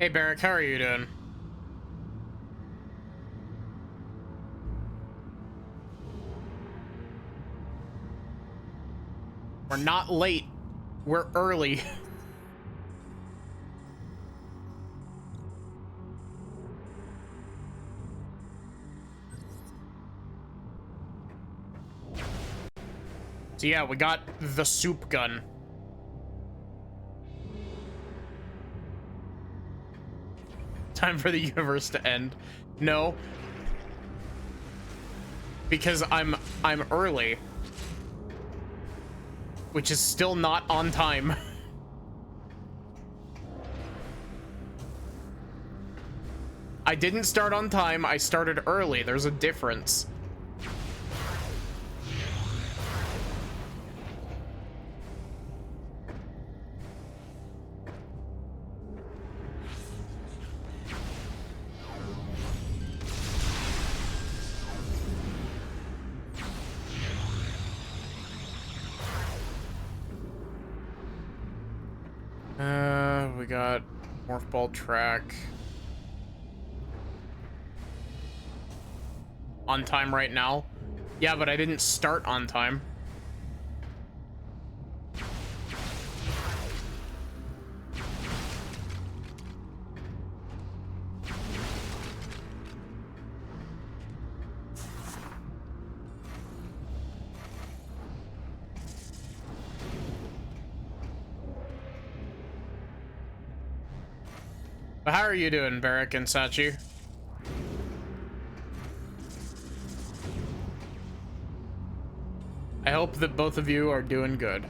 Hey Barrick, how are you doing? We're not late. We're early. So yeah, we got the soup gun. Time for the universe to end. No. Because I'm early. Which is still not on time. I didn't start on time, I started early. There's a difference. We got Morph Ball track. On time right now. Yeah, but I didn't start on time. But how are you doing, Barrick and Sachi? I hope that both of you are doing good.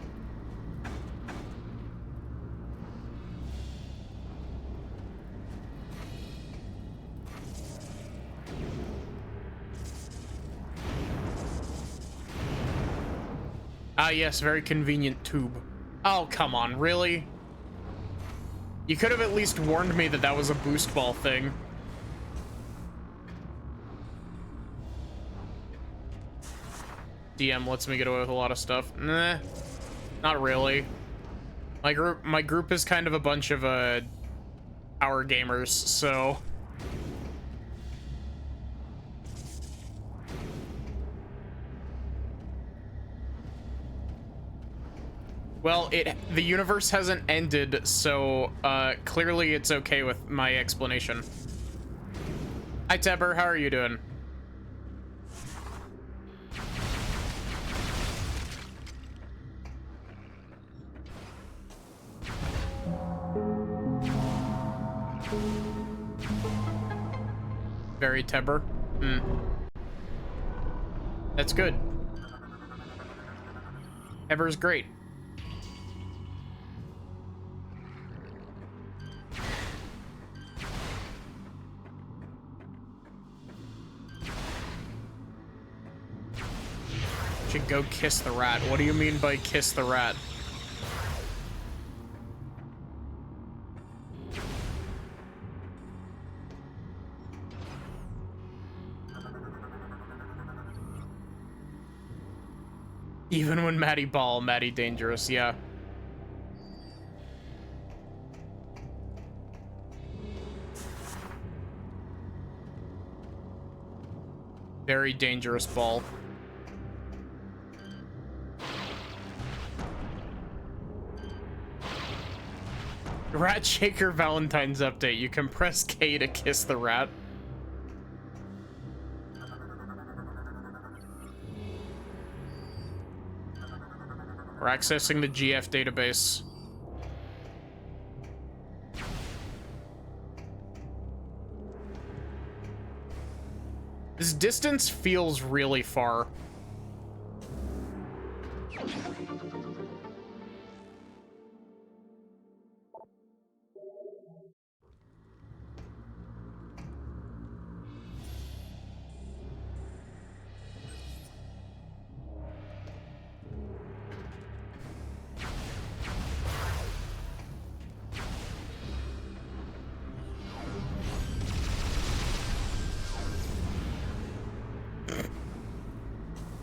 Ah, yes, very convenient tube. Oh, come on, really? You could have at least warned me that that was a boost ball thing. DM lets me get away with a lot of stuff. Nah, not really. My group is kind of a bunch of power gamers, so well, the universe hasn't ended, so clearly it's okay with my explanation. Hi Teber, how are you doing? Very Teber. That's good. Teber's great. Should go kiss the rat. What do you mean by kiss the rat? Even when Maddie Ball, Maddie Dangerous, yeah. Very dangerous ball. Rat Shaker Valentine's update. You can press K to kiss the rat. We're accessing the GF database. This distance feels really far.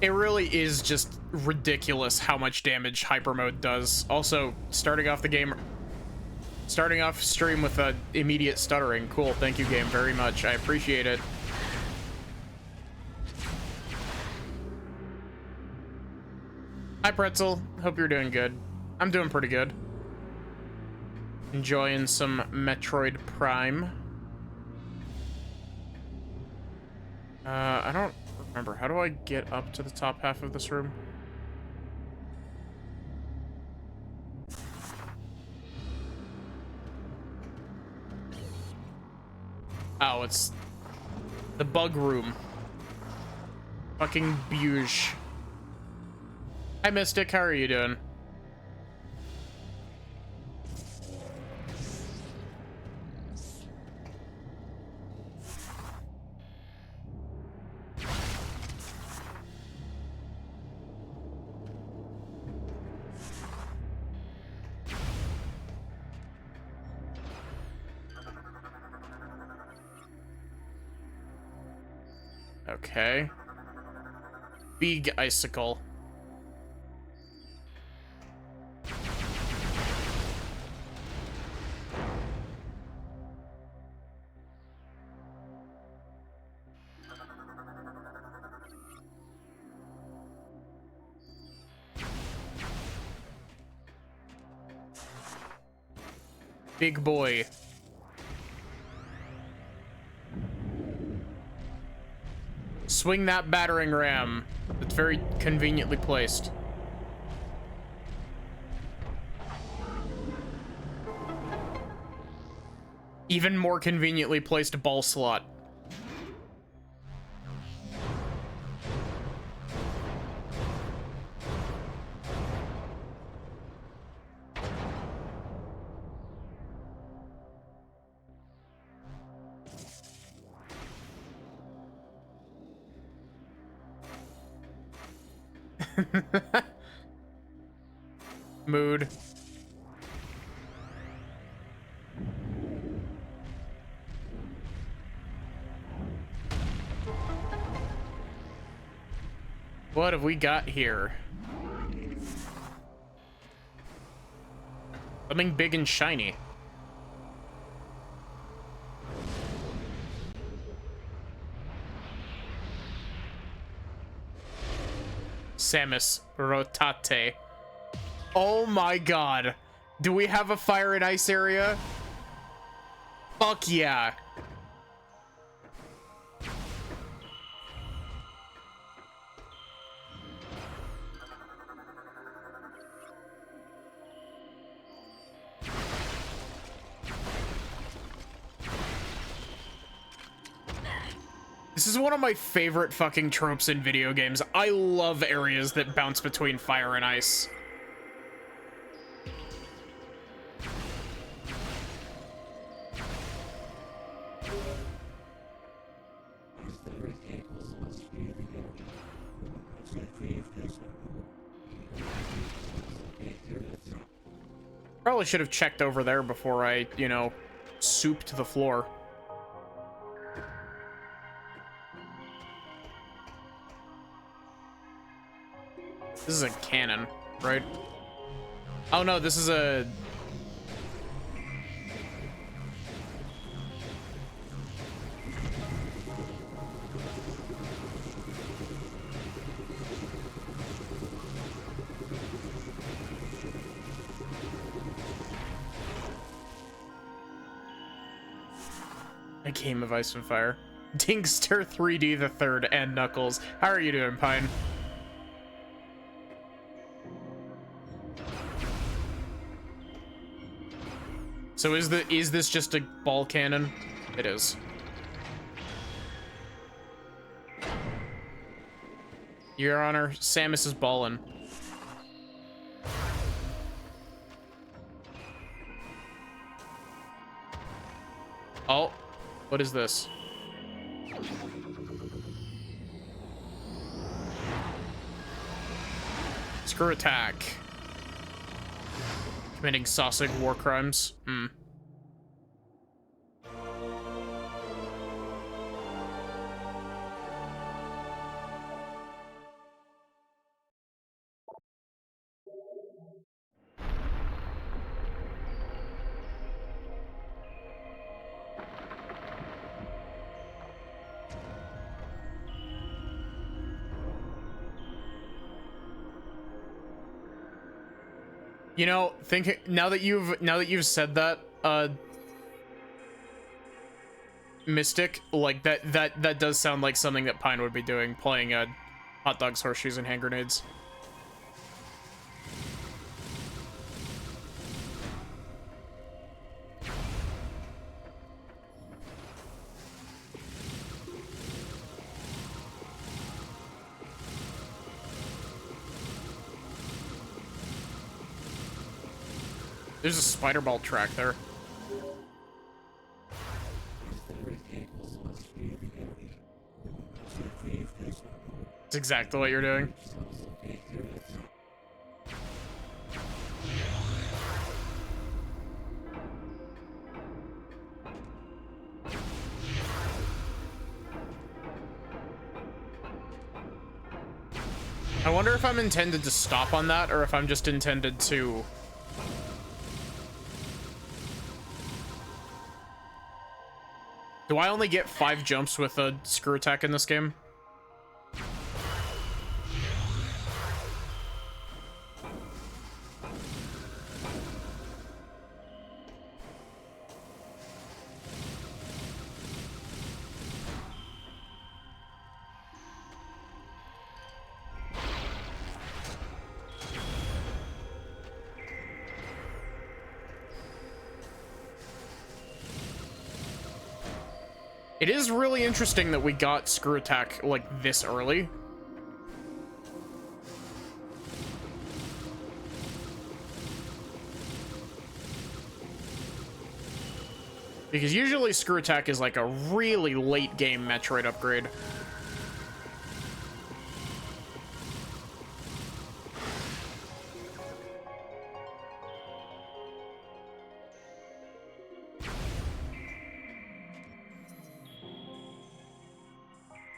It really is just ridiculous how much damage hyper mode does. Also, starting off the game Starting off stream with immediate stuttering. Cool, thank you, game, very much. I appreciate it. Hi, Pretzel. Hope you're doing good. I'm doing pretty good. Enjoying some Metroid Prime. I don't remember. How do I get up to the top half of this room? Oh, it's the bug room. Fucking Buge. Hi, Mystic. How are you doing? Okay. Big icicle. Big boy. Swing that battering ram. It's very conveniently placed. Even more conveniently placed ball slot. Mood. What have we got here? Something big and shiny. Samus Rotate. Oh my god. Do we have a fire and ice area? Fuck yeah. This is one of my favorite fucking tropes in video games. I love areas that bounce between fire and ice. Probably should have checked over there before I, you know, souped the floor. This is a cannon, right? Oh no, this is a... A game of Ice and Fire. Dingster 3D the Third and Knuckles. How are you doing, Pine? So is this just a ball cannon? It is. Your Honor, Samus is ballin'. Oh, what is this? Screw attack. Committing Sausage war crimes. Hmm. You know, now that you've said that, Mystic, like that does sound like something that Pine would be doing, playing hot dogs, horseshoes, and hand grenades. There's a spider ball track there. That's exactly what you're doing. I wonder if I'm intended to stop on that or if I'm just intended to... Do I only get 5 jumps with a screw attack in this game? It is really interesting that we got screw attack like this early. Because usually screw attack is like a really late game Metroid upgrade.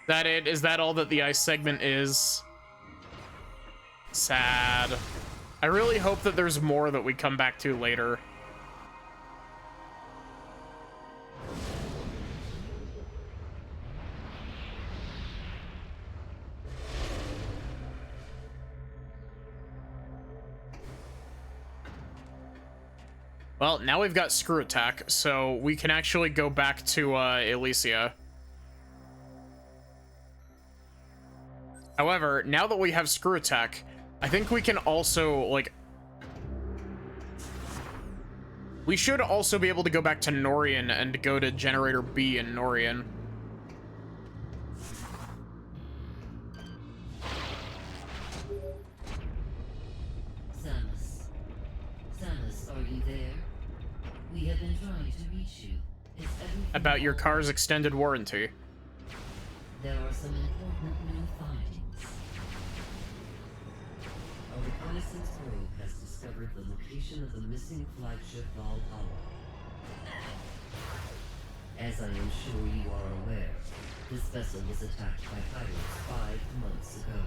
That it? Is that all that the ice segment is? Sad. I really hope that there's more that we come back to later. Well, now we've got screw attack, so we can actually go back to Elysia. However, now that we have screw attack, I think we can also, like... We should also be able to go back to Norian and go to Generator B in Norian. Samus, are you there? We have been trying to reach you. Is everything About your car's extended warranty. There are some important new findings. A reconnaissance probe has discovered the location of the missing flagship Valhalla. As I am sure you are aware, this vessel was attacked by pirates 5 months ago.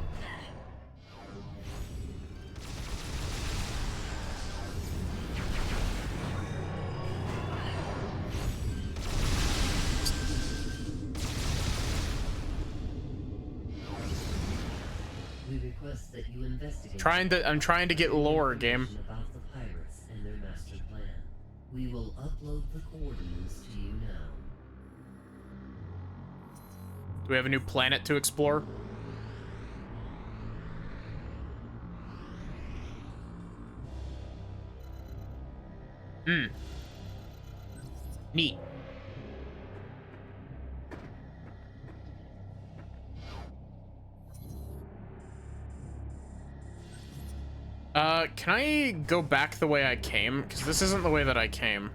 We request that you investigate. I'm trying to get lore, game. About the pirates and their master plan. We will upload the coordinates to you now. Do we have a new planet to explore? Neat. Can I go back the way I came? Because this isn't the way that I came.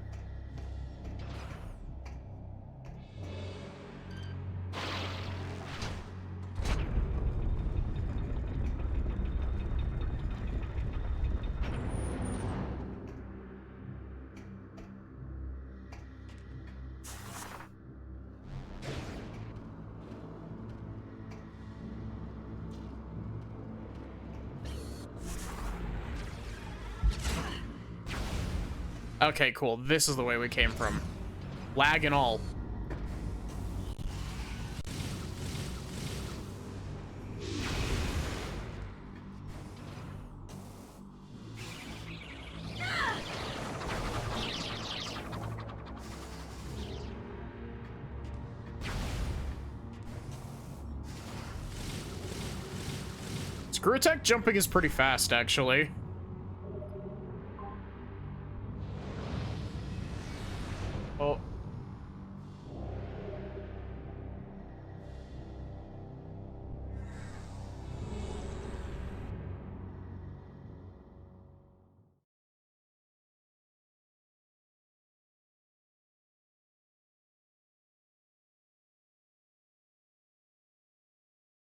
Okay, cool. This is the way we came from. Lag and all. Screw attack jumping is pretty fast, actually. Oh.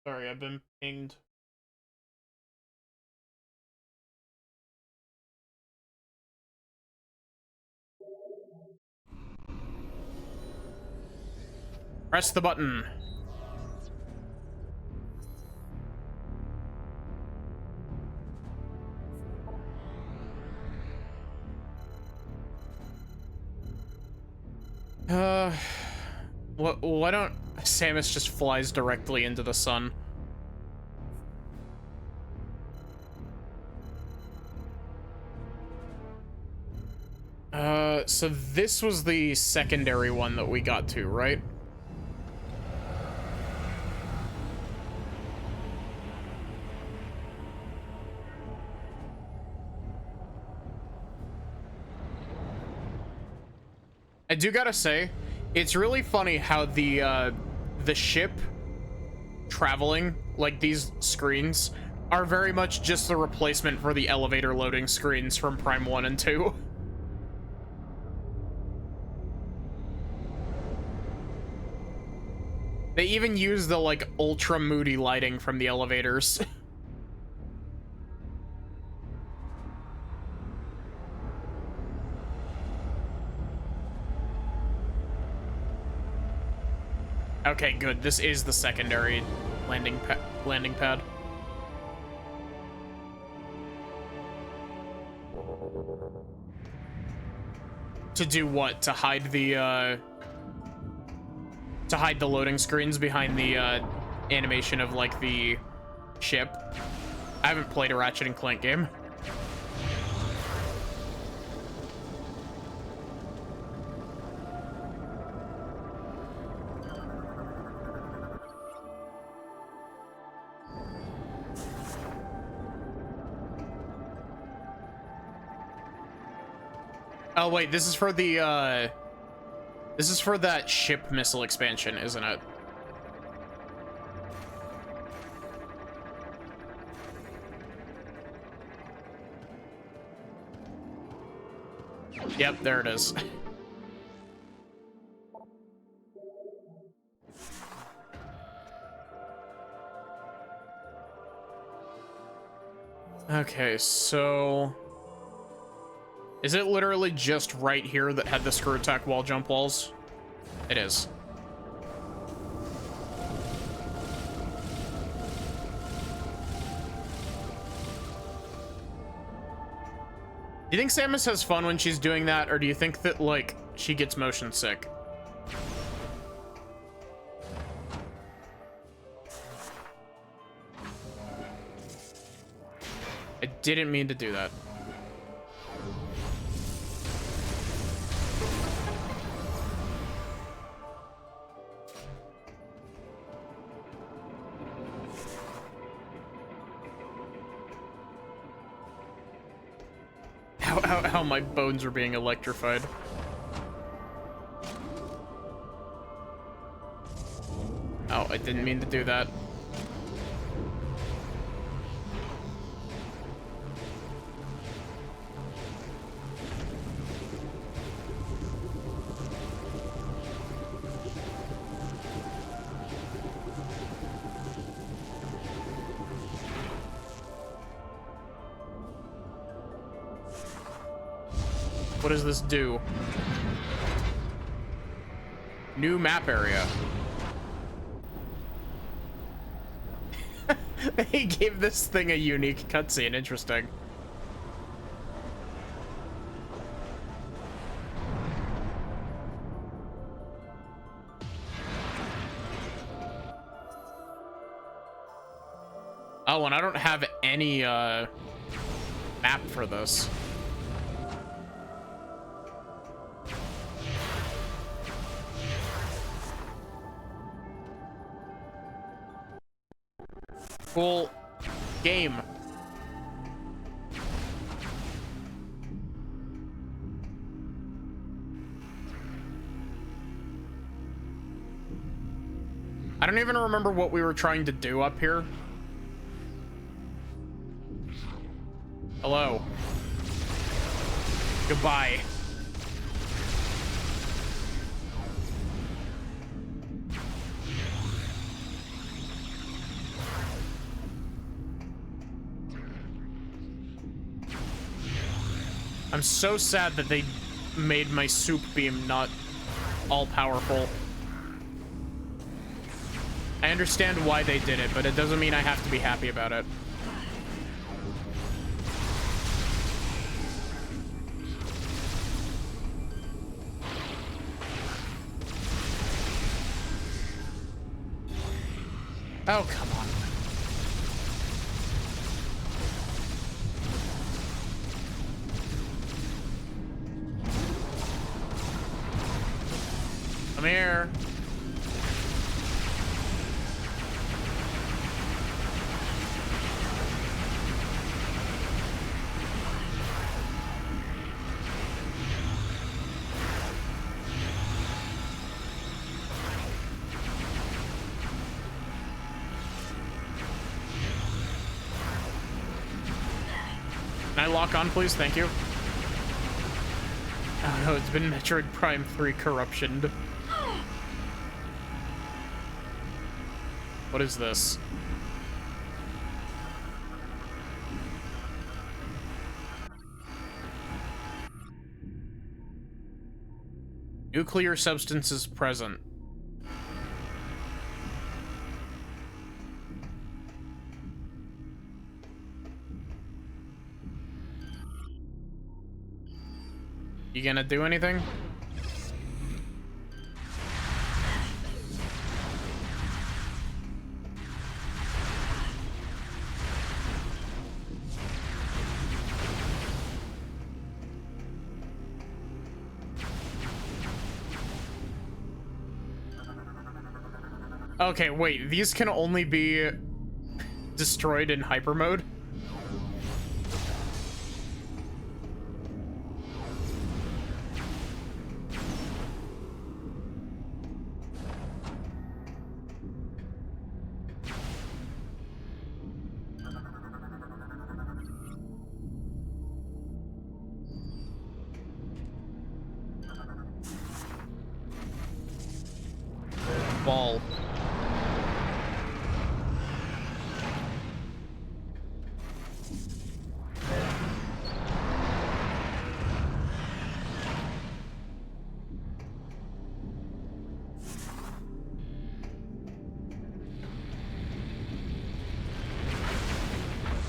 Sorry, I've been pinged. Press the button. Why don't Samus just flies directly into the sun? So this was the secondary one that we got to, right? I do gotta say, it's really funny how the ship traveling, like these screens, are very much just the replacement for the elevator loading screens from Prime 1 and 2. They even use the, like, ultra moody lighting from the elevators. Okay, good. This is the secondary landing pad. To do what? To hide the loading screens behind the animation of, like, the ship. I haven't played a Ratchet and Clank game. Oh wait, this is for the this is for that ship missile expansion, isn't it? Yep, there it is. Okay, so is it literally just right here that had the screw attack wall jump walls? It is. Do you think Samus has fun when she's doing that, or do you think that, like, she gets motion sick? I didn't mean to do that. How my bones are being electrified. Oh, I didn't mean to do that. What does this do? New map area. They gave this thing a unique cutscene. Interesting. Oh, and I don't have any map for this. Well, Game. I don't even remember what we were trying to do up here. Hello. Goodbye. I'm so sad that they made my soup beam not all-powerful. I understand why they did it, but it doesn't mean I have to be happy about it. Oh, come on. Come here. Can I lock on, please? Thank you. Oh no, it's been Metroid Prime 3 corruptioned. What is this? Nuclear substances present. You gonna do anything? Okay, wait, these can only be destroyed in hyper mode? Ball.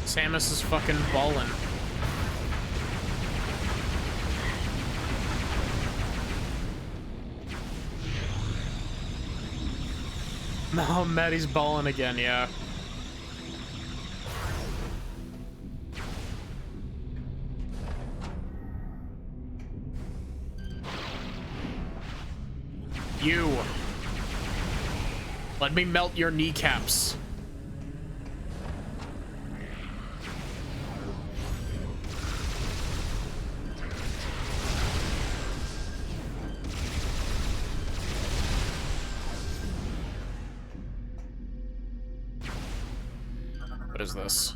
Samus is fucking ballin'. Oh, Maddie's ballin' again, yeah. You. Let me melt your kneecaps. What is this?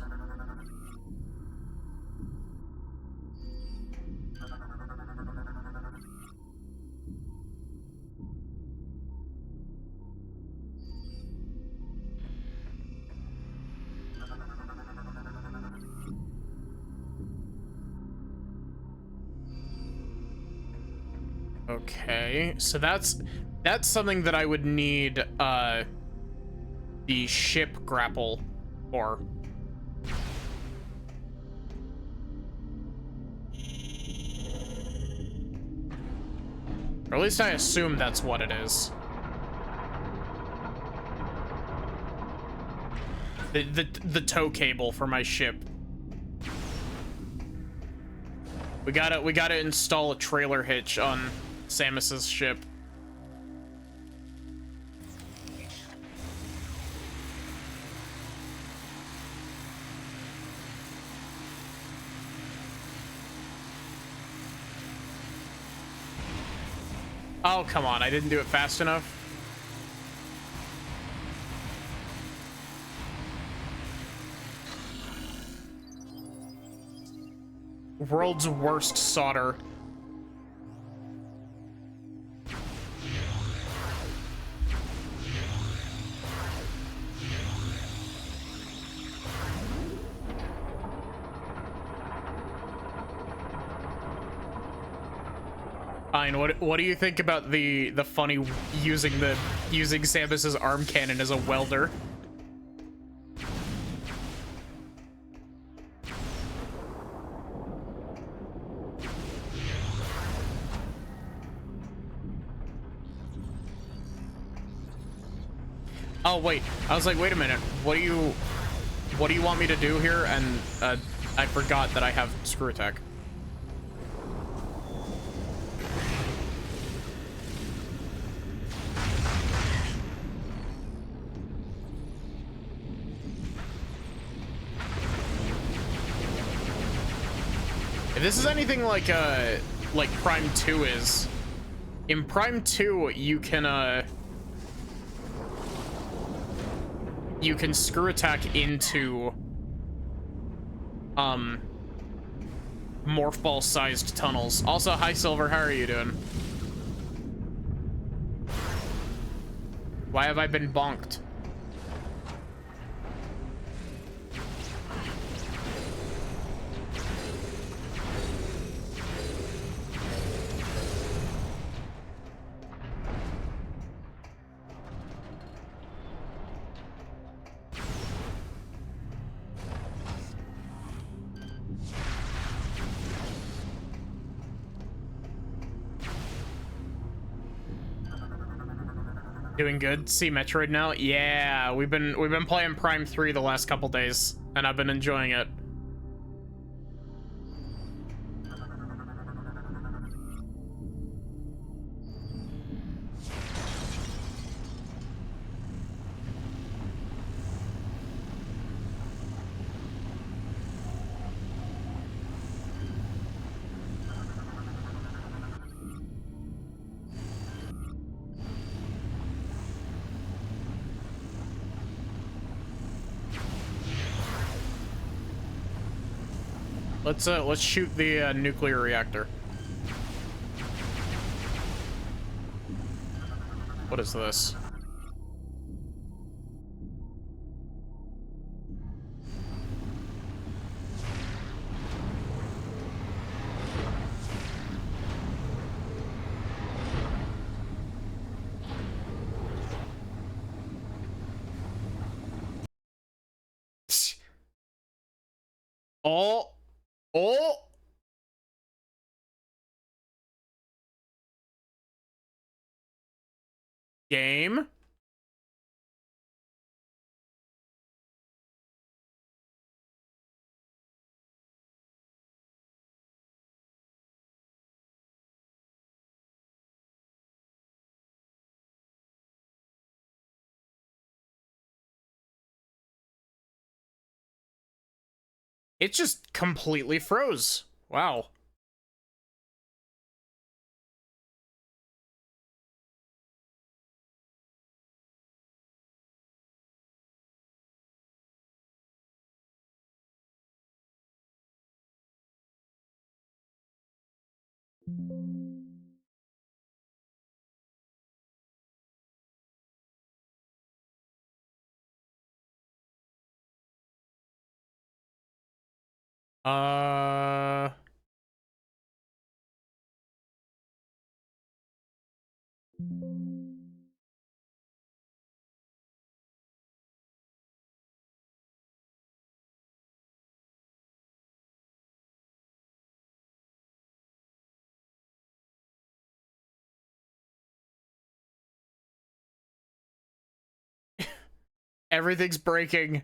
Okay, so that's something that I would need the ship grapple for. Or at least I assume that's what it is. The tow cable for my ship. We gotta install a trailer hitch on Samus's ship. Oh, come on. I didn't do it fast enough. World's worst solder. Fine. What do you think about the funny using Samus's arm cannon as a welder? Oh wait, I was like, wait a minute. What do you want me to do here? And I forgot that I have screw attack. If this is anything like Prime 2 is, in Prime 2 you can screw attack into morph ball sized tunnels. Also, hi Silver, how are you doing? Why have I been bonked? Doing good. See Metroid now? Yeah, we've been playing Prime 3 the last couple days, and I've been enjoying it. Let's shoot the nuclear reactor. What is this? Oh, oh. Game. It just completely froze. Wow. Uh, everything's breaking.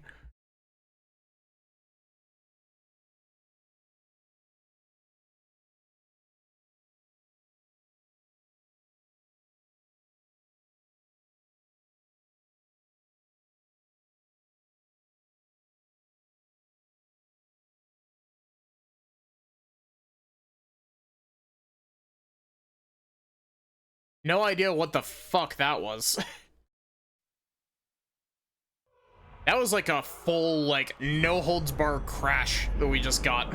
No idea what the fuck that was. That was like a full, like, no holds bar crash that we just got.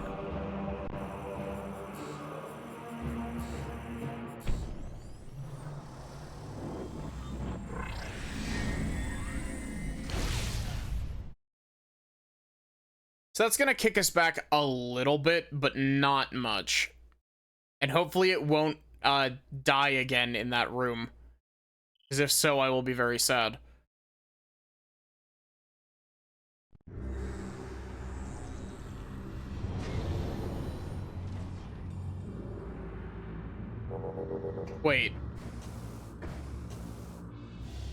So that's gonna kick us back a little bit, but not much. And hopefully it won't die again in that room. Because if so, I will be very sad. Wait.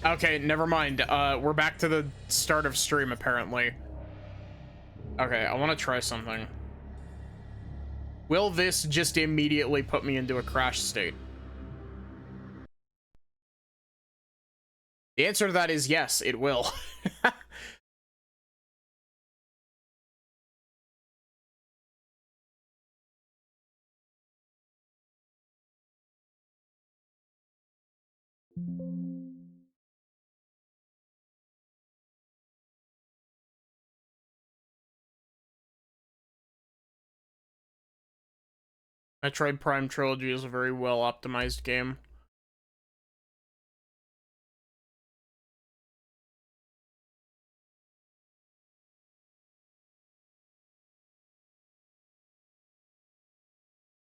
Okay, never mind. We're back to the start of stream, apparently. Okay, I want to try something. Will this just immediately put me into a crash state? The answer to that is yes, it will. Metroid Prime Trilogy is a very well optimized game.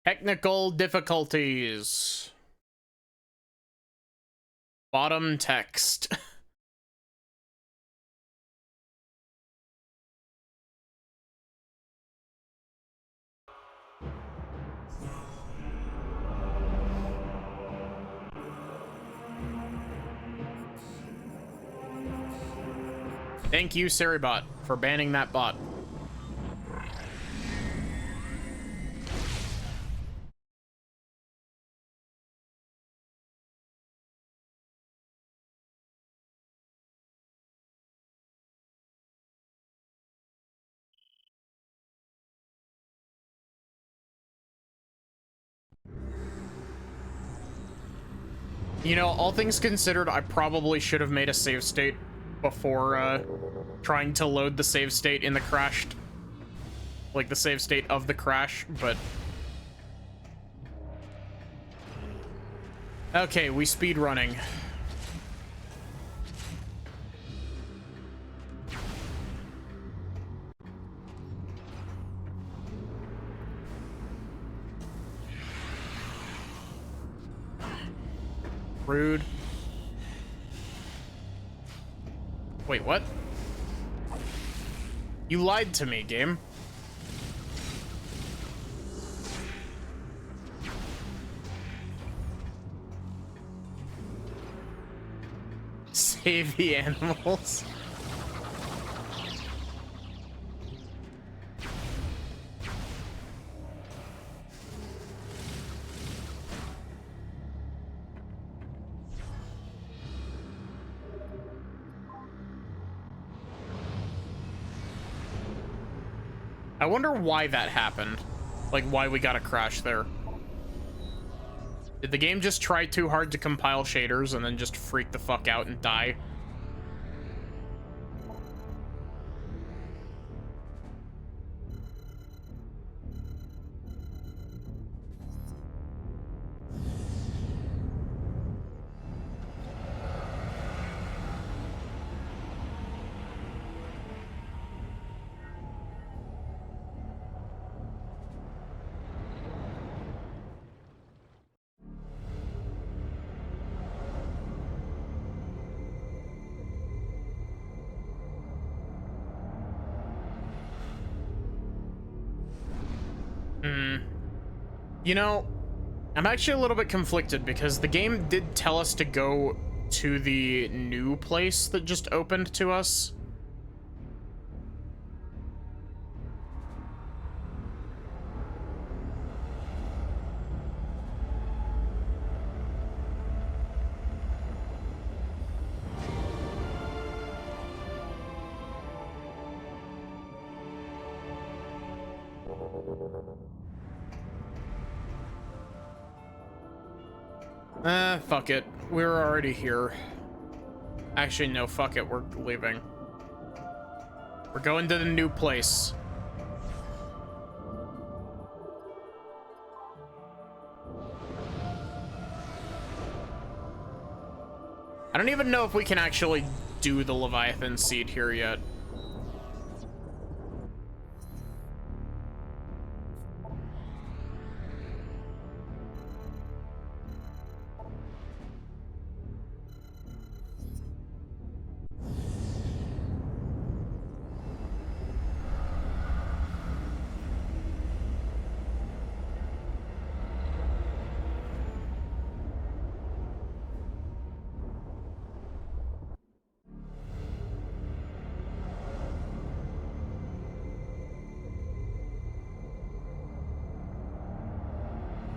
Technical difficulties. Bottom text. Thank you, Seribot, for banning that bot. You know, all things considered, I probably should have made a save state before trying to load the save state in the crashed, like the save state of the crash, but okay, we speed running. Rude. Wait, what? You lied to me, game. Save the animals. I wonder why that happened. Like, why we got a crash there. Did the game just try too hard to compile shaders and then just freak the fuck out and die? You know, I'm actually a little bit conflicted because the game did tell us to go to the new place that just opened to us. Fuck it. We're already here. Actually, no, fuck it. We're leaving. We're going to the new place. I don't even know if we can actually do the Leviathan seed here yet.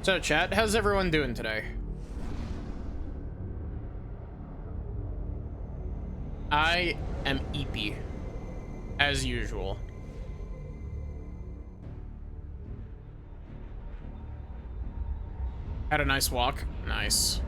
So, chat, how's everyone doing today? I am eepy, as usual. Had a nice walk. Nice.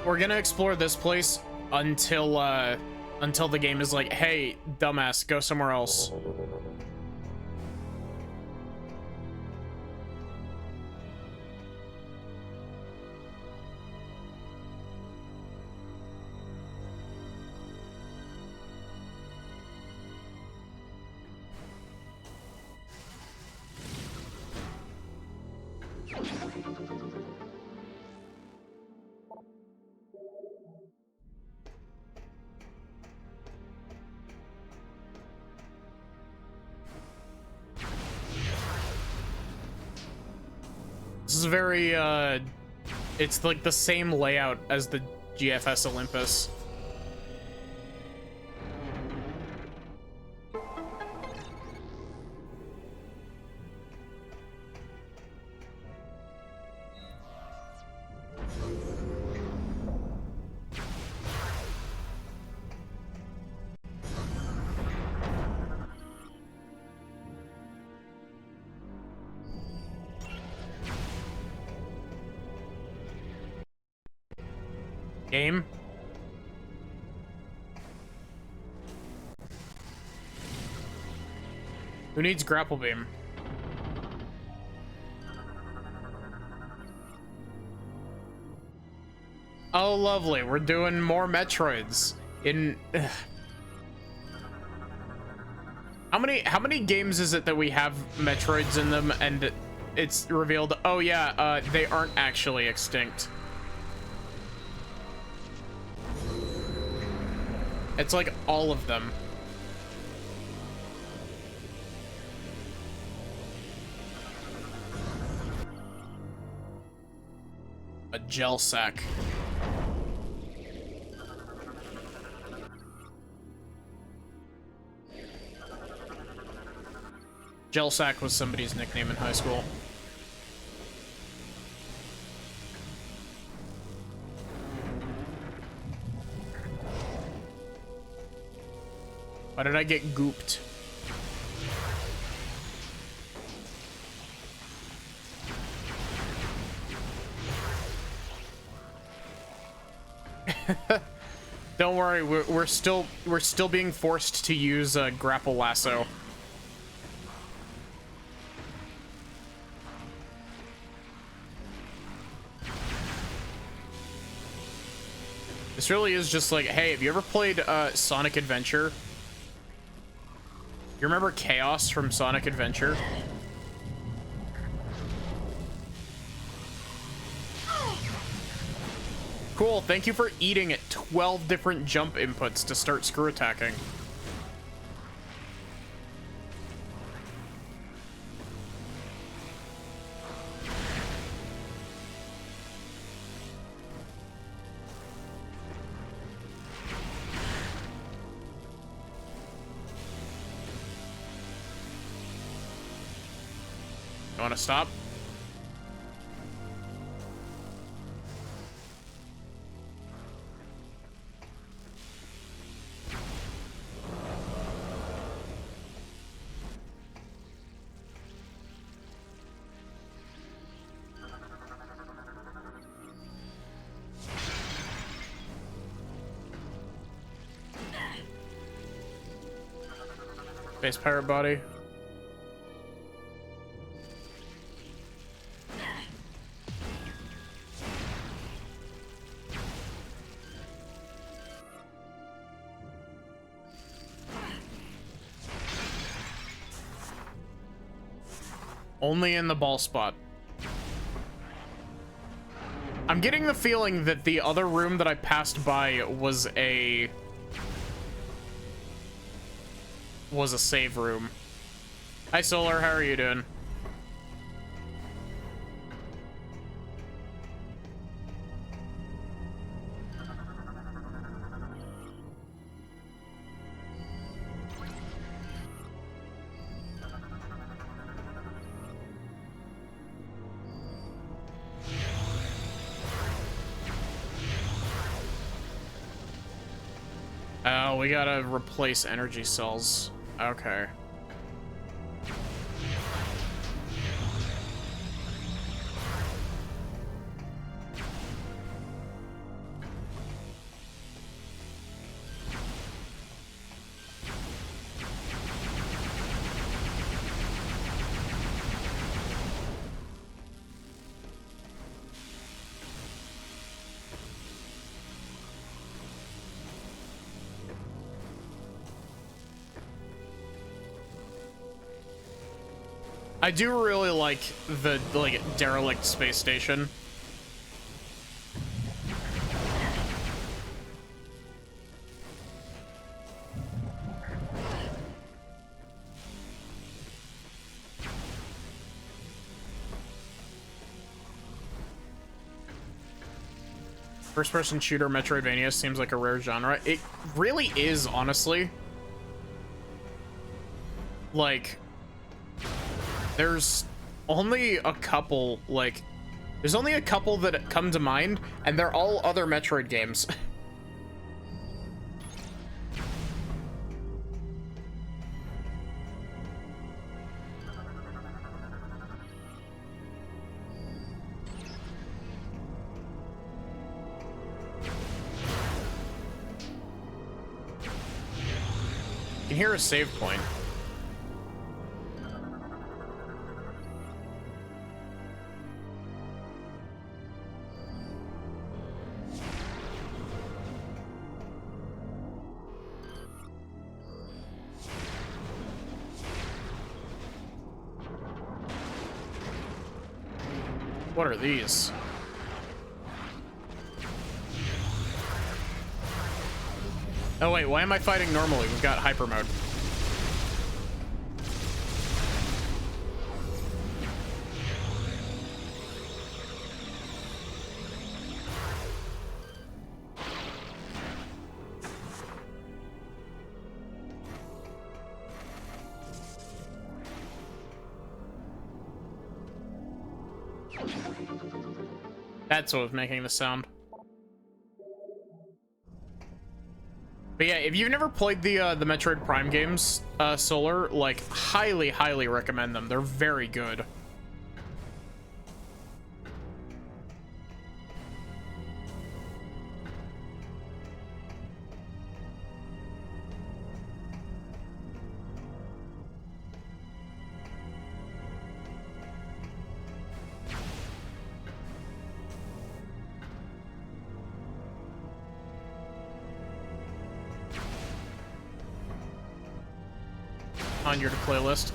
We're gonna explore this place until the game is like, hey, dumbass, go somewhere else. This is very, it's like the same layout as the GFS Olympus. Game. Who needs grapple beam? Oh, lovely. We're doing more Metroids. In how many games is it that we have Metroids in them and it's revealed, oh yeah, they aren't actually extinct. It's like all of them. A gel sack. Gel sack was somebody's nickname in high school. Why did I get gooped? Don't worry, we're still being forced to use a grapple lasso. This really is just like, hey, have you ever played Sonic Adventure? You remember Chaos from Sonic Adventure? Cool, thank you for eating at 12 different jump inputs to start screw attacking. You wanna stop? Base pirate body. Only in the ball spot. I'm getting the feeling that the other room that I passed by was a save room. Hi Solar, how are you doing? Oh, we gotta replace energy cells. Okay. I do really like the derelict space station. First-person shooter Metroidvania seems like a rare genre. It really is, honestly. Like, there's only a couple, there's only a couple that come to mind, and they're all other Metroid games. You can hear a save point. What are these? Oh wait, why am I fighting normally? We've got hyper mode. That's what was making the sound. But yeah, if you've never played the Metroid Prime games, Solar, like, highly recommend them. They're very good. On your playlist.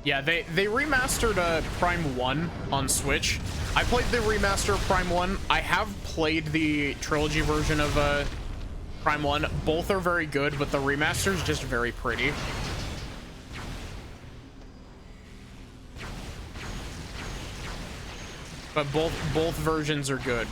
Yeah, they remastered Prime 1 on Switch. I played the remaster of Prime 1. I have played the trilogy version of Prime 1. Both are very good, but the remaster's just very pretty. But both versions are good.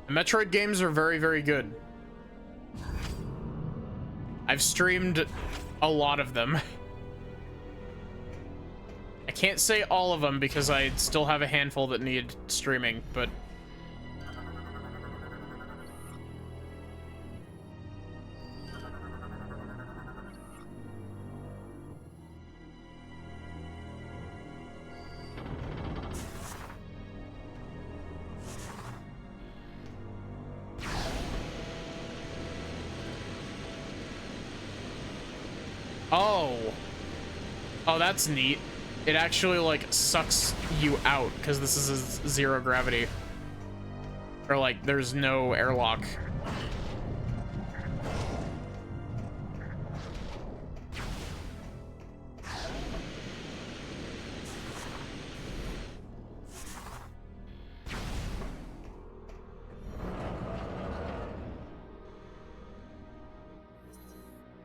The Metroid games are very good. I've streamed a lot of them. I can't say all of them because I still have a handful that need streaming, but... Oh, that's neat. It actually, like, sucks you out, because this is a zero gravity. Or, like, there's no airlock.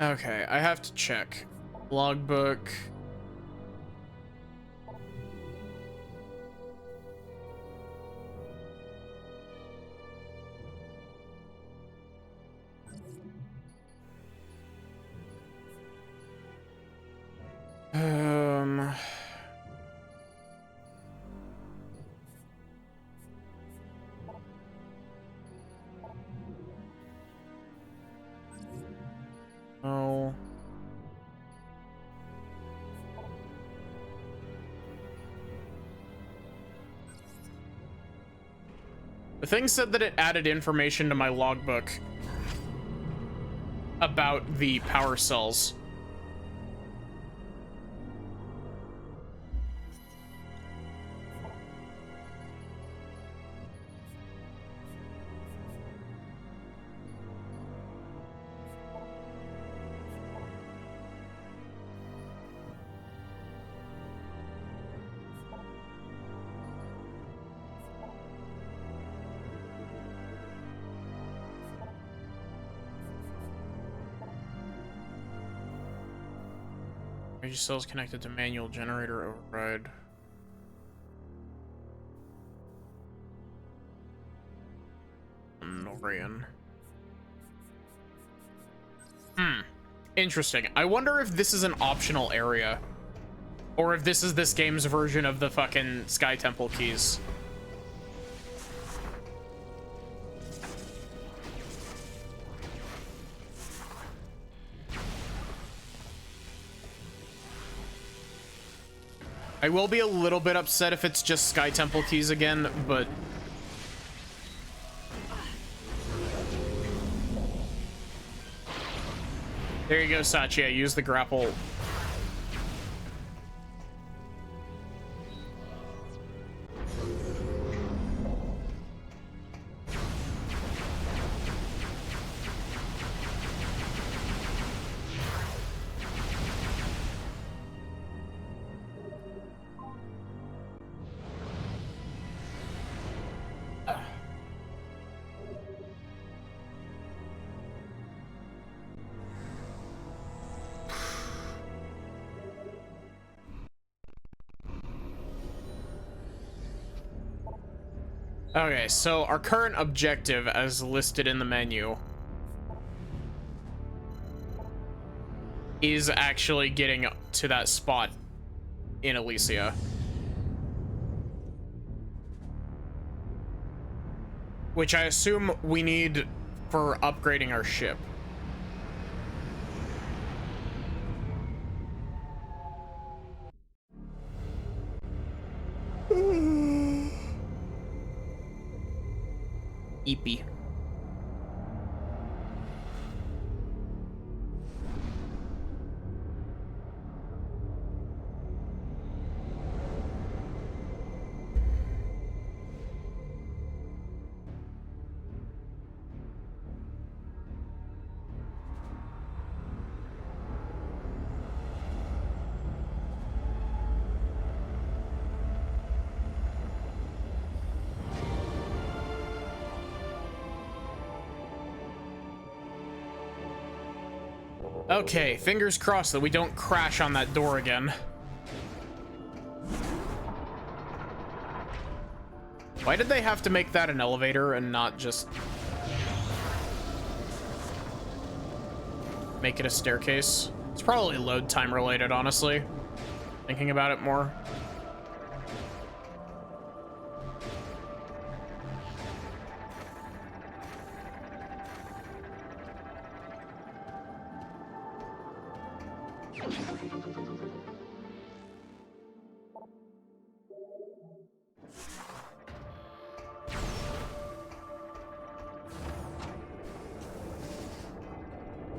Okay, I have to check. Logbook. Oh. The thing said that it added information to my logbook about the power cells. Energy cells connected to manual generator override. Norian. Interesting. I wonder if this is an optional area. Or if this is this game's version of the fucking Sky Temple keys. I will be a little bit upset if it's just Sky Temple keys again, but... There you go, Satya. Use the grapple. Okay, so our current objective, as listed in the menu, is actually getting to that spot in Elysia. Which I assume we need for upgrading our ship. Eepy. Okay, fingers crossed that we don't crash on that door again. Why did they have to make that an elevator and not just... Make it a staircase. It's probably load time related, honestly. Thinking about it more.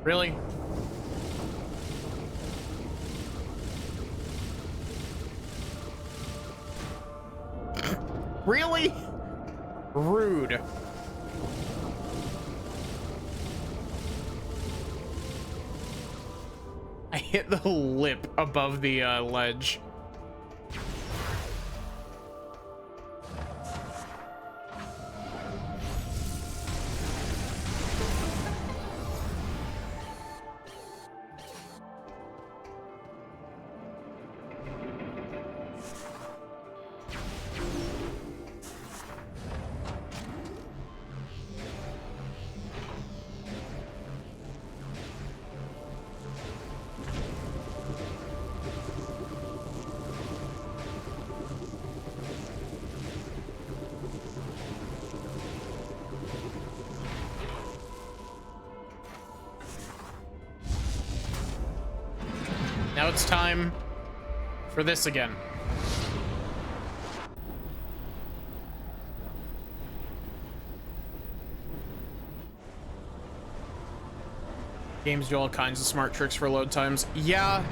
Really? Really? Rude. I hit the lip above the ledge. Now it's time for this again. Games do all kinds of smart tricks for load times. Yeah.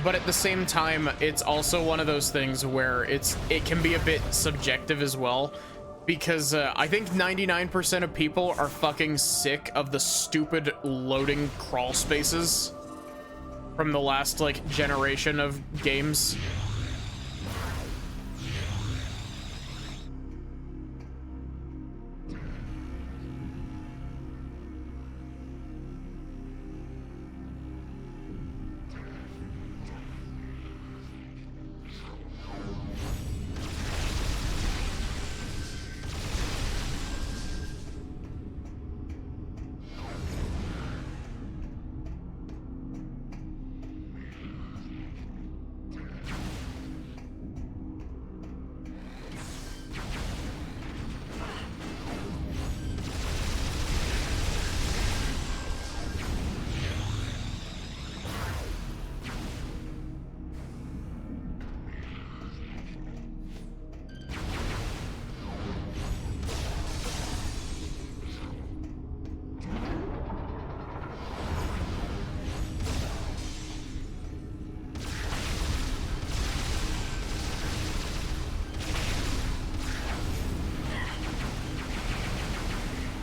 But at the same time, it's also one of those things where it can be a bit subjective as well. Because I think 99% of people are fucking sick of the stupid loading crawl spaces from the last, like, generation of games.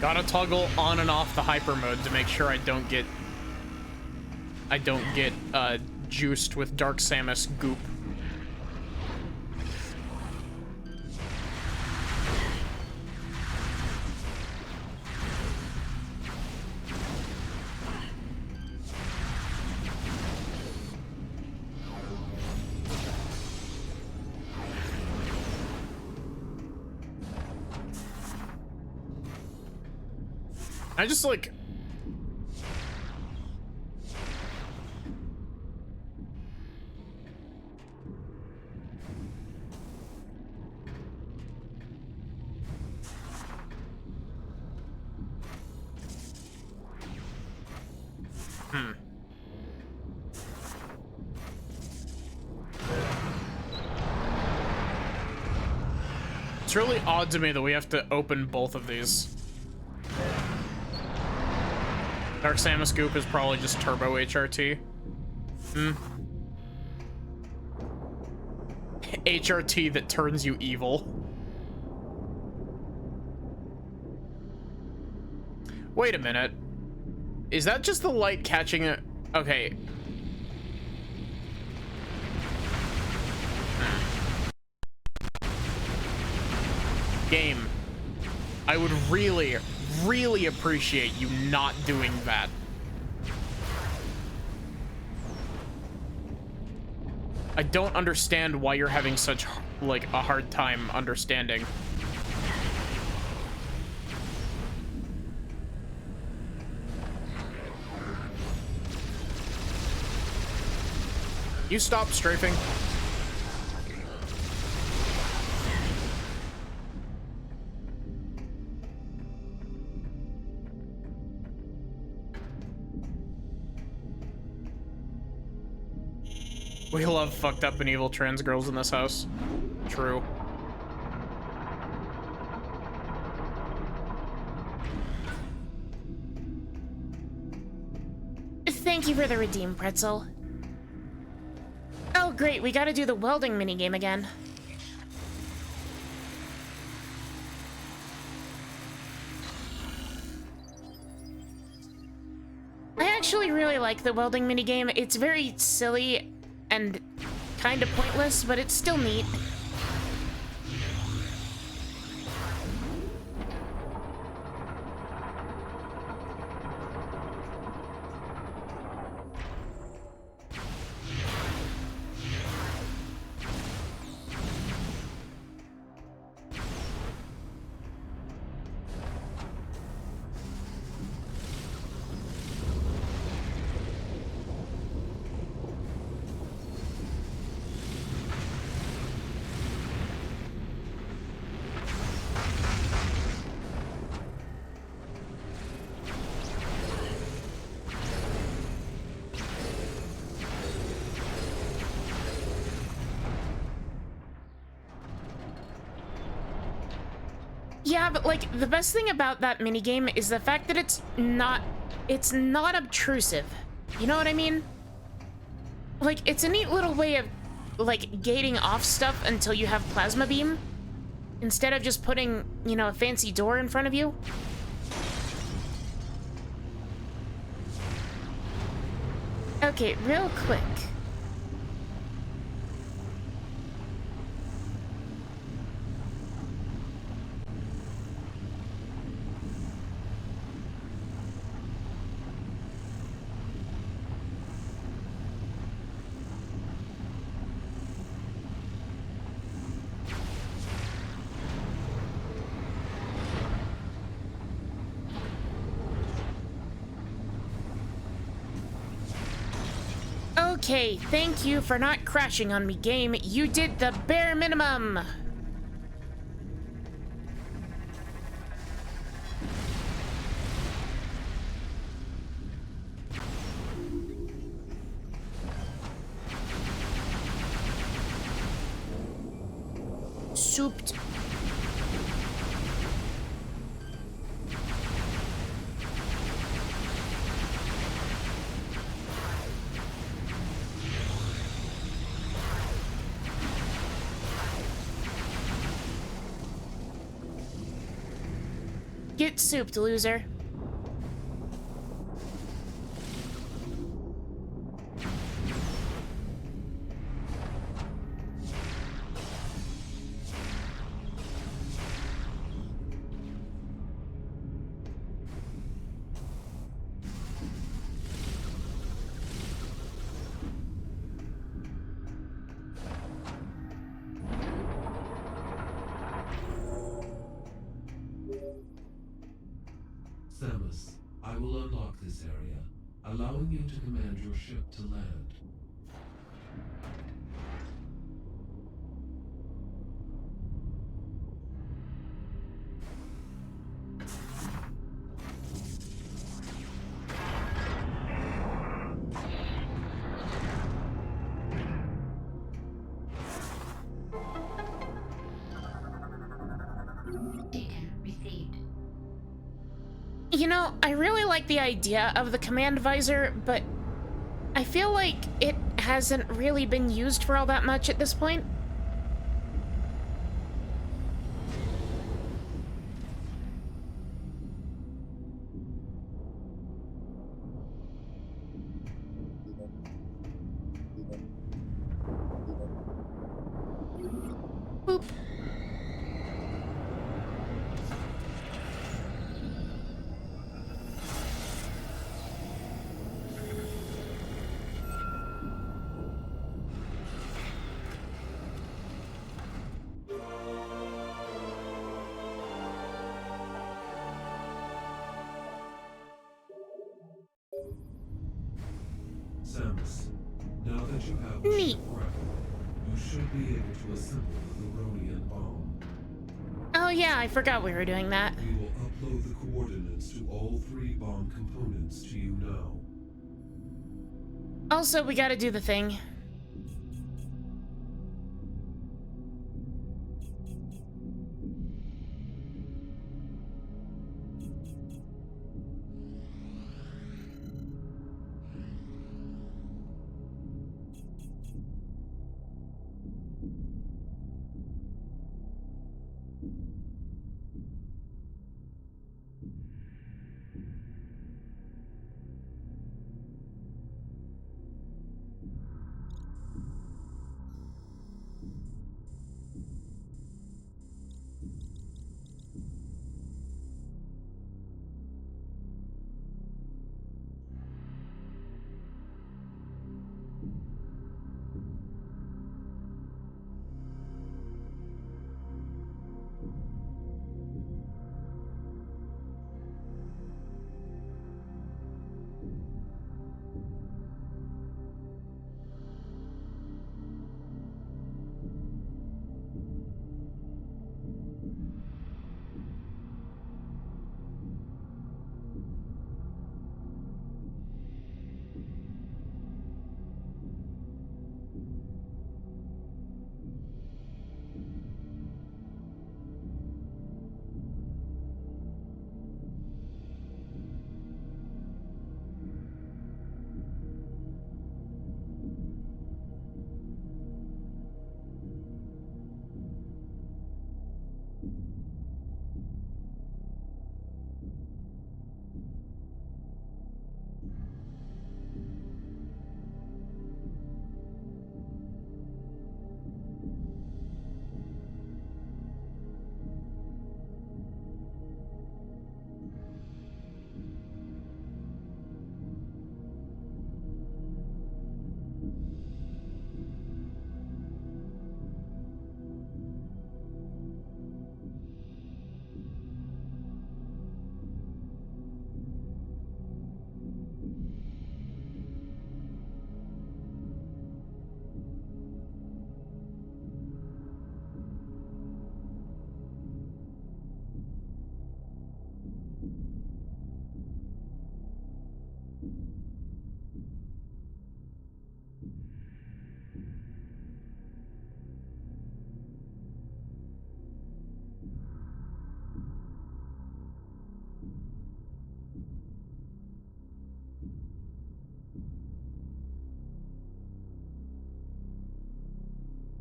Gotta toggle on and off the hyper mode to make sure I don't get juiced with Dark Samus goop. I just like It's really odd to me that we have to open both of these. Dark Samus Goop is probably just Turbo HRT. HRT that turns you evil. Wait a minute. Is that just the light catching it? Okay. Game. I would really appreciate you not doing that. I don't understand why you're having such, like, a hard time understanding. You stop strafing. We love fucked up and evil trans girls in this house. True. Thank you for the redeem, pretzel. Oh, great, we gotta do the welding minigame again. I actually really like the welding minigame. It's very silly and kind of pointless, but it's still neat. Yeah, but like the best thing about that minigame is the fact that it's not obtrusive. You know what I mean? Like it's a neat little way of like gating off stuff until you have plasma beam instead of just putting, you know, a fancy door in front of you. Okay, real quick. Okay, thank you for not crashing on me, game. You did the bare minimum. Souped. Get souped, loser. Samus, I will unlock this area, allowing you to command your ship to land. Data received. You know, I really like the idea of the command visor, but I feel like it hasn't really been used for all that much at this point. Boop. Samus, now that that you have the Neat. ship record, you should be able to assemble the Neronian bomb. Oh yeah, I forgot we were doing that. We will upload the coordinates to all 3 bomb components to you now. Also, we gotta do the thing.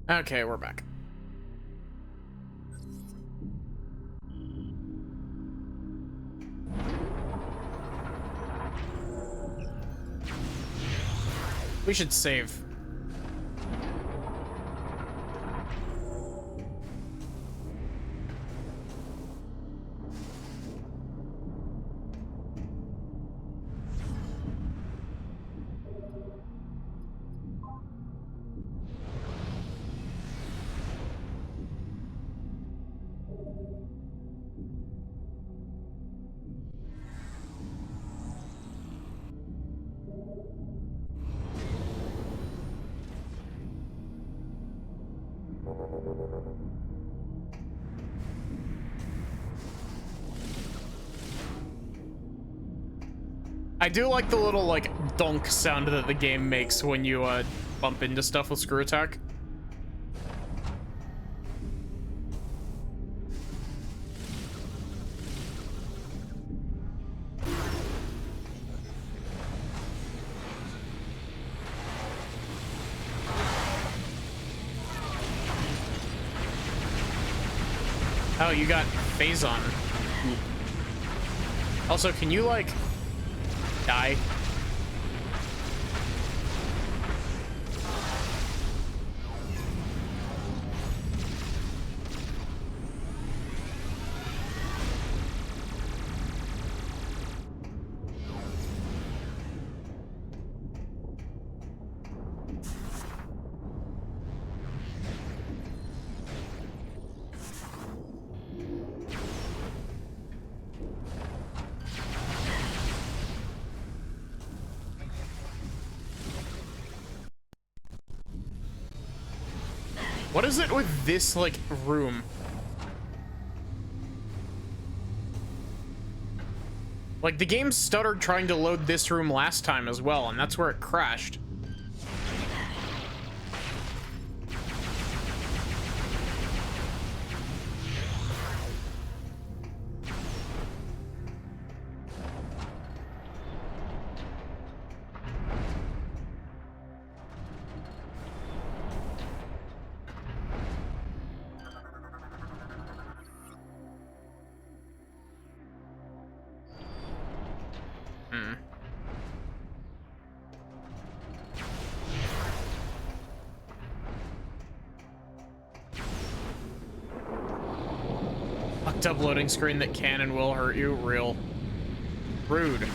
Okay, we're back. We should save. I do like the little, like, donk sound that the game makes when you, bump into stuff with screw attack. Oh, you got Phazon. Also, can you, like, die? What is it with this, like, room? Like, the game stuttered trying to load this room last time as well, and that's where it crashed. Fucked up loading screen that can and will hurt you. Real. Rude.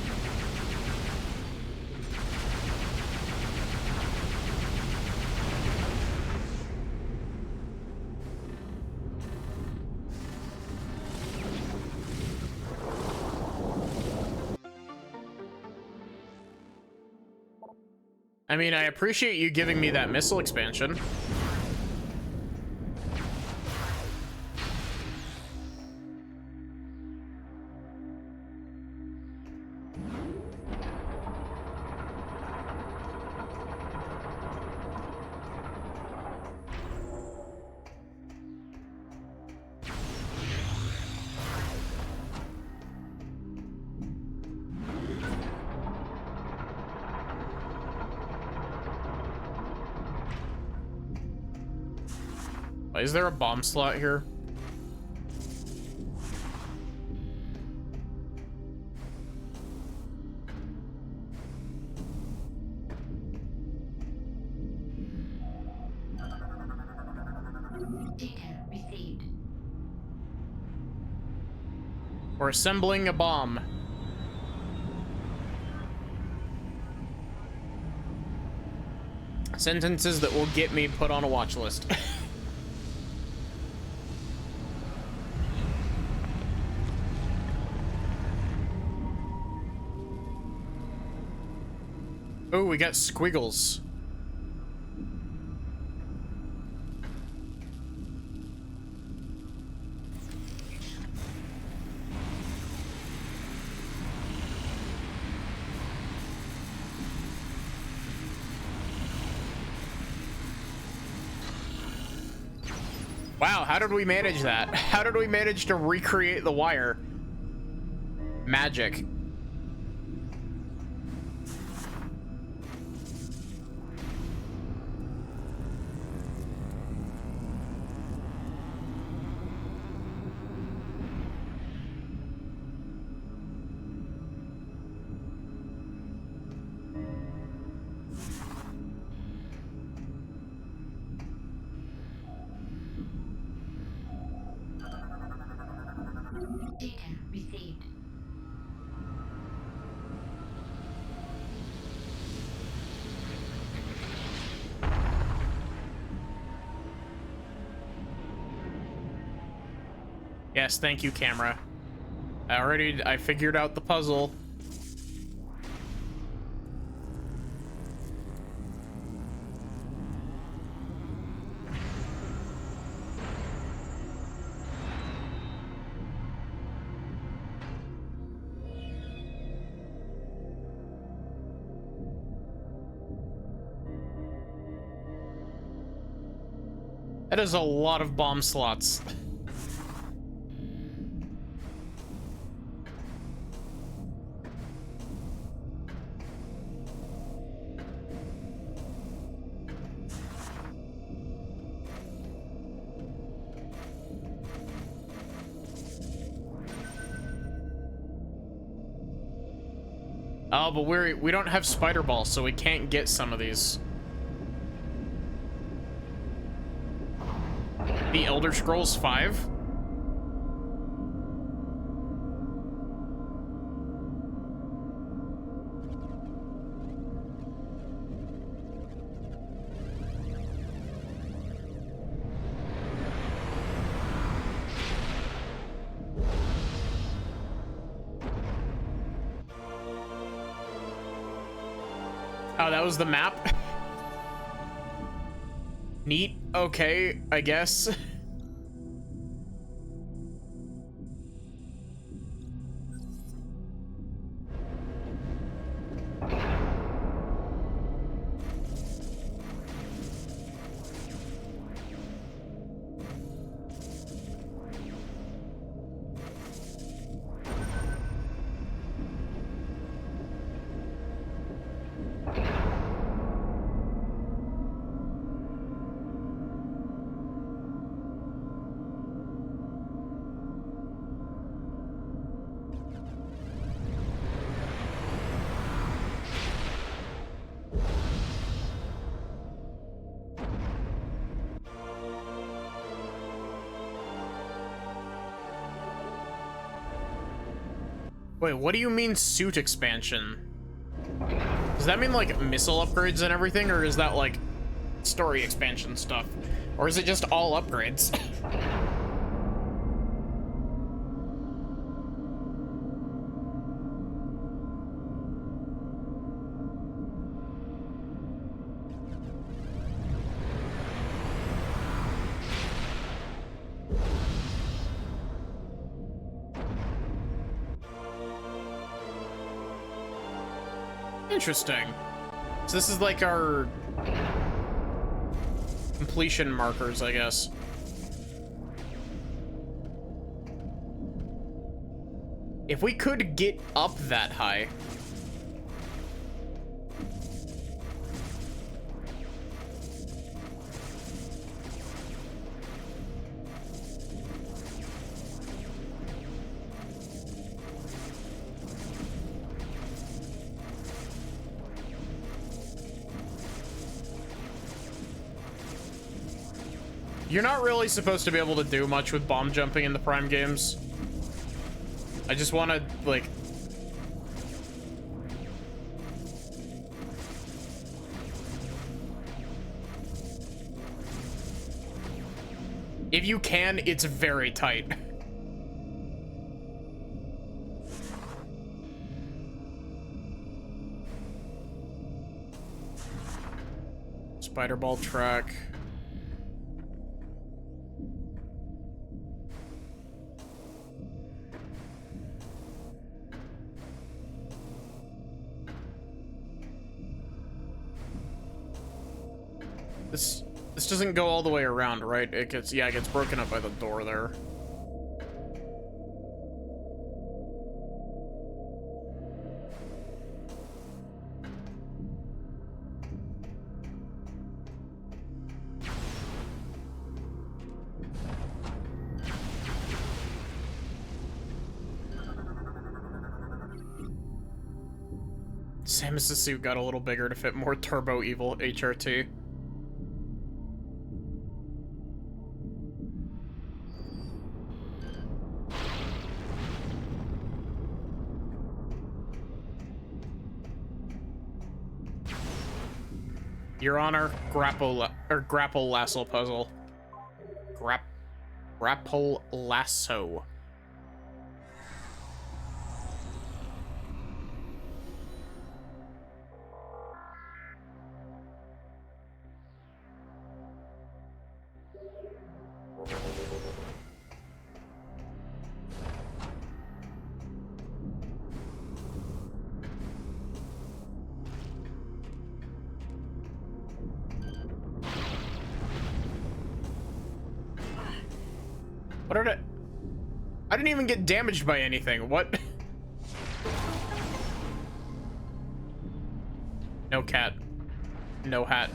I mean, I appreciate you giving me that missile expansion. Is there a bomb slot here? Data received. We're assembling a bomb. Sentences that will get me put on a watch list. Oh, we got squiggles. Wow, how did we manage that? How did we manage to recreate the wire? Magic. Data received. Yes, thank you, camera. I figured out the puzzle. That is a lot of bomb slots. Oh, but we don't have spider balls, so we can't get some of these. The Elder Scrolls 5? Oh, that was the map? Neat. Okay, I guess. Wait, what do you mean suit expansion? Does that mean like missile upgrades and everything, or is that like story expansion stuff? Or is it just all upgrades? Interesting. So this is like our completion markers, I guess. If we could get up that high. You're not really supposed to be able to do much with bomb jumping in the Prime games. I just want to, like... If you can, it's very tight. Spider ball track. This doesn't go all the way around, right? It gets, yeah, it gets broken up by the door there. Samus's suit got a little bigger to fit more turbo evil HRT. Your Honor, grapple lasso puzzle. Grapple lasso. What are the... I didn't even get damaged by anything. What? No cat. No hat.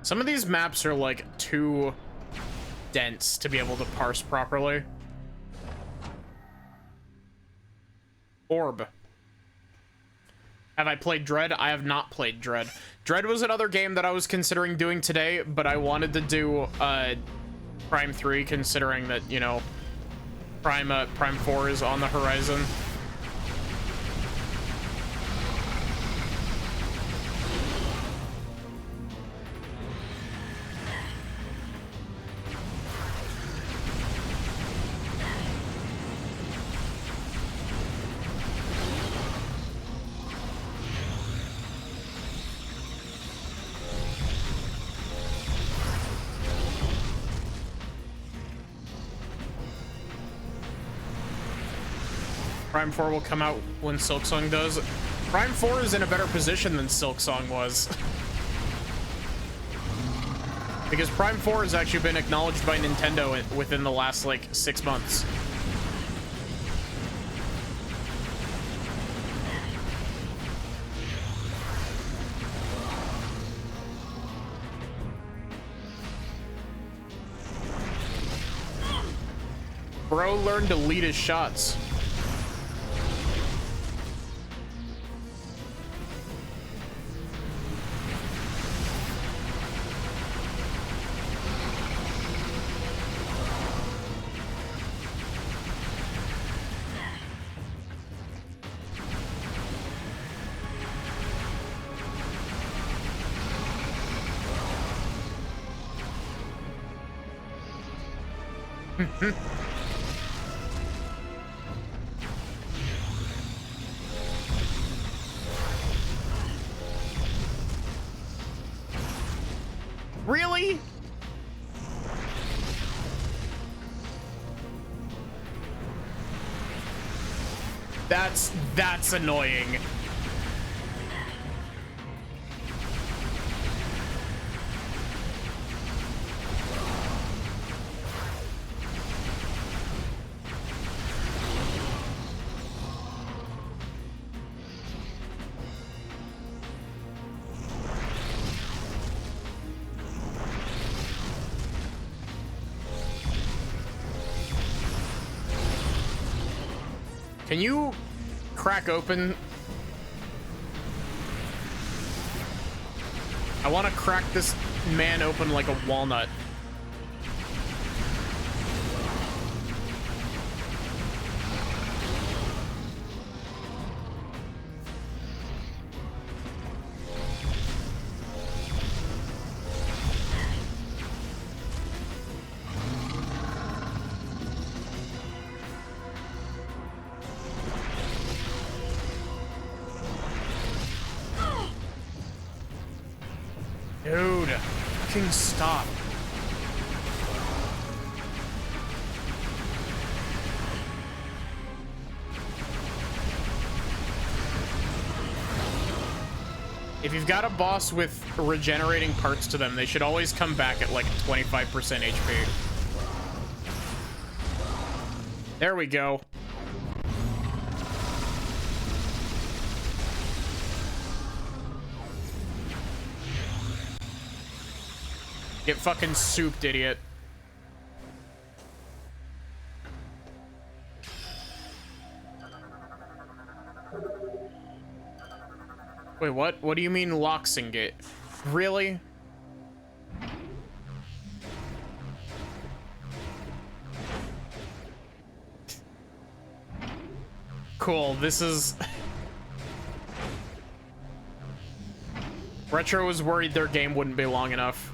Some of these maps are like too dense to be able to parse properly. Orb. Have I played Dread? I have not played Dread. Dread was another game that I was considering doing today, but I wanted to do Prime 3 considering that, you know, Prime 4 is on the horizon. Prime 4 will come out when Silksong does. Prime 4 is in a better position than Silksong was. Because Prime 4 has actually been acknowledged by Nintendo within the last, like, 6 months. Bro learned to lead his shots. Really? That's annoying. Can you crack open? I want to crack this man open like a walnut. Dude, fucking stop. If you've got a boss with regenerating parts to them, they should always come back at like 25% HP. There we go. Get fucking souped, idiot. Wait, what? What do you mean Loxingate? Really? Cool, this is... Retro was worried their game wouldn't be long enough.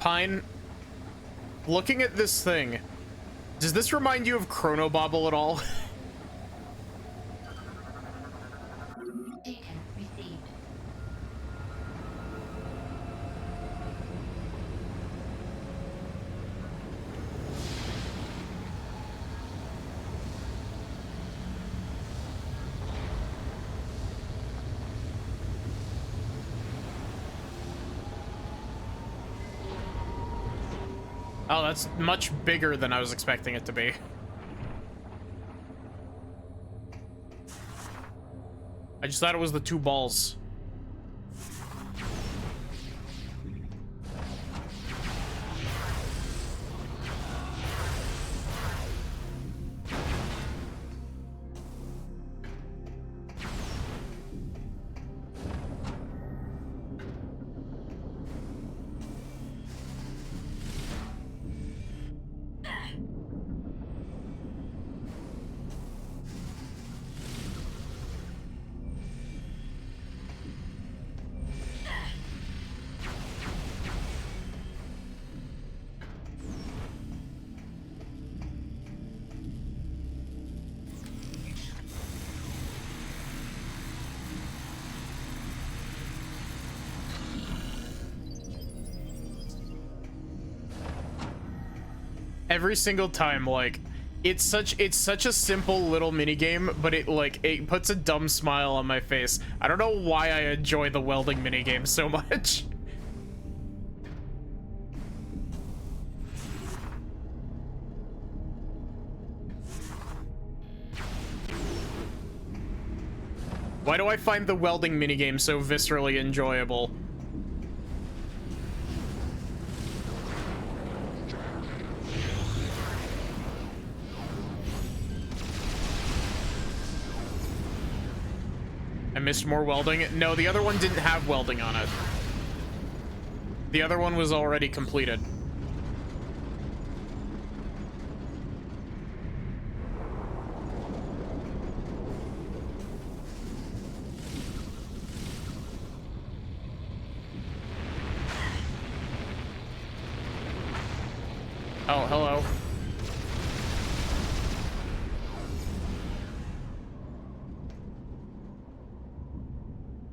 Pine, looking at this thing, does this remind you of Chrono Bobble at all? Data received. Oh, that's much bigger than I was expecting it to be. I just thought it was the 2 balls. Every single time, like, it's such a simple little mini game, but it puts a dumb smile on my face. I don't know why I enjoy the welding mini game so much. Why do I find the welding minigame so viscerally enjoyable? I missed more welding. No, the other one didn't have welding on it. The other one was already completed. Oh, hello.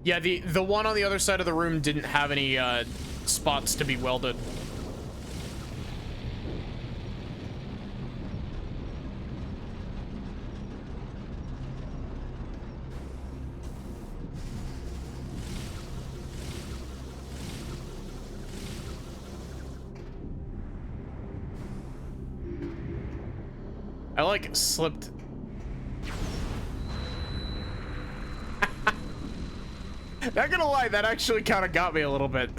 Yeah, the one on the other side of the room didn't have any spots to be welded. I like slipped. Not gonna lie, that actually kind of got me a little bit.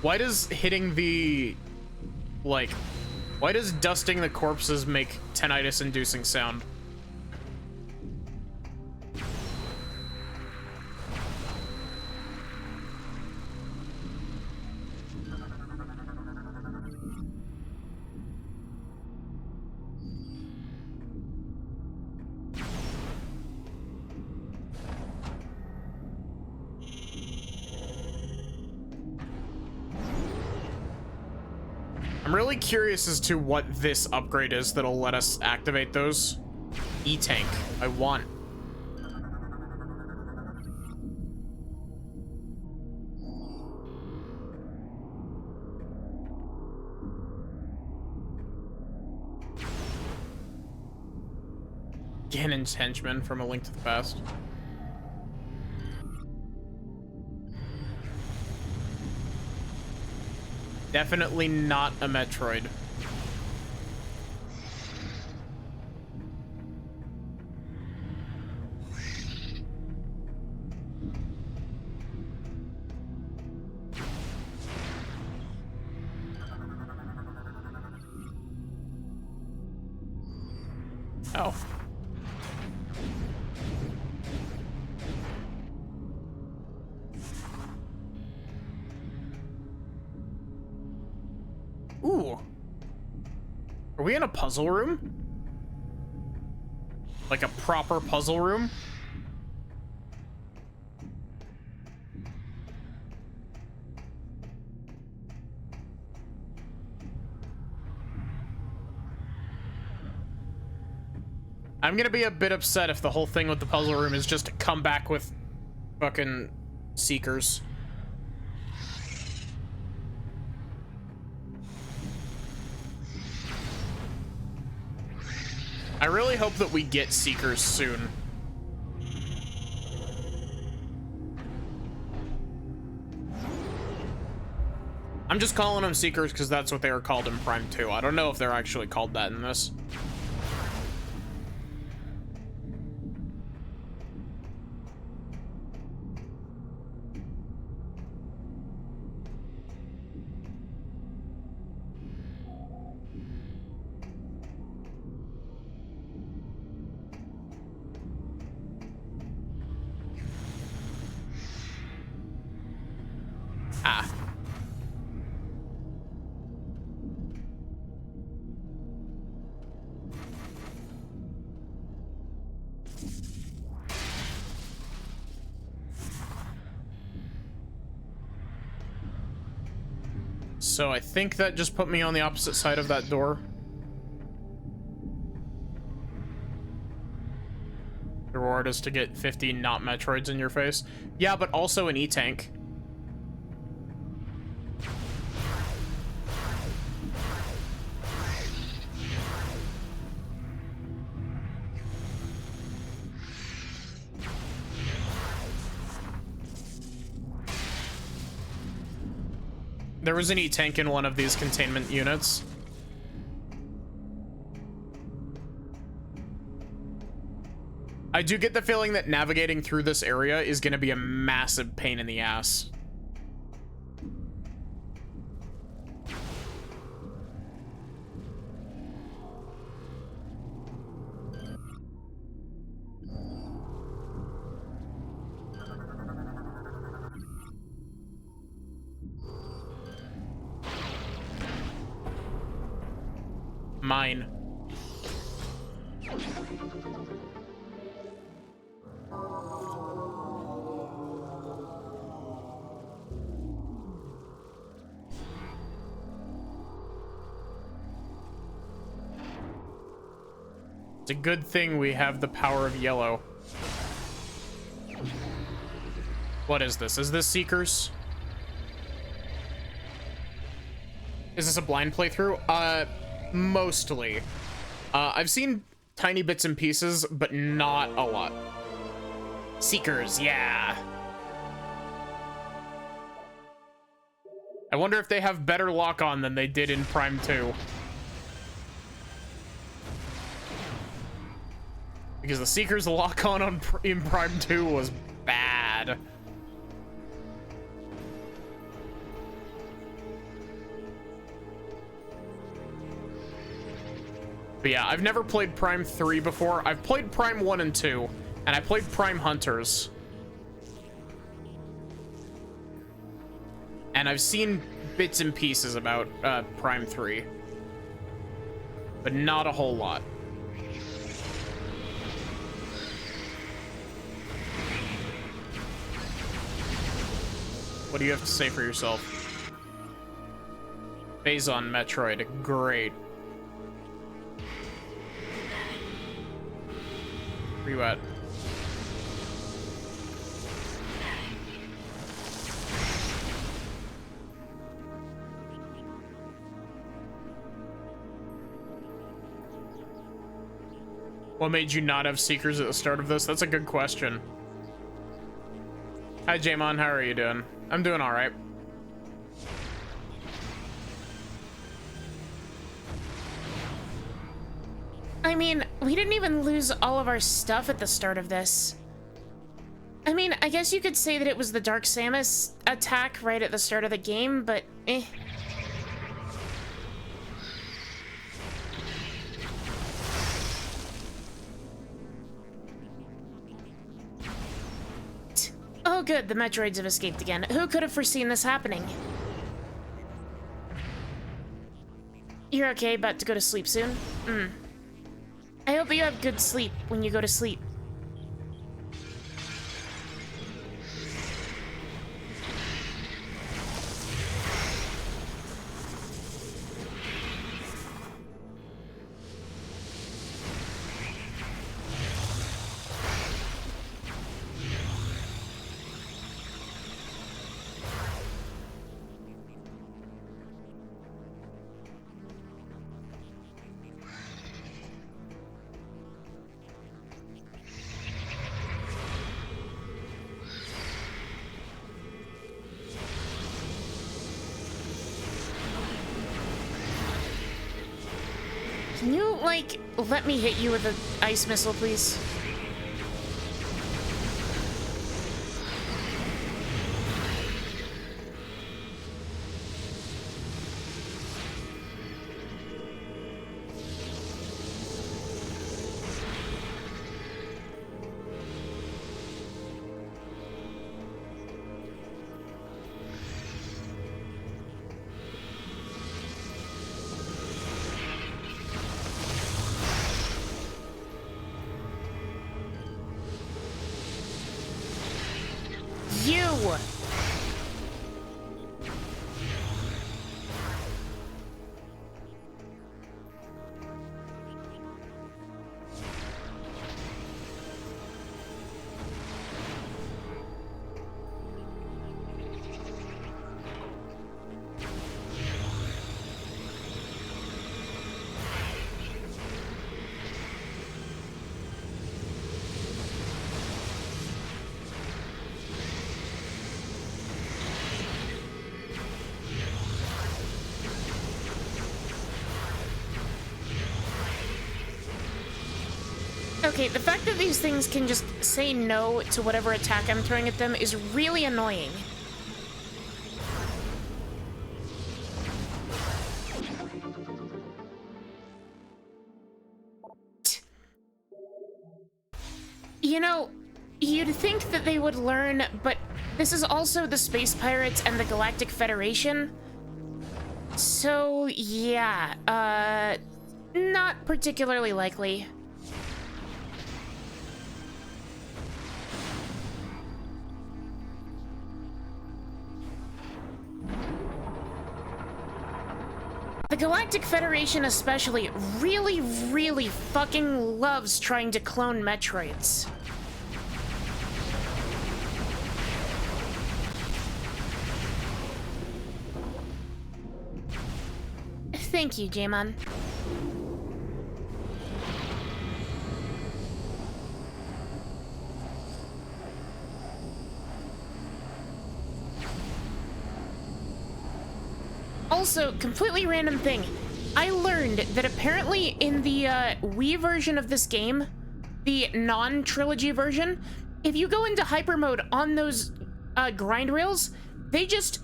Why does hitting the, like, why does dusting the corpses make tinnitus inducing sound? I'm really curious as to what this upgrade is that'll let us activate those. E-tank. I want. Ganon's henchman from A Link to the Past. Definitely not a Metroid. Oh. Ooh. Are we in a puzzle room? Like a proper puzzle room? I'm gonna be a bit upset if the whole thing with the puzzle room is just to come back with fucking Seekers. I really hope that we get Seekers soon. I'm just calling them Seekers because that's what they were called in Prime 2. I don't know if they're actually called that in this. Ah. So I think that just put me on the opposite side of that door. The reward is to get 50 not Metroids in your face. Yeah, but also an E-Tank. There was an E-Tank in one of these containment units. I do get the feeling that navigating through this area is going to be a massive pain in the ass. Mine. It's a good thing we have the power of yellow. What is this? Is this Seekers? Is this a blind playthrough? Mostly. I've seen tiny bits and pieces, but not a lot. Seekers, yeah. I wonder if they have better lock-on than they did in Prime 2. Because the Seekers lock-on in Prime 2 was bad. But yeah, I've never played Prime 3 before. I've played Prime 1 and 2, and I played Prime Hunters. And I've seen bits and pieces about Prime 3. But not a whole lot. What do you have to say for yourself? Phazon Metroid, great. Where you at? What made you not have Seekers at the start of this? That's a good question. Hi, Jamon. How are you doing? I'm doing all right. I mean, we didn't even lose all of our stuff at the start of this. I mean, I guess you could say that it was the Dark Samus attack right at the start of the game, but eh. Oh good, the Metroids have escaped again. Who could have foreseen this happening? You're okay, about to go to sleep soon? I hope you have good sleep when you go to sleep. Can you, like, let me hit you with an ice missile, please? You! Okay, the fact that these things can just say no to whatever attack I'm throwing at them is really annoying. You know, you'd think that they would learn, but this is also the Space Pirates and the Galactic Federation. So, yeah, not particularly likely. The Galactic Federation especially really, really fucking loves trying to clone Metroids. Thank you, Jaemon. Also, completely random thing. I learned that apparently in the Wii version of this game, the non-trilogy version, if you go into hyper mode on those grind rails, they just...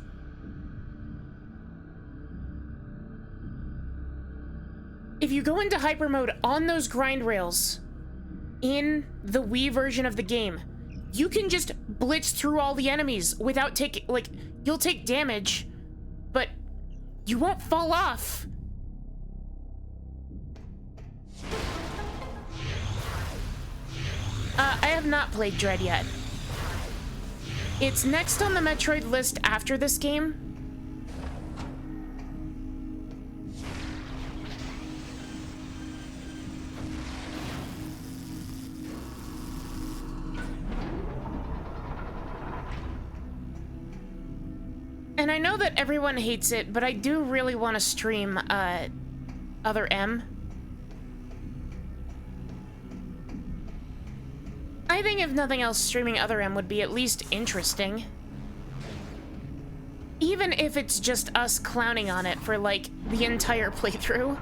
If you go into hyper mode on those grind rails in the Wii version of the game, you can just blitz through all the enemies without taking, like, you'll take damage, but you won't fall off. I have not played Dread yet. It's next on the Metroid list after this game. And I know that everyone hates it, but I do really want to stream, Other M. I think if nothing else, streaming Other M would be at least interesting. Even if it's just us clowning on it for, like, the entire playthrough.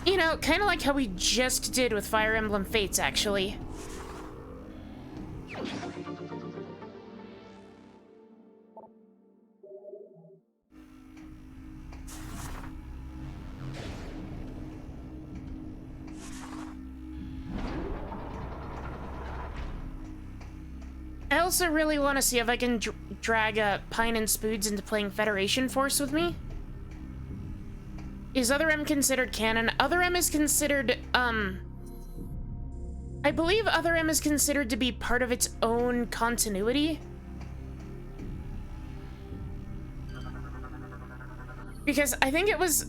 You know, kind of like how we just did with Fire Emblem Fates, actually. I also really want to see if I can drag Pine and Spoods into playing Federation Force with me. Is Other M considered canon? Other M is considered, I believe Other M is considered to be part of its own continuity. Because I think it was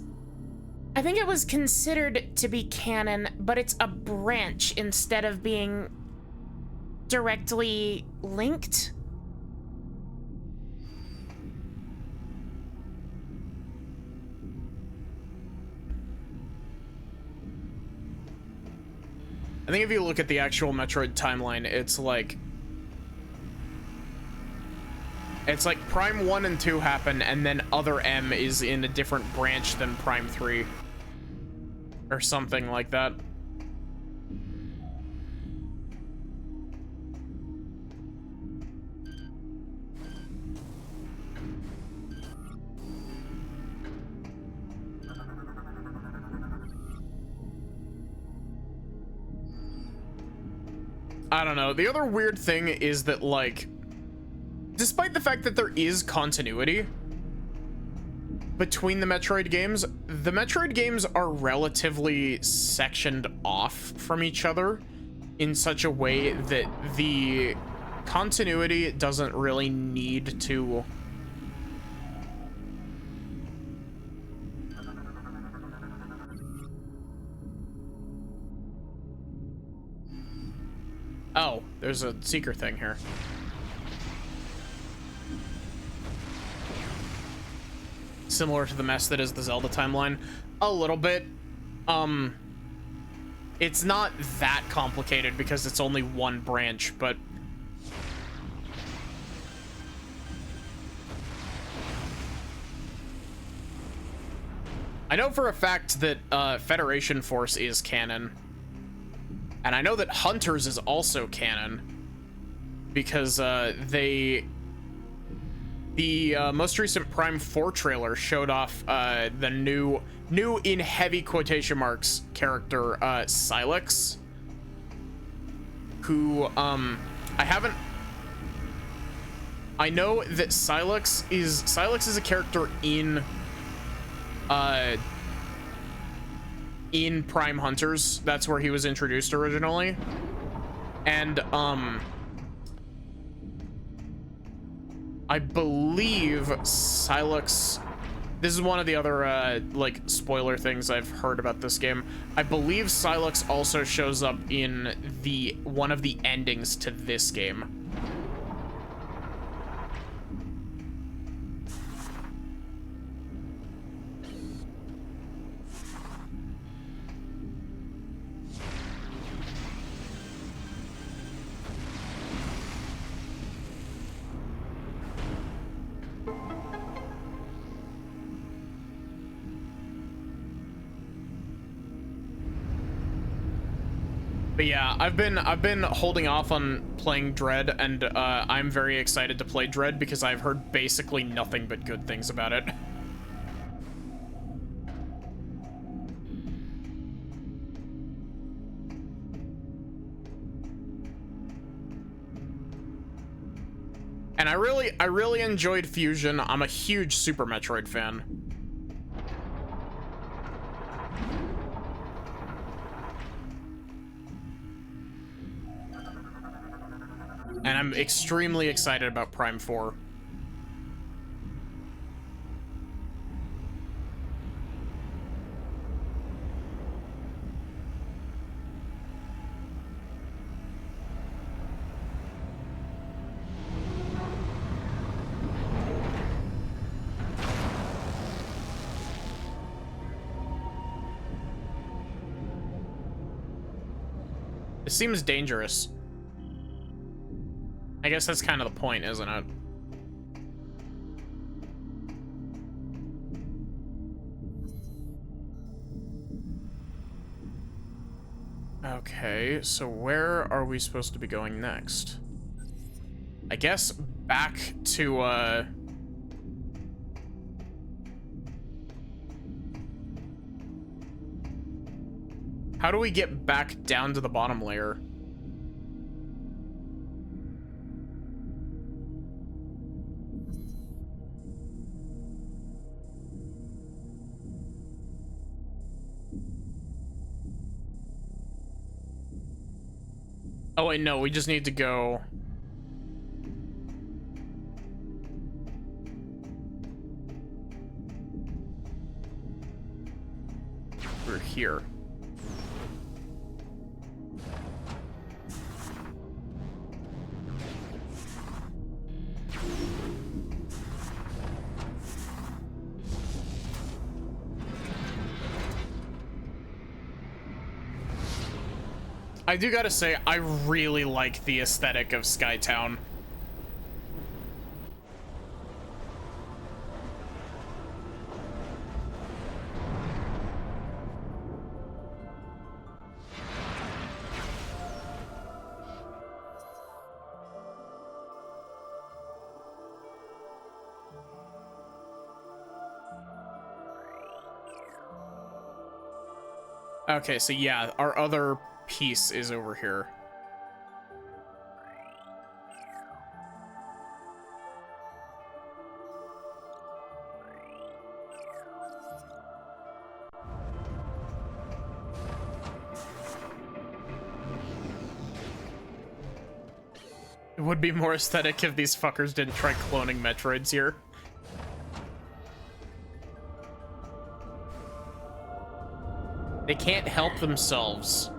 considered to be canon, but it's a branch instead of being directly linked. I think if you look at the actual Metroid timeline, it's like Prime 1 and 2 happen, and then Other M is in a different branch than Prime 3. Or something like that. I don't know. The other weird thing is that, like, despite the fact that there is continuity between the Metroid games are relatively sectioned off from each other in such a way that the continuity doesn't really need to Oh, there's a seeker thing here. Similar to the mess that is the Zelda timeline. A little bit. It's not that complicated because it's only one branch, but I know for a fact that Federation Force is canon. And I know that Hunters is also canon because the most recent Prime 4 trailer showed off the new in heavy quotation marks character Silex, who I know that Silex is a character in Prime Hunters. That's where he was introduced originally. And I believe Silex, this is one of the other like spoiler things I've heard about this game. I believe Silex also shows up in one of the endings to this game. But yeah, I've been holding off on playing Dread, and I'm very excited to play Dread because I've heard basically nothing but good things about it. And I really enjoyed Fusion. I'm a huge Super Metroid fan. And I'm extremely excited about Prime 4. It seems dangerous. I guess that's kind of the point, isn't it? Okay, so where are we supposed to be going next? I guess back to, how do we get back down to the bottom layer? Oh wait, no, we just need to go. We're here. I do gotta say, I really like the aesthetic of Skytown. Okay, so yeah, our other piece is over here. It would be more aesthetic if these fuckers didn't try cloning Metroids here. They can't help themselves.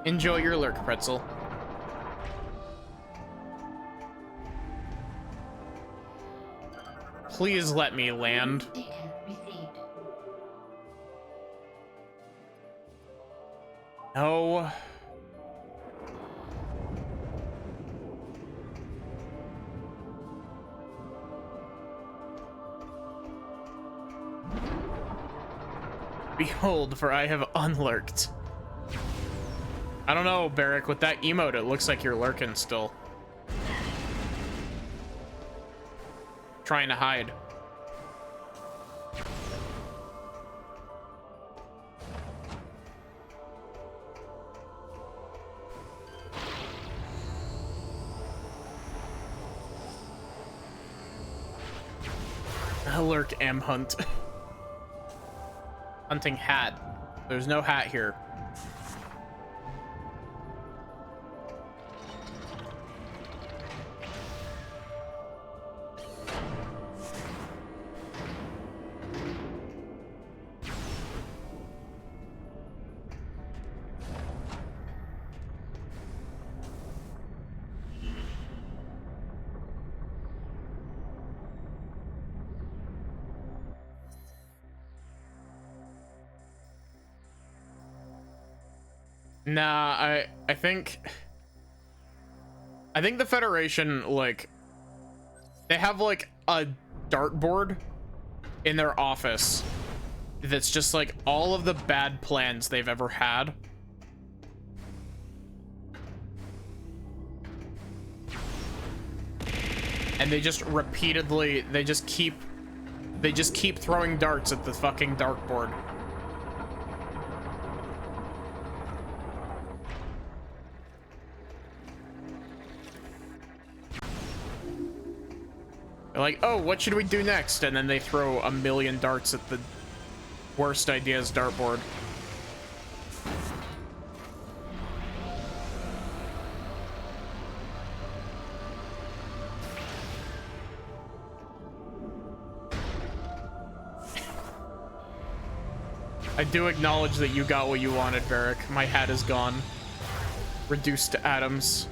Enjoy your lurk, pretzel. Please let me land. No. Behold, for I have unlurked. I don't know, Barrick, with that emote, it looks like you're lurking still. Trying to hide. Lurk M hunt. Hunting hat. There's no hat here. Nah, I think the Federation, like, they have like a dartboard in their office that's just like all of the bad plans they've ever had. And they just repeatedly, they just keep throwing darts at the fucking dartboard. They're like, oh, what should we do next? And then they throw a million darts at the worst ideas dartboard. I do acknowledge that you got what you wanted, Barrick. My hat is gone. Reduced to atoms.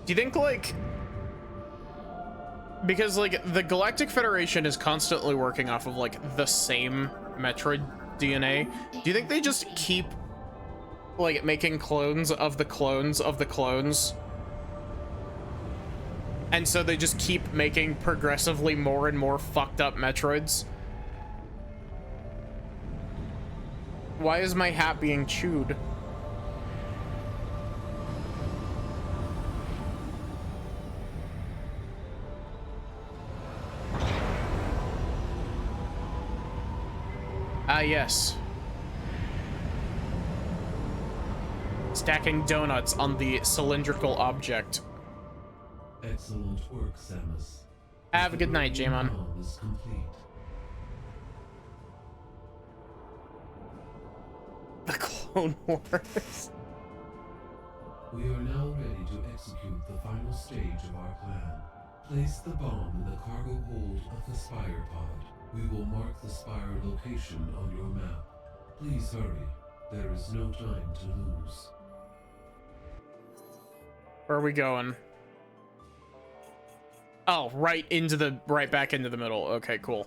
Do you think, like, Because, like, the Galactic Federation is constantly working off of, like, the same Metroid DNA. Do you think they just keep, like, making clones of the clones of the clones? And so they just keep making progressively more and more fucked up Metroids? Why is my hat being chewed? Ah, yes. Stacking donuts on the cylindrical object. Excellent work, Samus. Have a good night, Jamon. Bomb is complete. The Clone Wars. We are now ready to execute the final stage of our plan. Place the bomb in the cargo hold of the Spire pod. We will mark the Spire location on your map. Please hurry. There is no time to lose. Where are we going? Oh, right back into the middle. Okay, cool.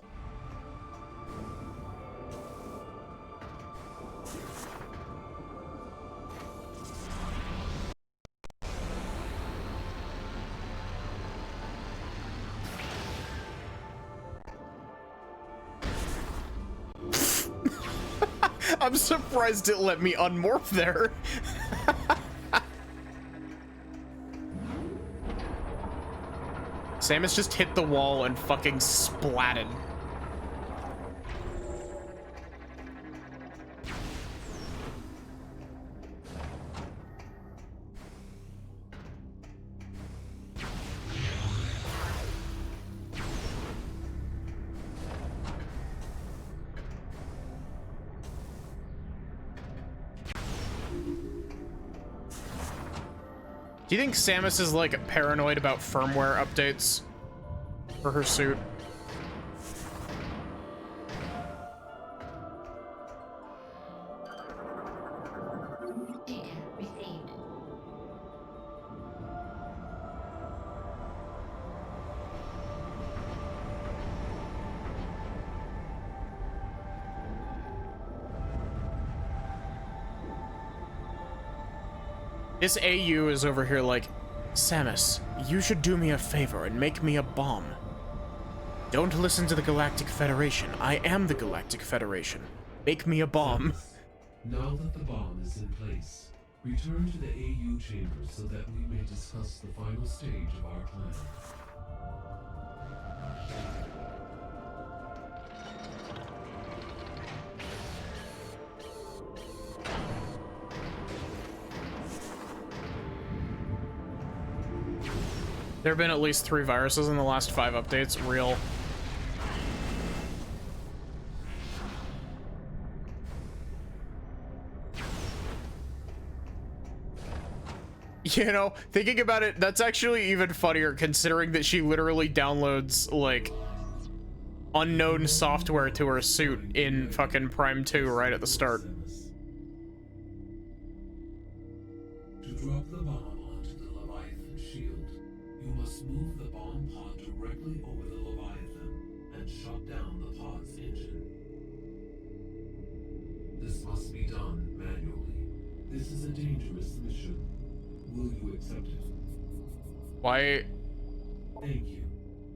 I'm surprised it let me unmorph there. Samus just hit the wall and fucking splatted. Do you think Samus is like paranoid about firmware updates for her suit? Data received. This AU is over here like, Samus, you should do me a favor and make me a bomb. Don't listen to the Galactic Federation. I am the Galactic Federation. Make me a bomb. Now that the bomb is in place, return to the AU chamber so that we may discuss the final stage of our plan. There have been at least 3 viruses in the last 5 updates. Real. You know, thinking about it, that's actually even funnier considering that she literally downloads, like, unknown software to her suit in fucking Prime 2 right at the start. To drop the bomb onto the Leviathan shield, you must move the bomb pod directly over the Leviathan and shut down the pod's engine. This must be done manually. This is a dangerous mission. Will you accept it? Why? Thank you.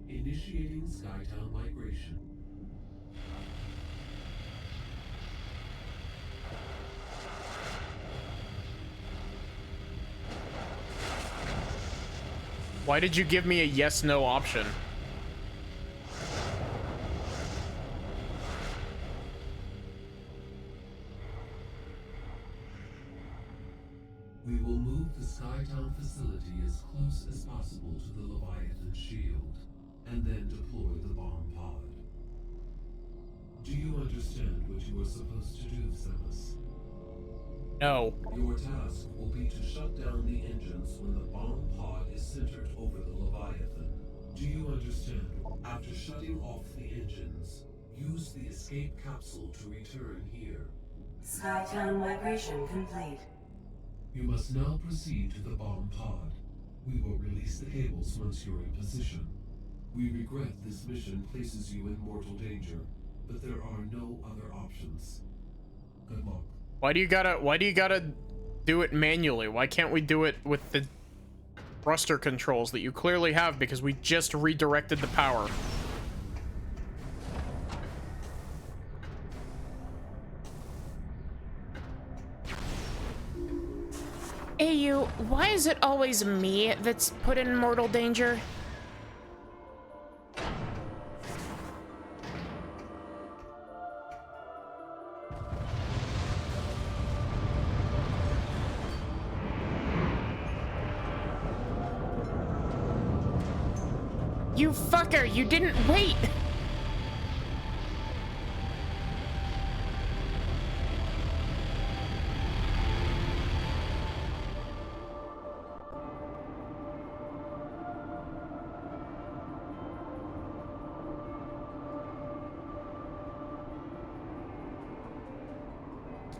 Initiating Skytown migration. Why did you give me a yes-no option? We will move the Skytown facility as close as possible to the Leviathan shield, and then deploy the bomb pod. Do you understand what you are supposed to do, Samus? No. Your task will be to shut down the engines when the bomb pod is centered over the Leviathan. Do you understand? After shutting off the engines, use the escape capsule to return here. Skytown migration complete. You must now proceed to the bomb pod. We will release the cables once you're in position. We regret this mission places you in mortal danger, but there are no other options. Good luck. Why do you gotta do it manually? Why can't we do it with the thruster controls that you clearly have, because we just redirected the power? Hey, you, why is it always me that's put in mortal danger? You fucker, you didn't wait!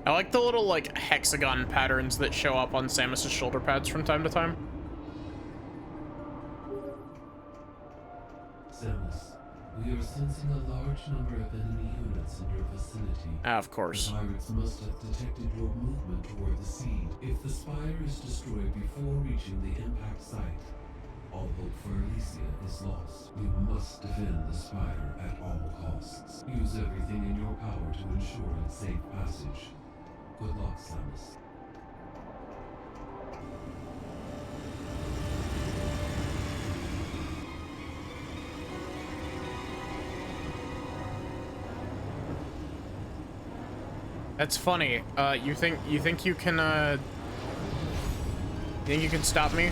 I like the little, like, hexagon patterns that show up on Samus's shoulder pads from time to time. Samus, we are sensing a large number of enemy units in your vicinity. Of course. The pirates must have detected your movement toward the seed. If the spire is destroyed before reaching the impact site, all hope for Elysia is lost. We must defend the spire at all costs. Use everything in your power to ensure its safe passage. Good luck, Samus. That's funny. You think you can stop me?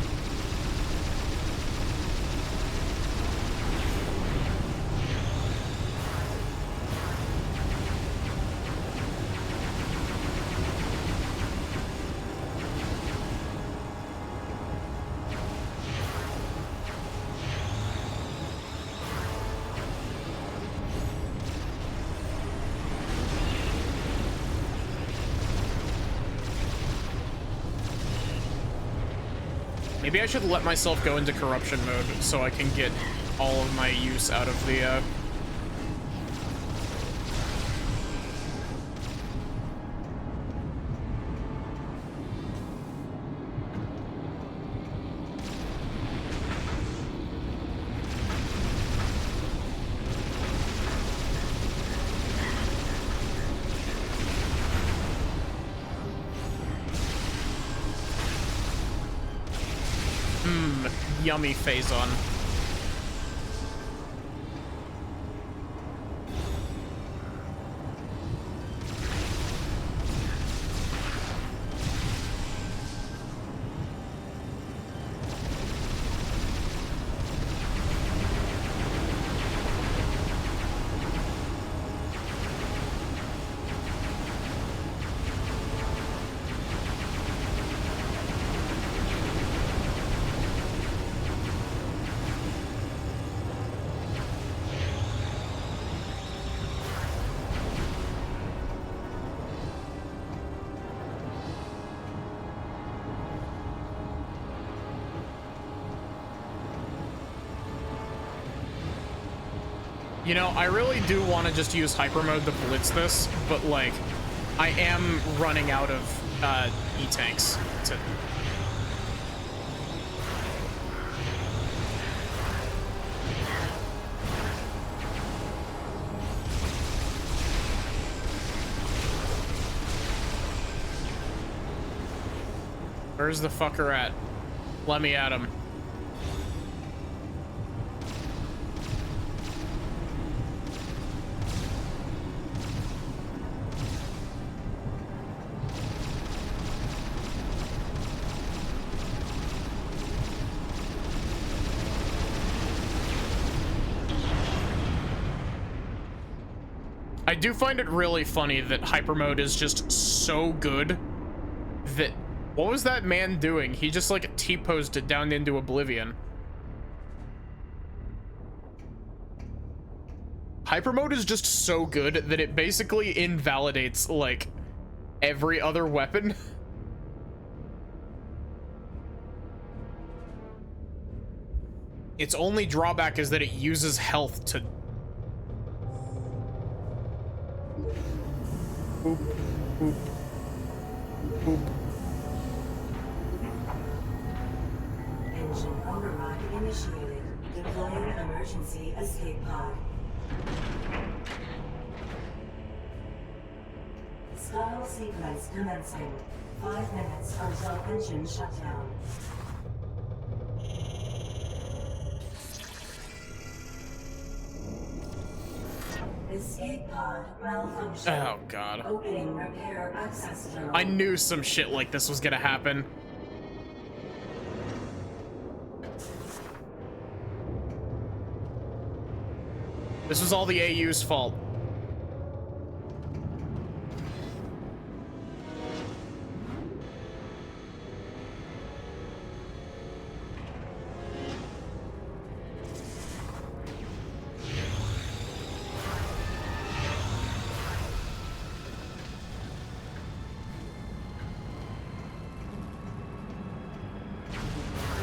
Maybe I should let myself go into corruption mode so I can get all of my use out of the, yummy Phazon. You know, I really do want to just use hyper mode to blitz this, but like, I am running out of E-tanks to... Where's the fucker at? Let me at him. I do find it really funny that hyper mode is just so good that... What was that man doing? He just like T-posed it down into oblivion. Hyper mode is just so good that it basically invalidates like every other weapon. Its only drawback is that it uses health to... Boop, boop, boop. Engine override initiated. Deploying emergency escape pod. Scuttle sequence commencing. 5 minutes until engine shutdown. Escape pod malfunction. Oh, God. Opening repair access tunnel. I knew some shit like this was gonna happen. This was all the AU's fault.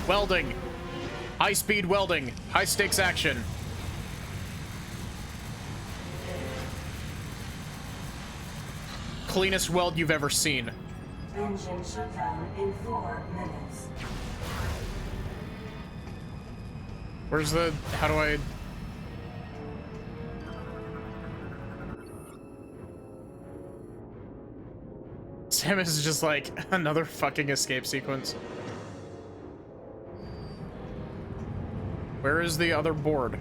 Welding. High-speed welding. High-stakes action. Cleanest weld you've ever seen. Engine shutdown in 4 minutes. Where's the... How do I... Sam is just like another fucking escape sequence. Where is the other board?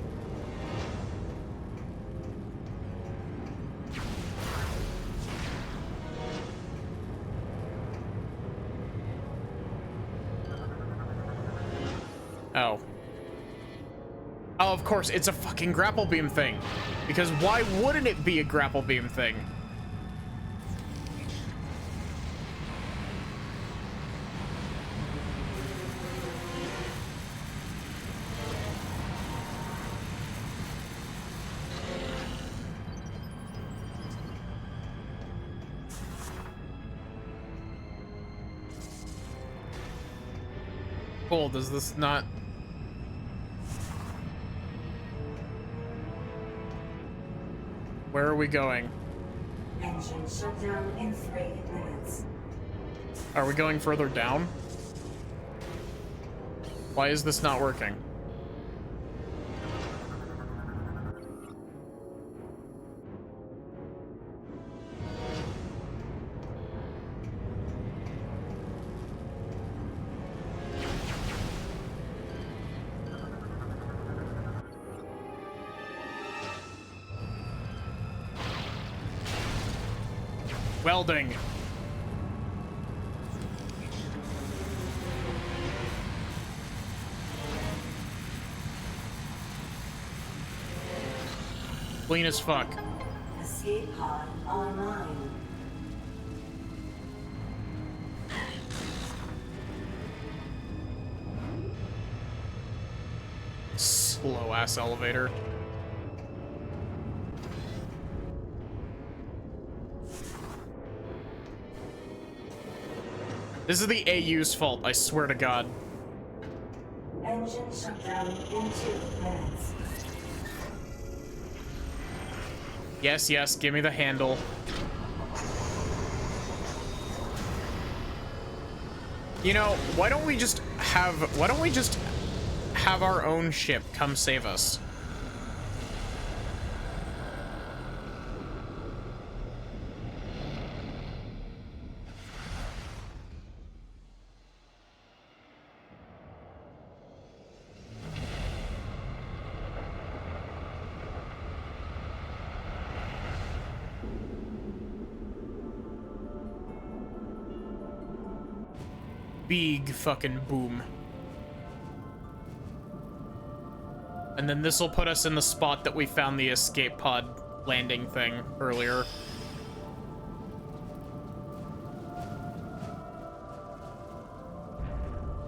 Oh. Oh, of course, it's a fucking grapple beam thing. Because why wouldn't it be a grapple beam thing? Cool, does this not... Where are we going? Engine shutdown in 3 minutes. Are we going further down? Why is this not working? Welding. Clean as fuck. Escape pod online. Slow ass elevator. This is the AU's fault, I swear to God. Engine shutdown in 2 minutes. Yes, yes, give me the handle. You know, why don't we just have our own ship come save us? Big fucking boom. And then this will put us in the spot that we found the escape pod landing thing earlier.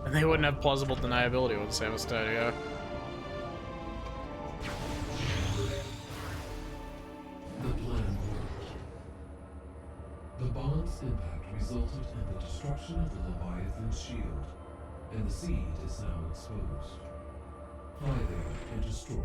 And they wouldn't have plausible deniability with Samus dead, yeah. The plan worked. The bomb's impact resulted in the destruction of the Leviathan's shield, and the seed is now exposed. Fly there and destroy it.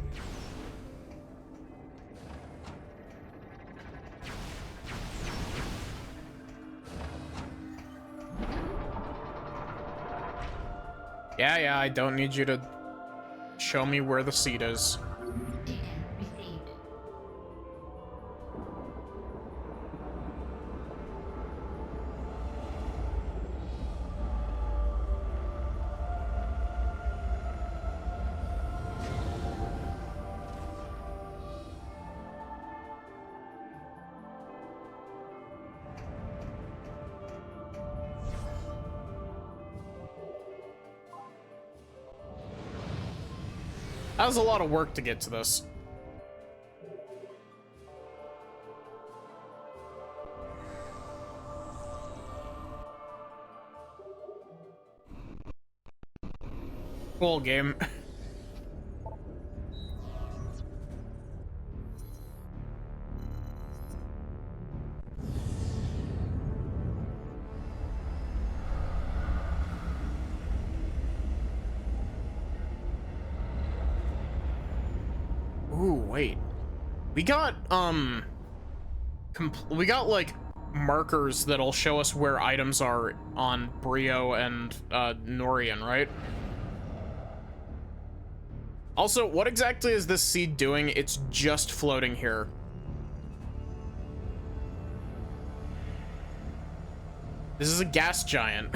Yeah, I don't need you to show me where the seat is. Data received. That was a lot of work to get to this. Cool game. Ooh, wait. We got, we got, like, markers that'll show us where items are on Bryyo and, Norian, right? Also, what exactly is this seed doing? It's just floating here. This is a gas giant.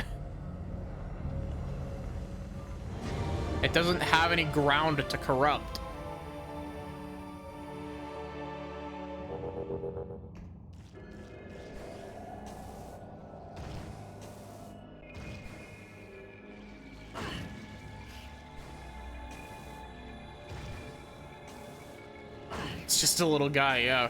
It doesn't have any ground to corrupt. It's just a little guy, yeah.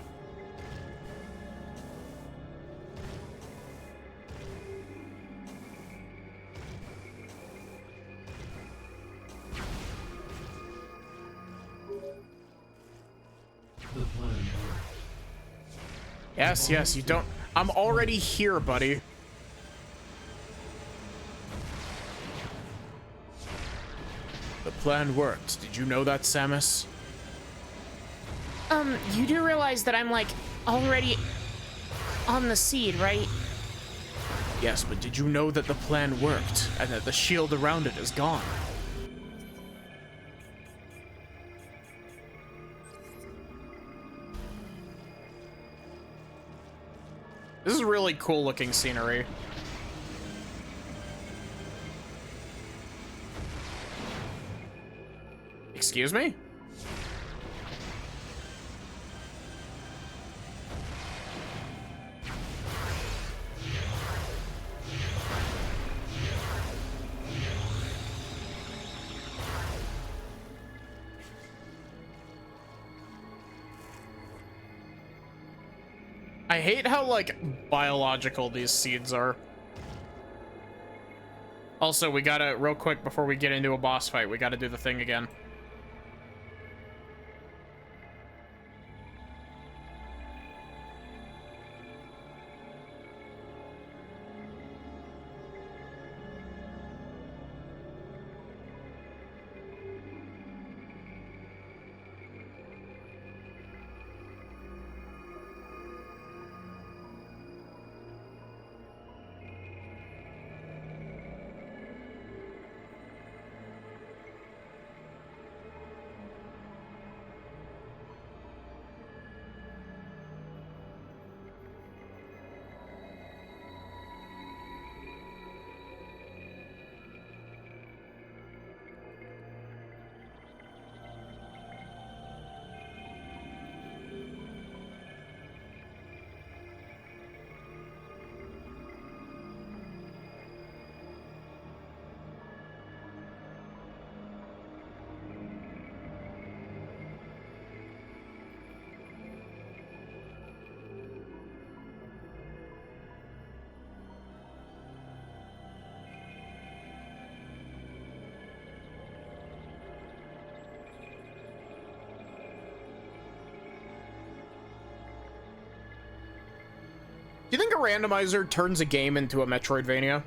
The plan worked. Yes, you don't. I'm already here, buddy. The plan worked. Did you know that, Samus? You do realize that I'm, like, already on the seed, right? Yes, but did you know that the plan worked and that the shield around it is gone? This is really cool looking scenery. Excuse me? I hate how, like, biological these seeds are. Also, we gotta, real quick, before we get into a boss fight, we gotta do the thing again. Do you think a randomizer turns a game into a Metroidvania?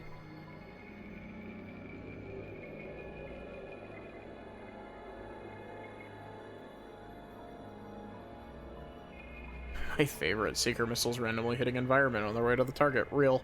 My favorite. Seeker missiles randomly hitting environment on their way to the target. Real.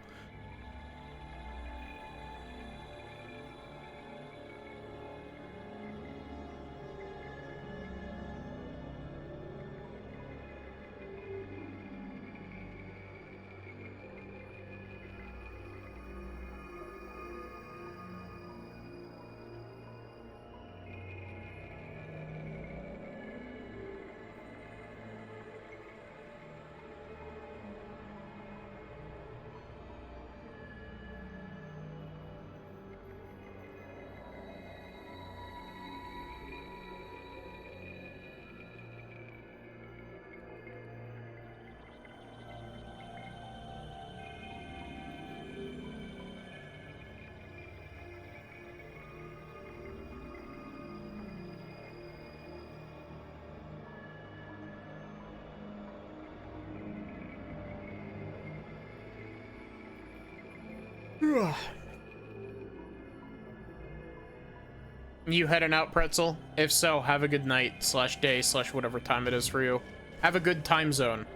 You heading out, Pretzel? If so, have a good night slash day slash whatever time it is for you. Have a good time zone.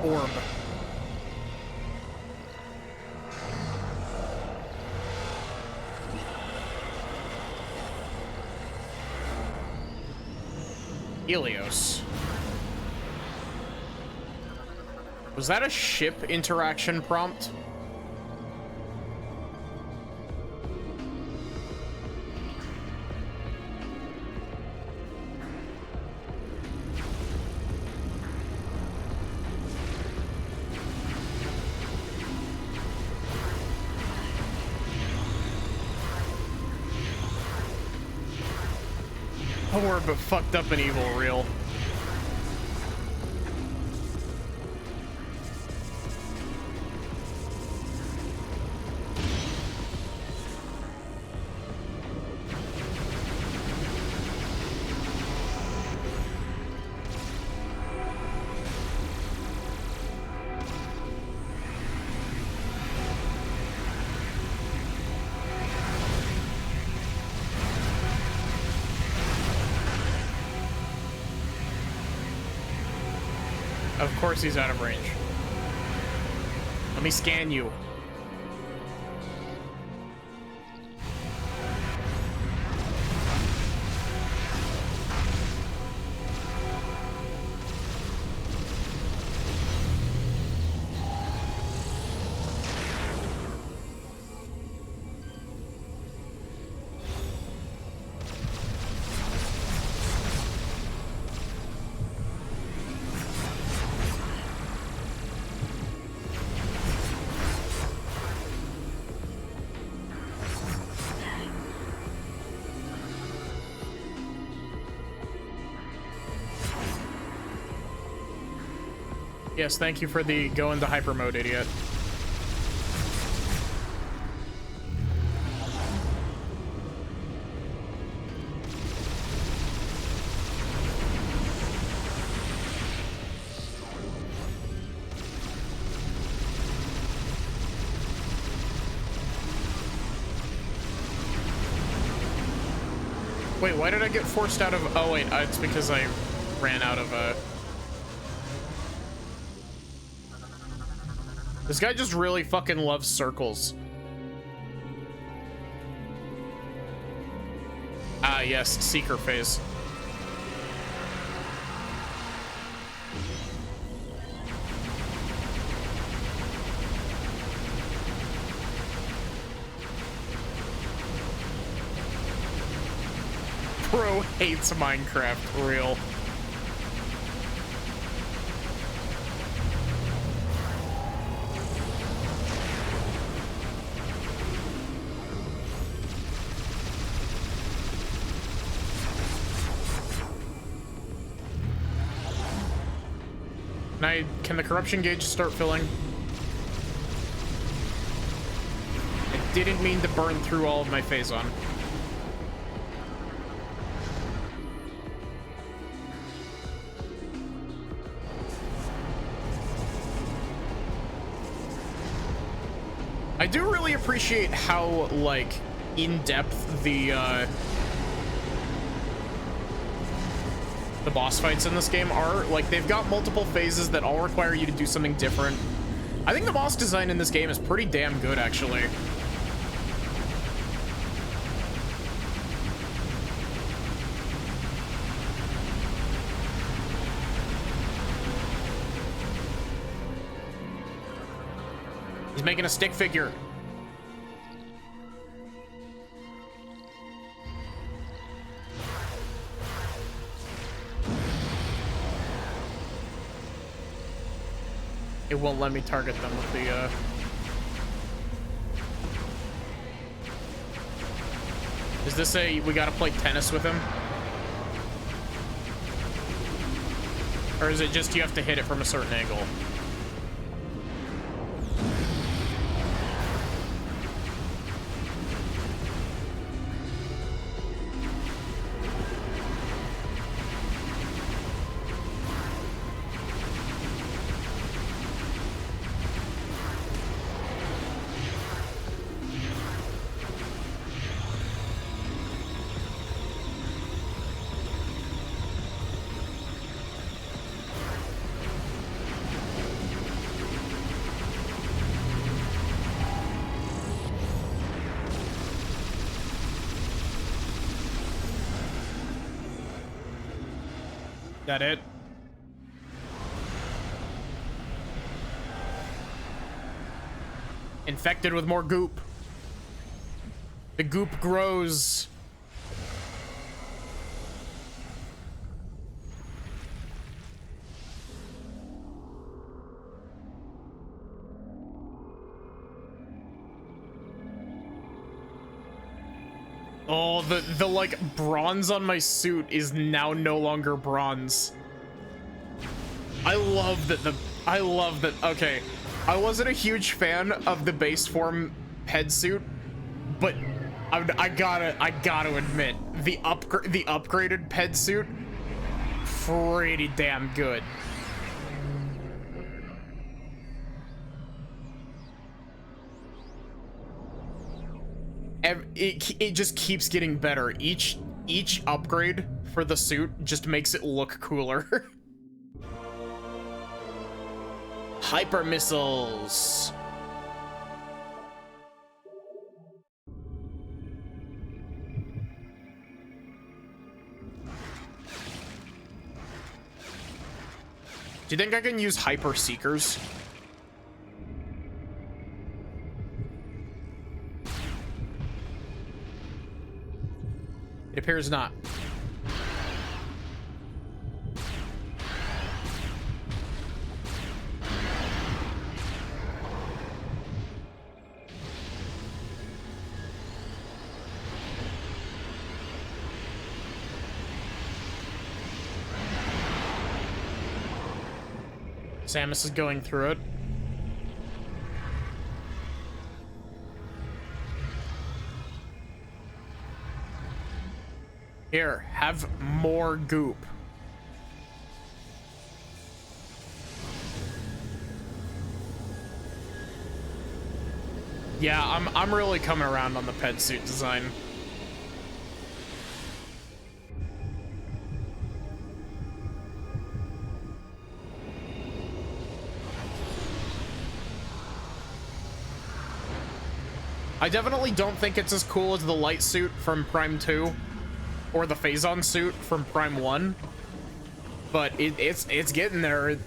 Orb. Helios. Was that a ship interaction prompt? Orb fucked up and evil real. Of course he's out of range. Let me scan you. Yes, thank you for the go into hyper mode, idiot. Wait, why did I get forced out of... Oh, wait, it's because I ran out of, This guy just really fucking loves circles. Ah, yes, Seeker phase. Bro hates Minecraft, real. Can the corruption gauge start filling? I didn't mean to burn through all of my phazon. I do really appreciate how, like, in-depth the boss fights in this game are. Like, they've got multiple phases that all require you to do something different. I think the boss design in this game is pretty damn good, actually. He's making a stick figure. It won't let me target them with the, Is this a, we gotta play tennis with him? Or is it just you have to hit it from a certain angle? That it? Infected with more goop. The goop grows. Oh, the like bronze on my suit is now no longer bronze. I love that, okay. I wasn't a huge fan of the base form head suit, but I gotta admit, the upgraded ped suit, pretty damn good. It just keeps getting better. Each upgrade for the suit just makes it look cooler. Hyper missiles. Do you think I can use hyper seekers? It appears not. Samus is going through it. Here, have more goop. Yeah, I'm really coming around on the ped suit design. I definitely don't think it's as cool as the light suit from Prime 2 or the Phazon suit from Prime 1, but it's getting there.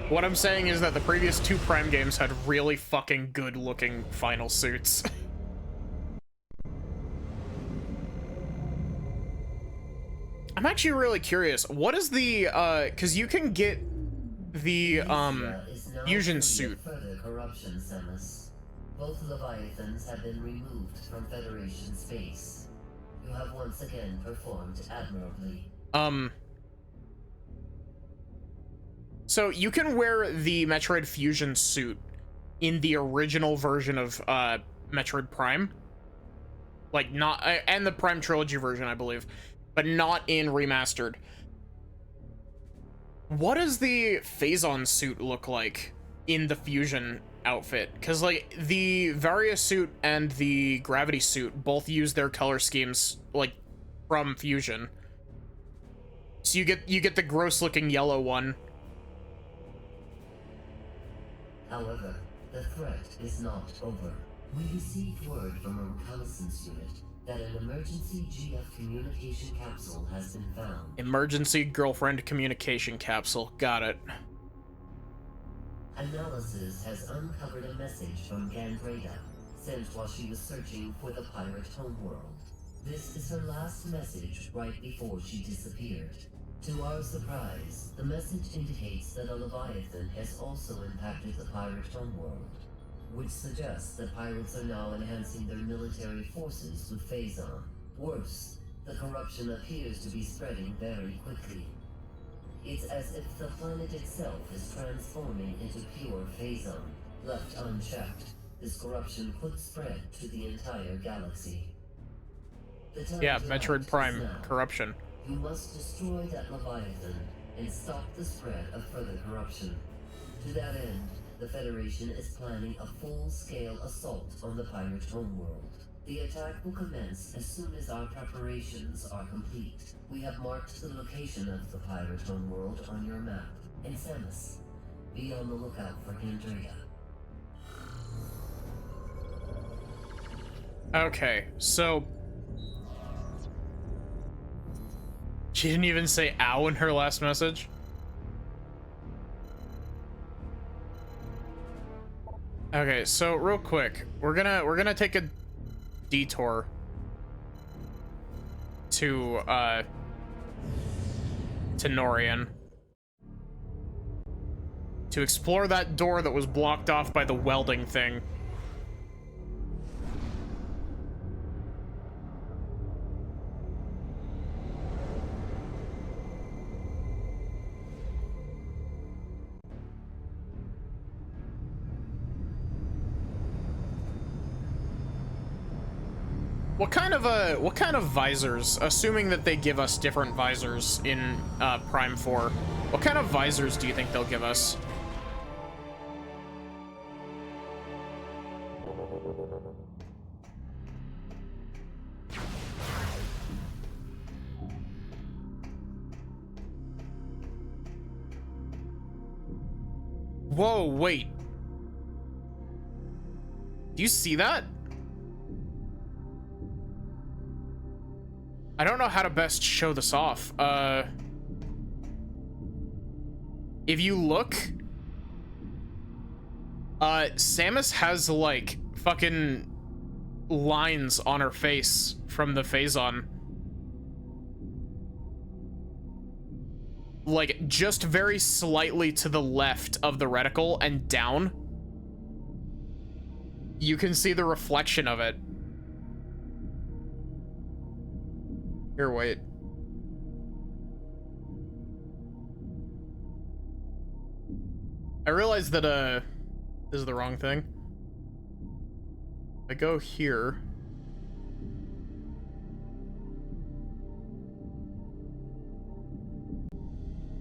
What I'm saying is that the previous two Prime games had really fucking good looking final suits. I'm actually really curious. What is the, cause you can get the, fusion suit. Further corruption, Samus. Both Leviathans have been removed from Federation space. You have once again performed admirably. So you can wear the Metroid fusion suit, in the original version of Metroid Prime. Like, not, and the Prime Trilogy version, I believe, but not in remastered. What does the Phazon suit look like in the Fusion outfit? Because, like, the Varia suit and the Gravity suit both use their color schemes, like, from Fusion. So you get the gross-looking yellow one. However, the threat is not over. We received word from a reconnaissance unit that an emergency GF communication capsule has been found. Emergency girlfriend communication capsule. Got it. Analysis has uncovered a message from Gandreda, sent while she was searching for the pirate homeworld. This is her last message right before she disappeared. To our surprise, the message indicates that a Leviathan has also impacted the pirate homeworld, which suggests that pirates are now enhancing their military forces with Phazon. Worse, the corruption appears to be spreading very quickly. It's as if the planet itself is transforming into pure Phazon. Left unchecked, this corruption could spread to the entire galaxy. The time Yeah, to Metroid act Prime is now. corruption. You must destroy that Leviathan and stop the spread of further corruption. To that end, the Federation is planning a full-scale assault on the pirate homeworld. The attack will commence as soon as our preparations are complete. We have marked the location of the pirate homeworld on your map. And Samus, be on the lookout for Gandreda. Okay, so she didn't even say ow in her last message. Okay, so real quick, we're gonna take a detour to Norian to explore that door that was blocked off by the welding thing. What kind of visors, assuming that they give us different visors in Prime 4, what kind of visors do you think they'll give us? Whoa, wait. Do you see that? I don't know how to best show this off. If you look, Samus has like fucking lines on her face from the Phazon. Like just very slightly to the left of the reticle and down. You can see the reflection of it. Here, wait. I realized that, this is the wrong thing. I go here.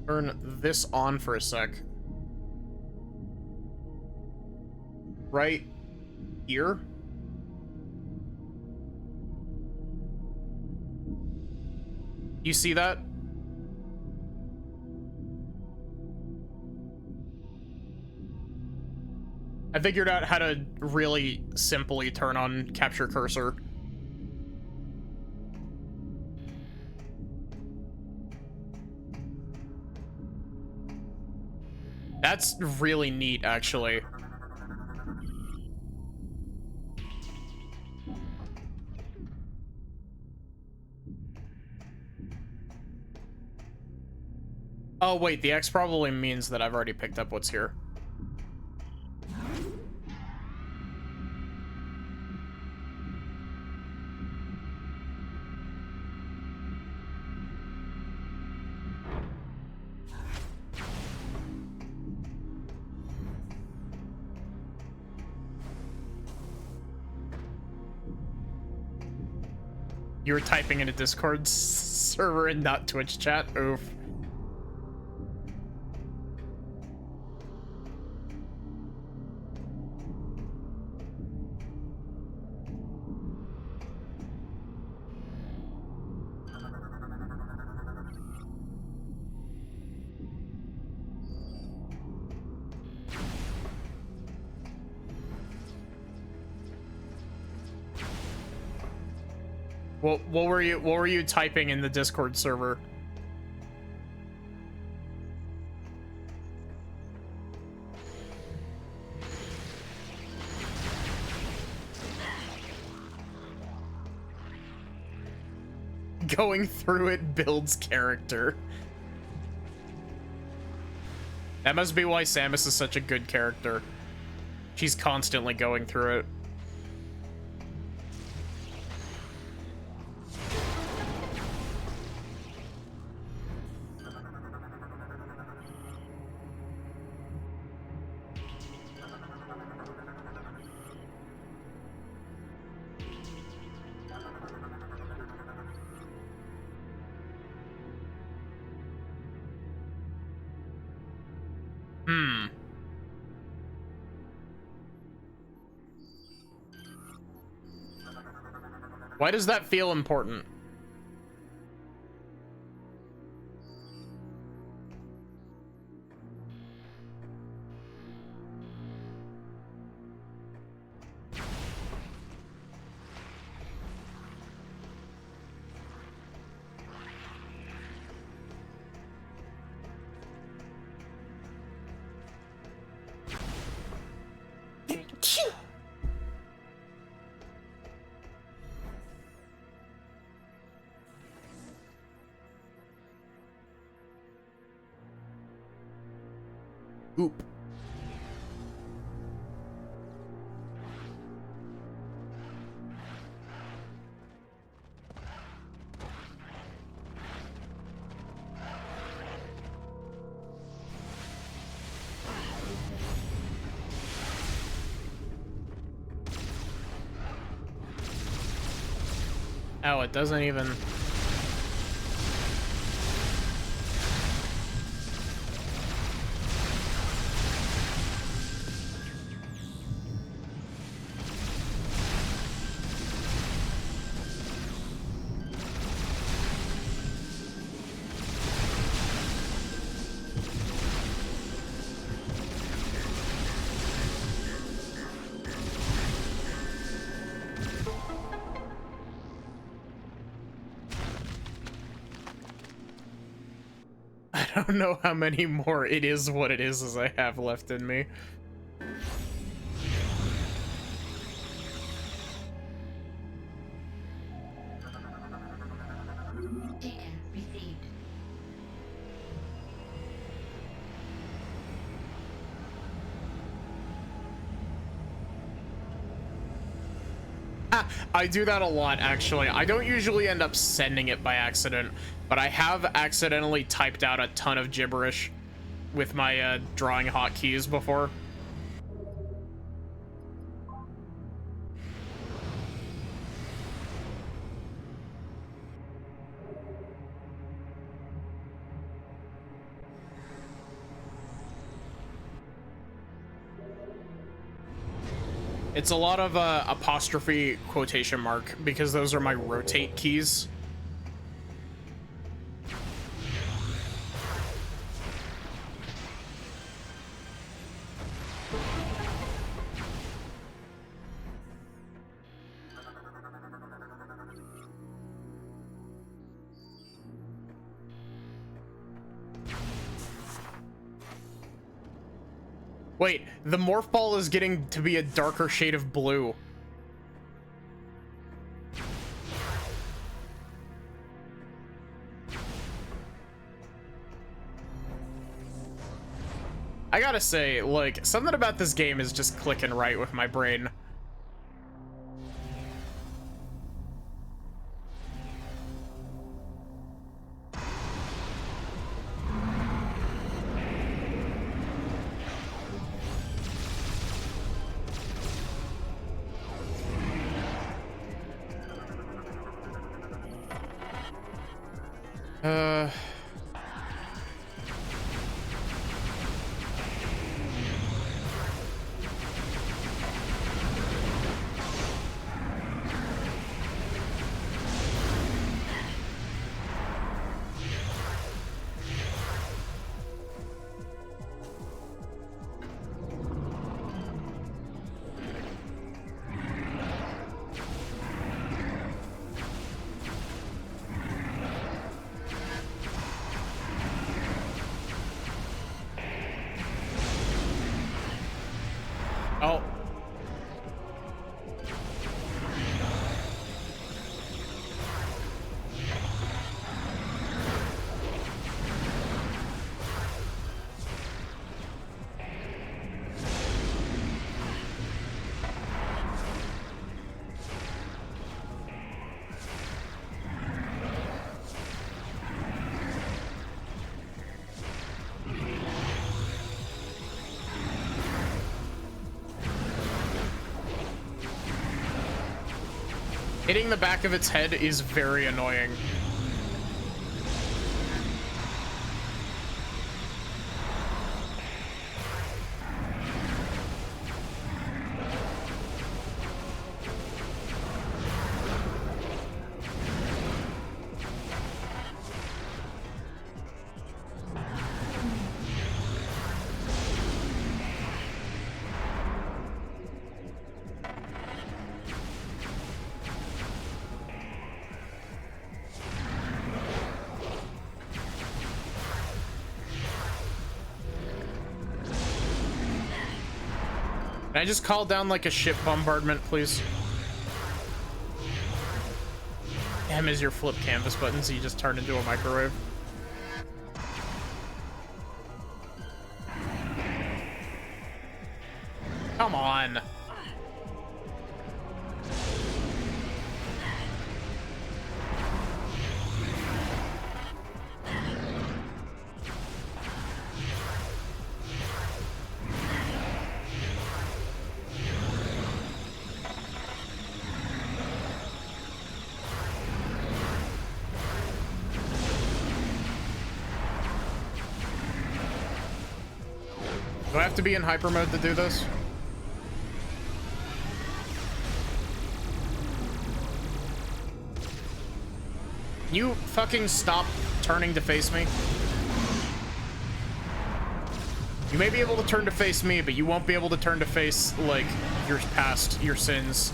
Turn this on for a sec. Right here. You see that? I figured out how to really simply turn on capture cursor. That's really neat, actually. Oh, wait, the X probably means that I've already picked up what's here. You were typing in a Discord server and not Twitch chat? Oof. What were you typing in the Discord server? Going through it builds character. That must be why Samus is such a good character. She's constantly going through it. Why does that feel important? Oop. Oh, it doesn't even... I don't know how many more it is what it is as I have left in me. Data received. I do that a lot, actually. I don't usually end up sending it by accident, but I have accidentally typed out a ton of gibberish with my drawing hotkeys before. It's a lot of apostrophe quotation mark because those are my rotate keys. Wait, the morph ball is getting to be a darker shade of blue. I gotta say, like, something about this game is just clicking right with my brain. Uh... Oh. Hitting the back of its head is very annoying. Can I just call down like a ship bombardment, please? M is your flip canvas button, so you just turn into a microwave. Come on. Do I have to be in hyper mode to do this? You fucking stop turning to face me. You may be able to turn to face me, but you won't be able to turn to face, like, your past, your sins.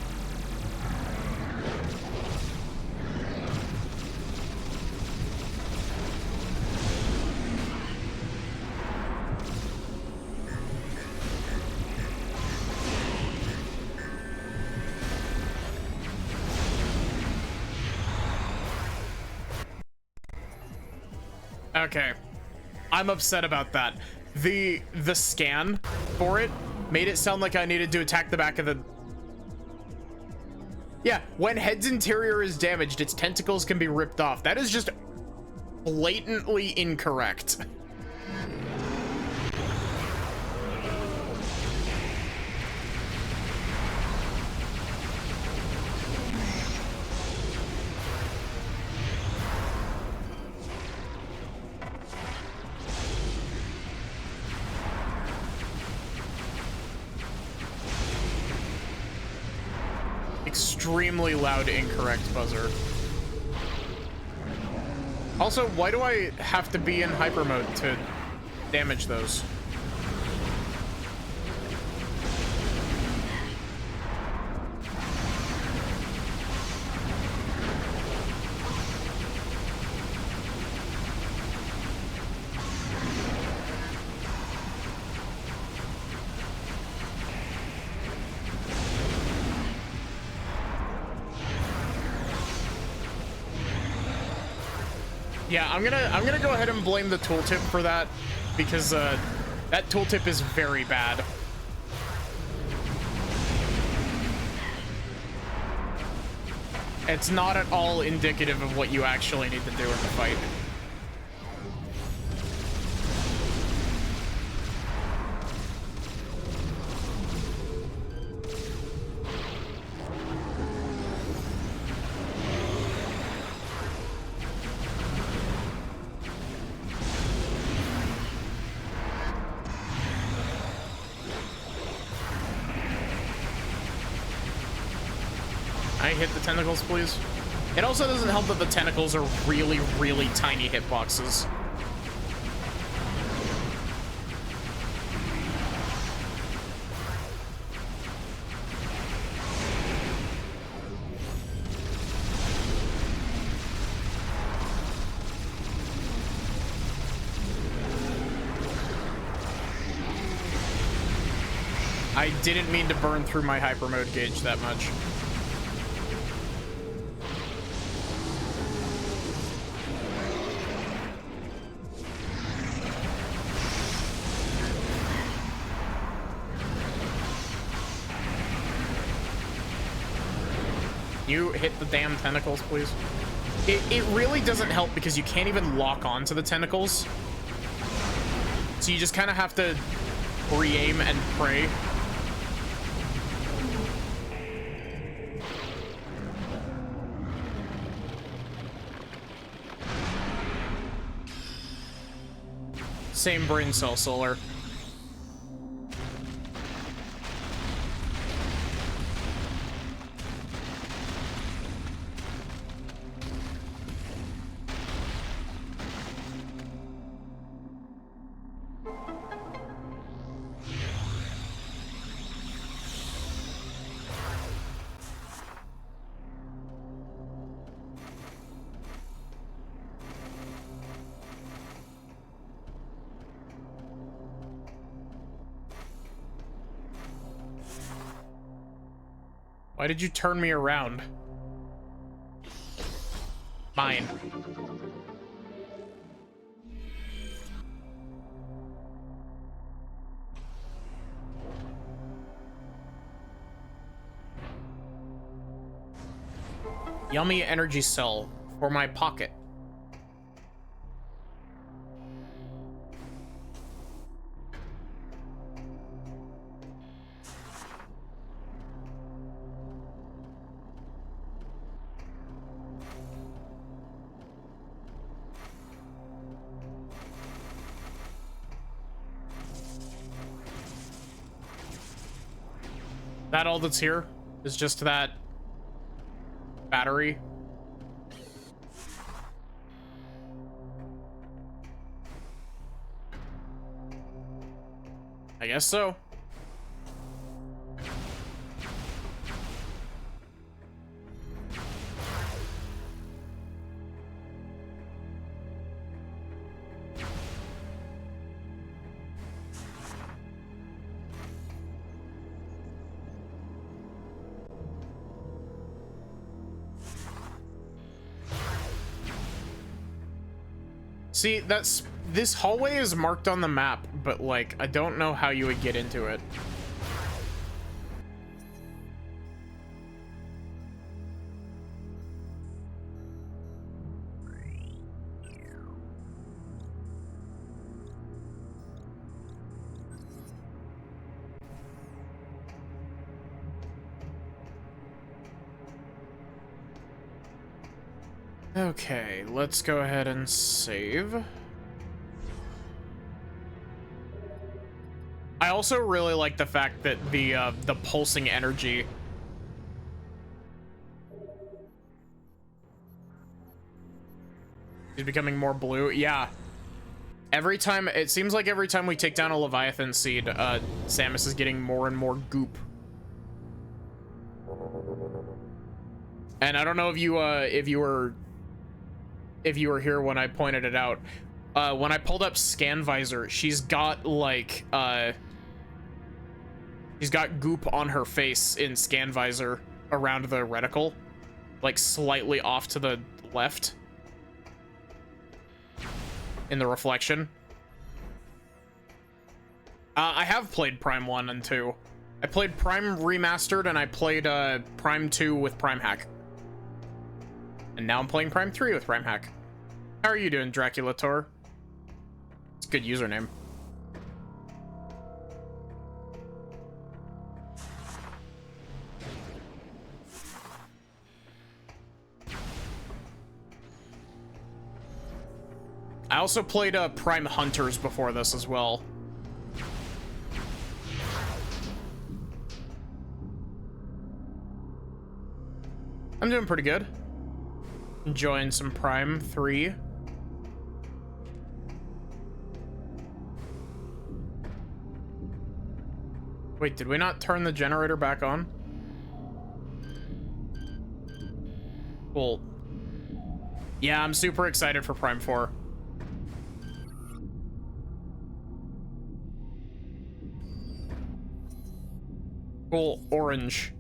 Okay, I'm upset about that. The scan for it made it sound like I needed to attack the back of the... Yeah, when head's interior is damaged, its tentacles can be ripped off. That is just blatantly incorrect. Extremely loud, incorrect buzzer. Also, why do I have to be in hyper mode to damage those? Yeah, I'm gonna go ahead and blame the tooltip for that, because that tooltip is very bad. It's not at all indicative of what you actually need to do in the fight. hit the tentacles, please? It also doesn't help that the tentacles are really, really tiny hitboxes. I didn't mean to burn through my hyper mode gauge that much. You hit the damn tentacles, please. It really doesn't help because you can't even lock onto the tentacles. So you just kind of have to re-aim and pray. Same brain cell, Solar. Why did you turn me around? Mine. Yummy energy cell for my pocket. That all that's here is just that battery. I guess so. See, this hallway is marked on the map, but like I don't know how you would get into it. Okay, let's go ahead and save. I also really like the fact that the pulsing energy is becoming more blue. Yeah. Every time, it seems like every time we take down a Leviathan seed, Samus is getting more and more goop. And I don't know if you were here when I pointed it out. When I pulled up Scan Visor, she's got like she's got goop on her face in Scan Visor around the reticle, like slightly off to the left in the reflection. I have played Prime 1 and 2. I played Prime Remastered and I played Prime 2 with Prime Hack. And now I'm playing Prime 3 with Prime Hack. How are you doing, Dracula Tor? It's a good username. I also played Prime Hunters before this as well. I'm doing pretty good. Enjoying some Prime 3. Wait, did we not turn the generator back on? Cool. Yeah, I'm super excited for Prime 4. Cool, orange.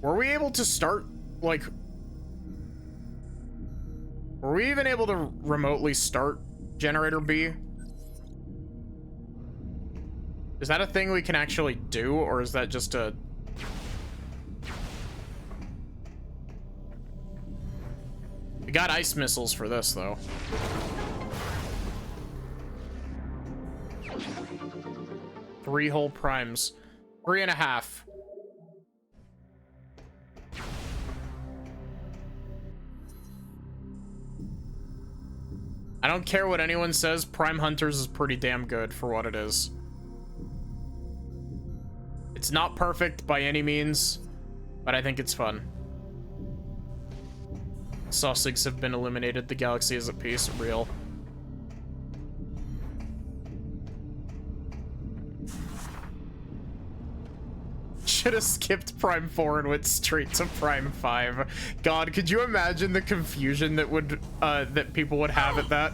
Were we able to start, like... Were we even able to remotely start Generator B? Is that a thing we can actually do, or is that just a... We got ice missiles for this, though. Three whole primes. 3.5. I don't care what anyone says, Prime Hunters is pretty damn good for what it is. It's not perfect by any means, but I think it's fun. Saucigs have been eliminated, the galaxy is at peace, real. Should have skipped Prime 4 and went straight to Prime 5. God, could you imagine the confusion that would that people would have at that?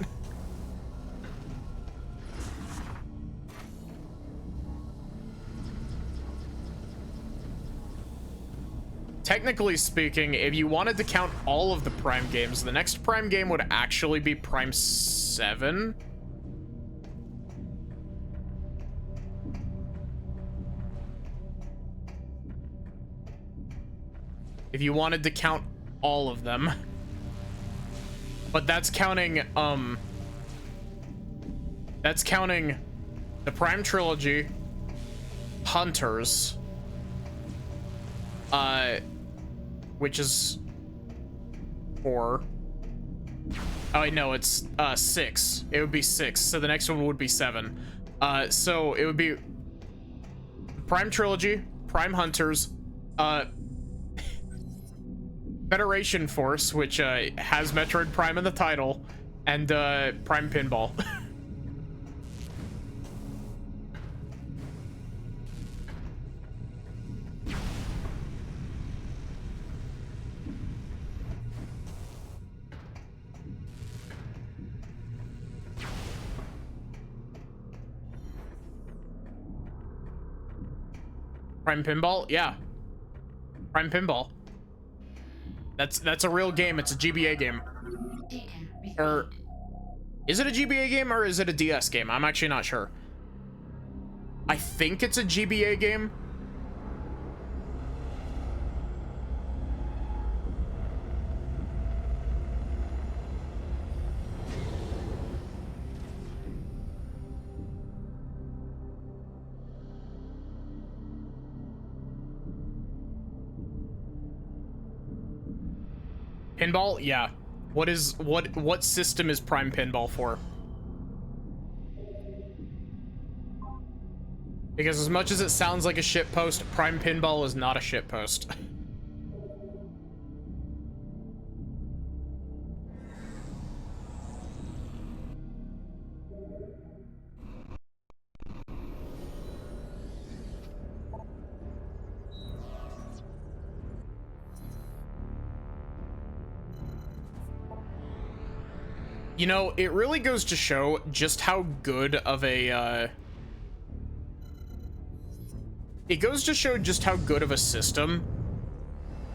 Technically speaking, if you wanted to count all of the Prime games, the next Prime game would actually be Prime 7. If you wanted to count all of them. But that's counting, that's counting the Prime Trilogy, Hunters, which is 4. Oh, wait, no, it's 6. It would be 6, so the next one would be 7. So it would be Prime Trilogy, Prime Hunters, Federation Force, which has Metroid Prime in the title, and Prime Pinball. Prime Pinball? Yeah. Prime Pinball. That's a real game. It's a GBA game. Or is it a GBA game or is it a DS game? I'm actually not sure. I think it's a GBA game. Pinball? Yeah. What system is Prime Pinball for? Because as much as it sounds like a shitpost, Prime Pinball is not a shitpost. You know, it really goes to show just how good of a, it goes to show just how good of a system,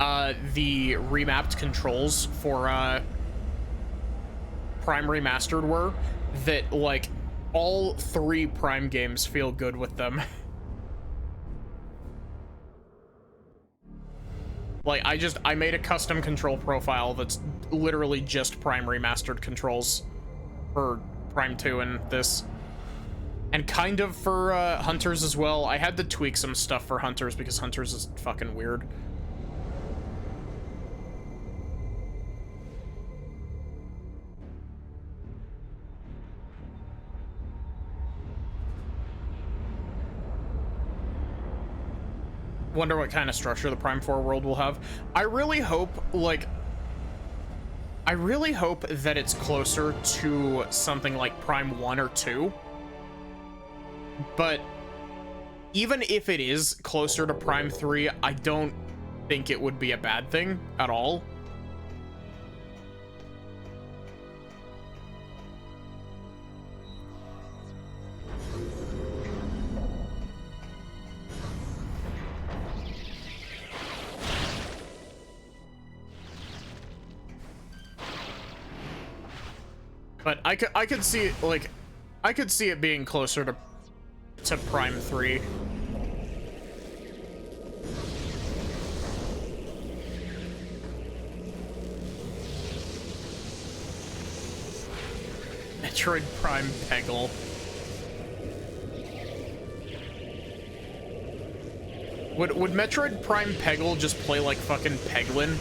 the remapped controls for, Prime Remastered were, that, like, all 3 Prime games feel good with them. Like, I made a custom control profile that's literally just Prime Remastered controls for Prime 2 and this. And kind of for Hunters as well. I had to tweak some stuff for Hunters because Hunters is fucking weird. Wonder what kind of structure the Prime 4 world will have. I really hope, like, I really hope that it's closer to something like Prime 1 or 2. But even if it is closer to Prime 3, I don't think it would be a bad thing at all. But I could see it, like, I could see it being closer to Prime 3. Metroid Prime Peggle. Would Metroid Prime Peggle just play like fucking Peglin?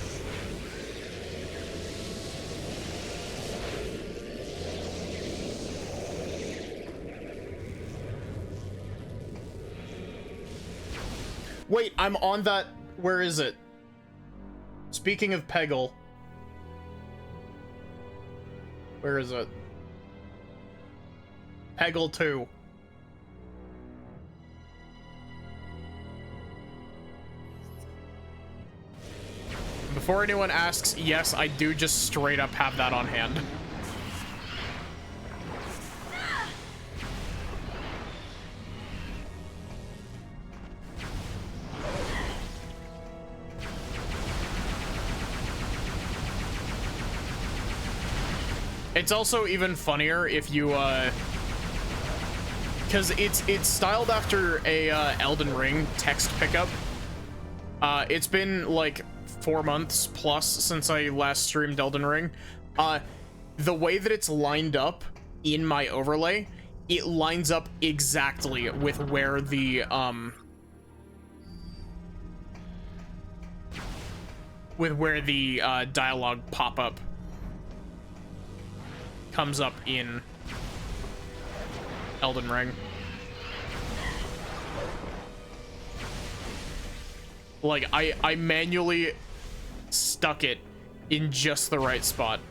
Wait, I'm on that. Where is it? Speaking of Peggle. Where is it? Peggle 2. Before anyone asks, yes, I do just straight up have that on hand. It's also even funnier if you, because it's styled after a Elden Ring text pickup. It's been like 4 months plus since I last streamed Elden Ring. The way that it's lined up in my overlay, it lines up exactly with where the dialogue pop-up comes up in Elden Ring. Like, I manually stuck it in just the right spot.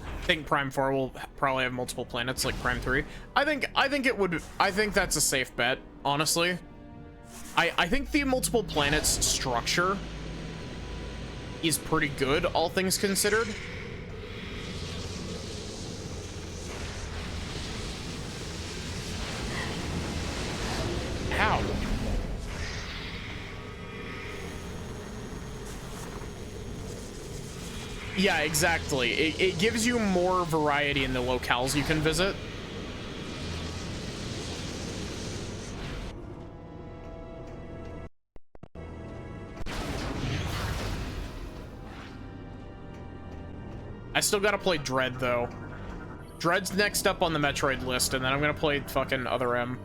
I think Prime 4 will probably have multiple planets like Prime 3. I think it would. I think that's a safe bet, honestly. I think the multiple planets structure is pretty good, all things considered. How? Yeah, exactly. It gives you more variety in the locales you can visit. I still gotta play Dread, though. Dread's next up on the Metroid list, and then I'm gonna play fucking Other M.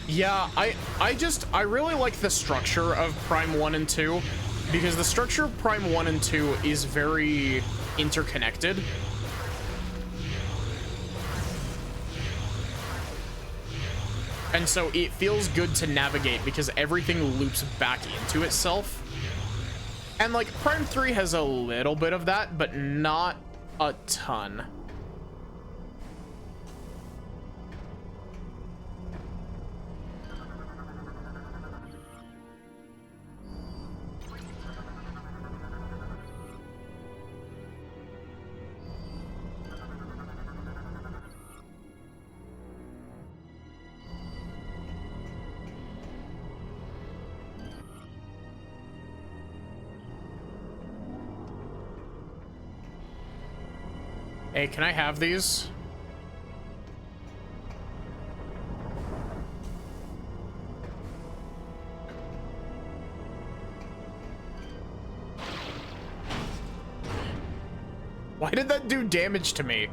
Yeah, I really like the structure of Prime 1 and 2, because the structure of Prime 1 and 2 is very interconnected. And so it feels good to navigate because everything loops back into itself. And like Prime 3 has a little bit of that, but not a ton. Hey, can I have these? Why did that do damage to me?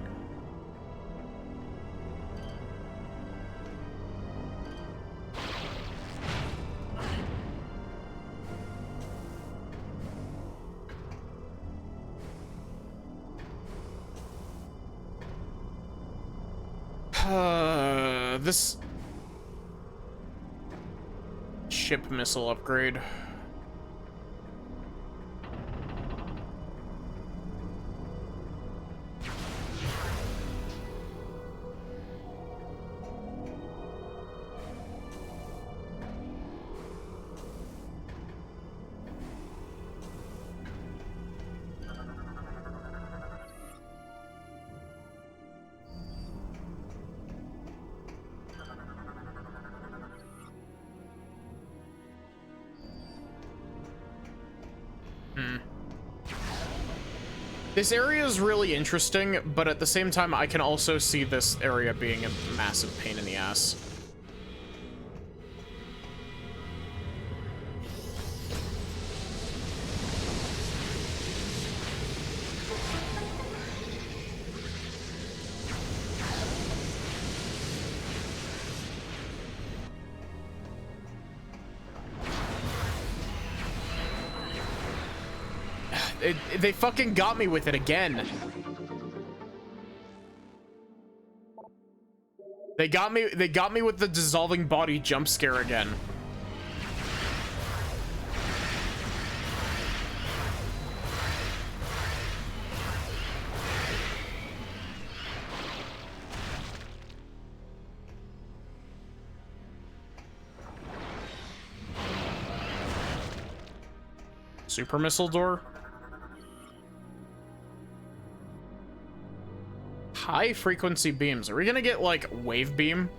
This ship missile upgrade. This area is really interesting, but at the same time, I can also see this area being a massive pain in the ass. They fucking got me with it again. They got me with the dissolving body jump scare again. Super missile door. High frequency beams. Are we gonna get like wave beam?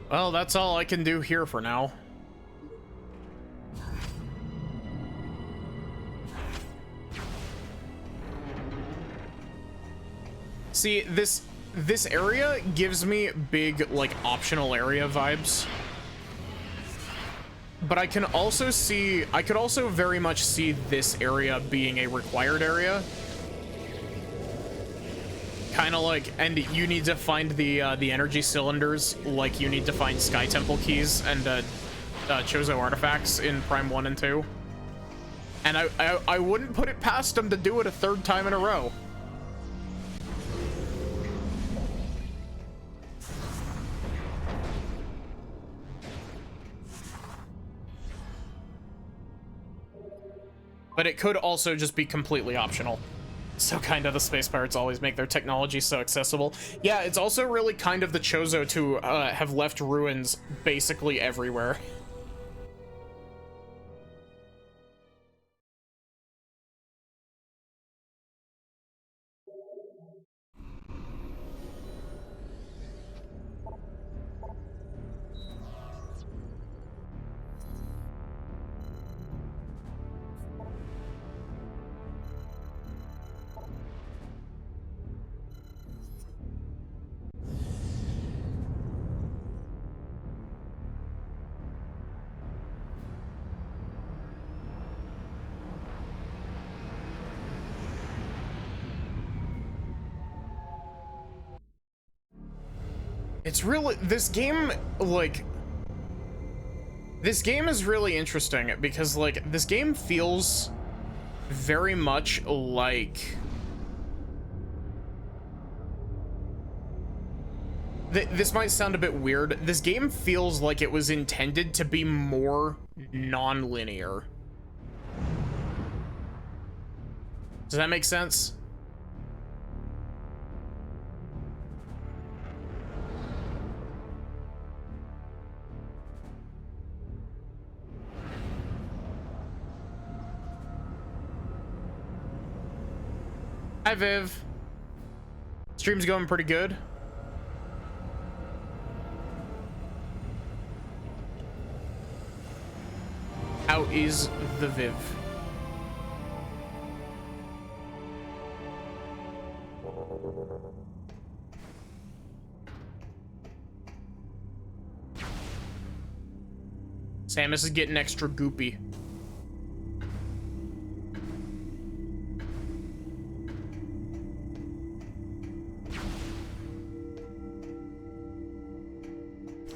Well, that's all I can do here for now. See, this area gives me big, like, optional area vibes. But I can also see, I could also very much see this area being a required area. Kind of like, and you need to find the energy cylinders, like you need to find Sky Temple keys and Chozo artifacts in Prime 1 and 2. And I wouldn't put it past them to do it a third time in a row. But it could also just be completely optional. So kind of the Space Pirates always make their technology so accessible. Yeah, it's also really kind of the Chozo to have left ruins basically everywhere. It's really, this game, like, this game is really interesting because, like, this game feels very much like, this might sound a bit weird. This game feels like it was intended to be more non-linear. Does that make sense? Hi, Viv. Stream's going pretty good. How is the Viv? Samus is getting extra goopy.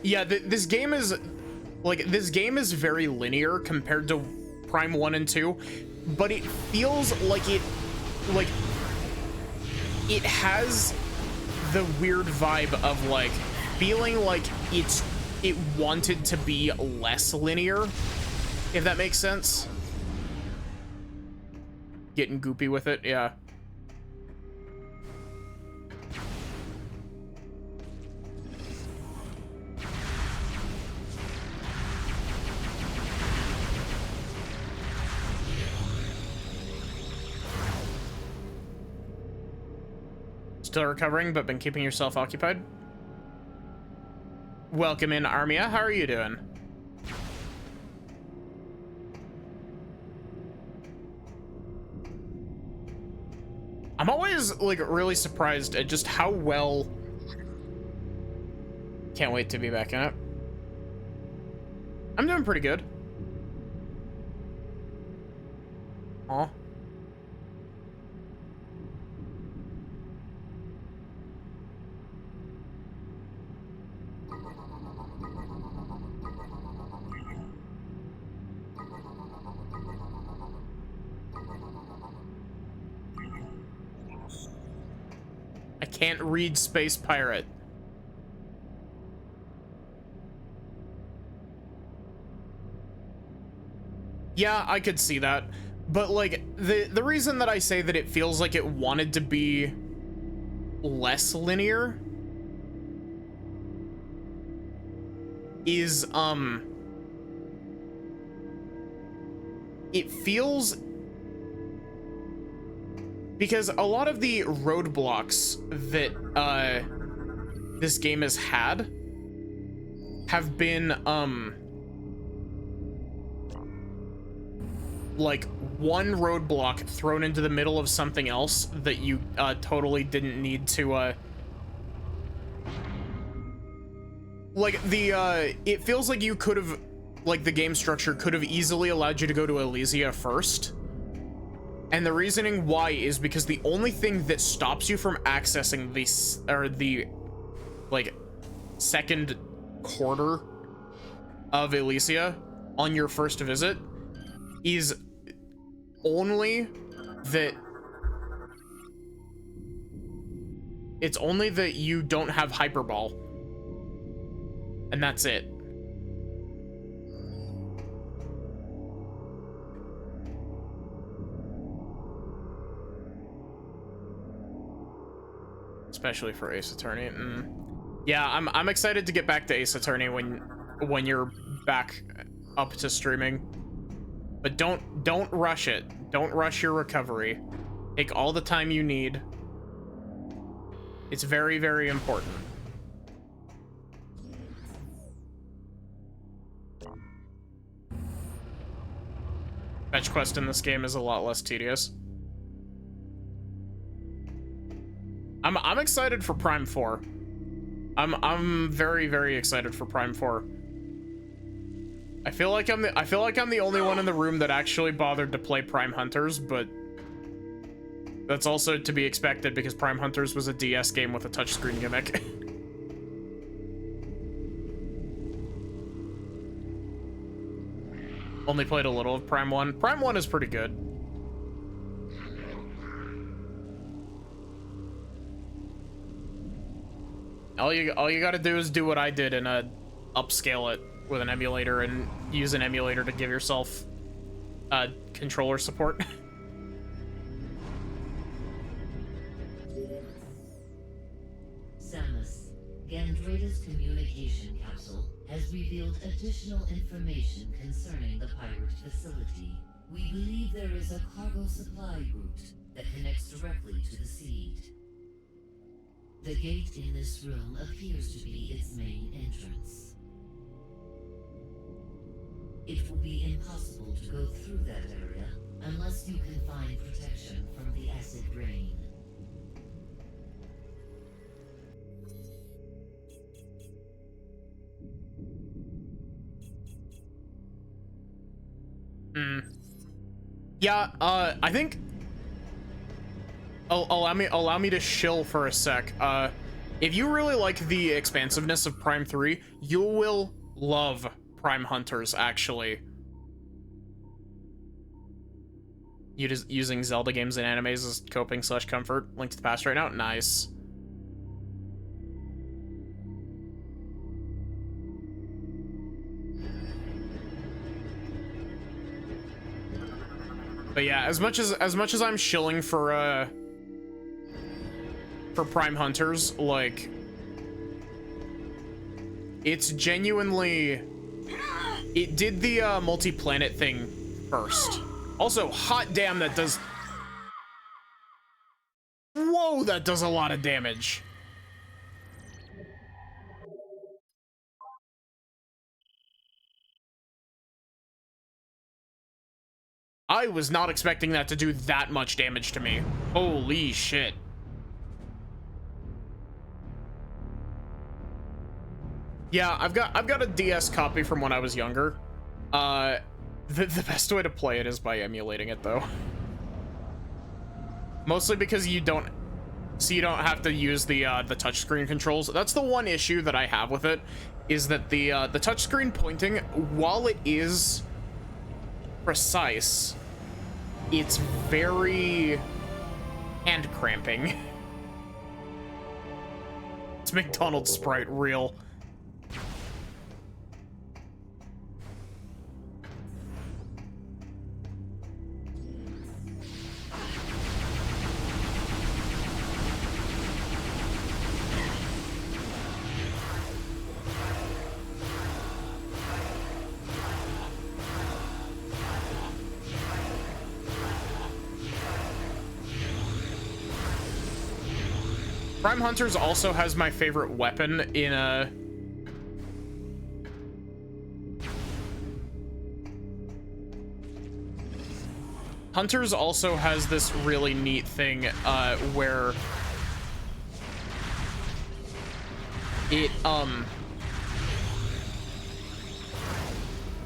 Yeah, this game is very linear compared to Prime 1 and 2, but it feels like it has the weird vibe of like feeling like it wanted to be less linear, if that makes sense. Getting goopy with it, yeah. Still recovering, but been keeping yourself occupied? Welcome in, Armia. How are you doing? I'm always, like, really surprised at just how well... Can't wait to be back in it. I'm doing pretty good. Aw. I can't read Space Pirate. Yeah, I could see that. But like the reason that I say that it feels like it wanted to be less linear is it feels, because a lot of the roadblocks that this game has had have been like one roadblock thrown into the middle of something else that you totally didn't need to like the it feels like you could have, like, the game structure could have easily allowed you to go to Elysia first. And the reasoning why is because the only thing that stops you from accessing the like second quarter of Elysia on your first visit is only that you don't have Hyperball. And that's it. Especially for Ace Attorney. Yeah, I'm excited to get back to Ace Attorney when you're back up to streaming. But don't rush it. Don't rush your recovery. Take all the time you need. It's very, very important. Fetch quest in this game is a lot less tedious. I'm excited for Prime 4. I'm very, very excited for Prime 4. I feel like I'm the only one in the room that actually bothered to play Prime Hunters, but that's also to be expected because Prime Hunters was a DS game with a touchscreen gimmick. Only played a little of Prime 1. Prime 1 is pretty good. All you gotta do is do what I did and upscale it with an emulator and use an emulator to give yourself controller support. Samus, Gandreida's communication capsule has revealed additional information concerning the pirate facility. We believe there is a cargo supply route that connects directly to the seed. The gate in this room appears to be its main entrance. It will be impossible to go through that area unless you can find protection from the acid rain. Yeah, I think... allow me to shill for a sec. If you really like the expansiveness of Prime 3, you will love Prime Hunters, actually. Using Zelda games and animes as coping/comfort. Link to the past right now. Nice. But yeah, as much as I'm shilling for Prime Hunters, like, it's genuinely, it did the multi-planet thing first. Also, hot damn, that does, whoa, that does a lot of damage. I was not expecting that to do that much damage to me. Holy shit. Yeah, I've got a DS copy from when I was younger. The best way to play it is by emulating it, though. Mostly because you don't have to use the touchscreen controls. That's the one issue that I have with it, is that the touchscreen pointing, while it is precise, it's very hand cramping. It's McDonald's Sprite real. Prime Hunters also has my favorite weapon in a... Hunters also has this really neat thing where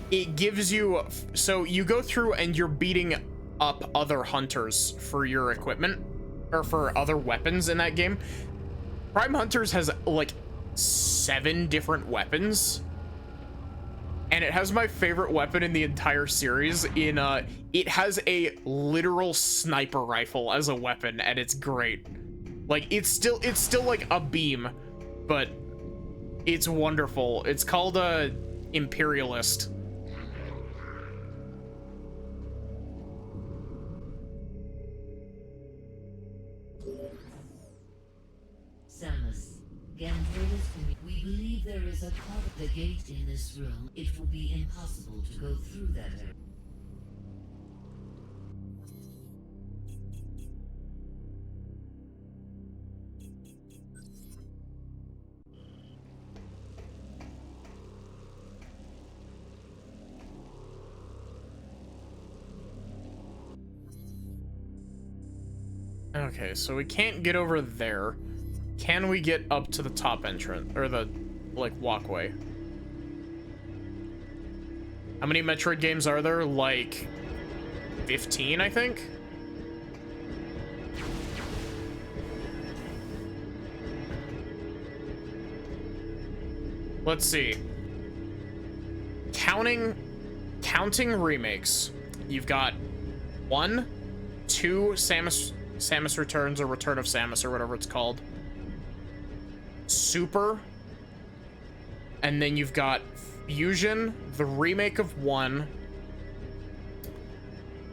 it gives you, so you go through and you're beating up other hunters for your equipment, or for other weapons in that game. Prime Hunters has like 7 different weapons, and it has my favorite weapon in the entire series. In it has a literal sniper rifle as a weapon, and it's great. Like, it's still like a beam, but it's wonderful. It's called a Imperialist. Samus, Gandrada's community. We believe there is a part of the gate in this room. It will be impossible to go through that area. Okay, so we can't get over there. Can we get up to the top entrance, or the, like, walkway? How many Metroid games are there? Like 15, I think? Let's see. Counting remakes. You've got 1, 2 Samus Returns, or Return of Samus, or whatever it's called. Super. And then you've got Fusion, the remake of 1,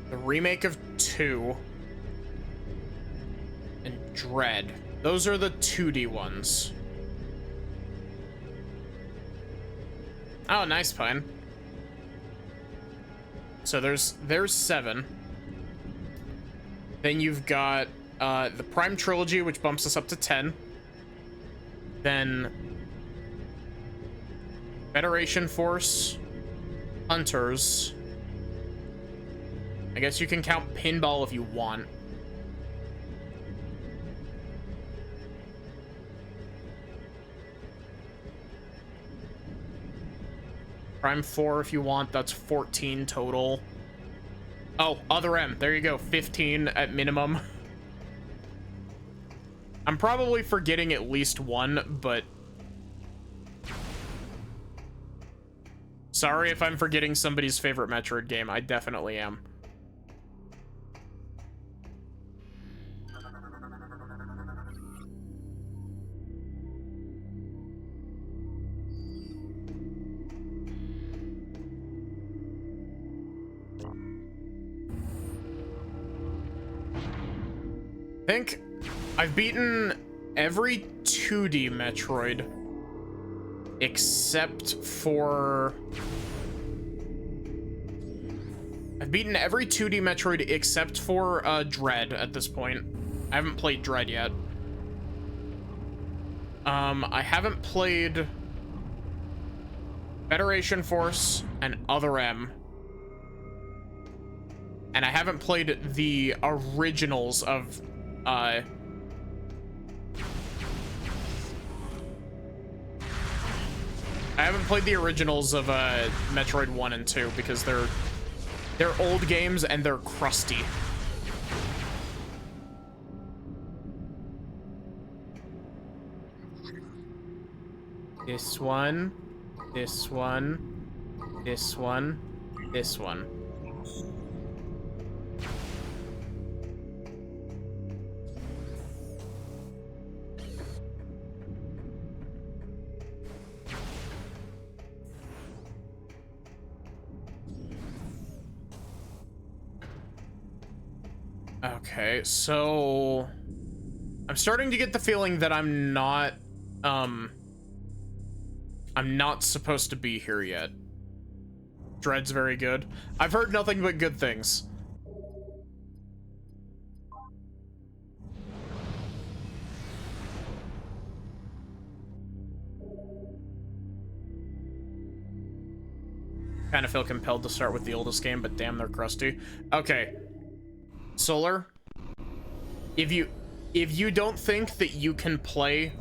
the remake of 2, and Dread. Those are the 2D ones. Oh, nice, Pine. So there's 7. Then you've got the Prime Trilogy, which bumps us up to 10. Then Federation Force, Hunters. I guess you can count Pinball if you want. Prime 4 if you want, that's 14 total. Oh, other M. There you go. 15 at minimum. I'm probably forgetting at least one, but... Sorry if I'm forgetting somebody's favorite Metroid game. I definitely am. I think I've beaten every 2D Metroid except for... I've beaten every 2D Metroid except for Dread at this point. I haven't played Dread yet. I haven't played Federation Force and Other M. And I haven't played the originals of I haven't played the originals of Metroid 1 and 2 because they're old games and they're crusty. This one, this one, this one, this one. Okay, so I'm starting to get the feeling that I'm not supposed to be here yet. Dread's very good. I've heard nothing but good things. Kind of feel compelled to start with the oldest game, but damn, they're crusty. Okay. Solar, if you don't think that you can play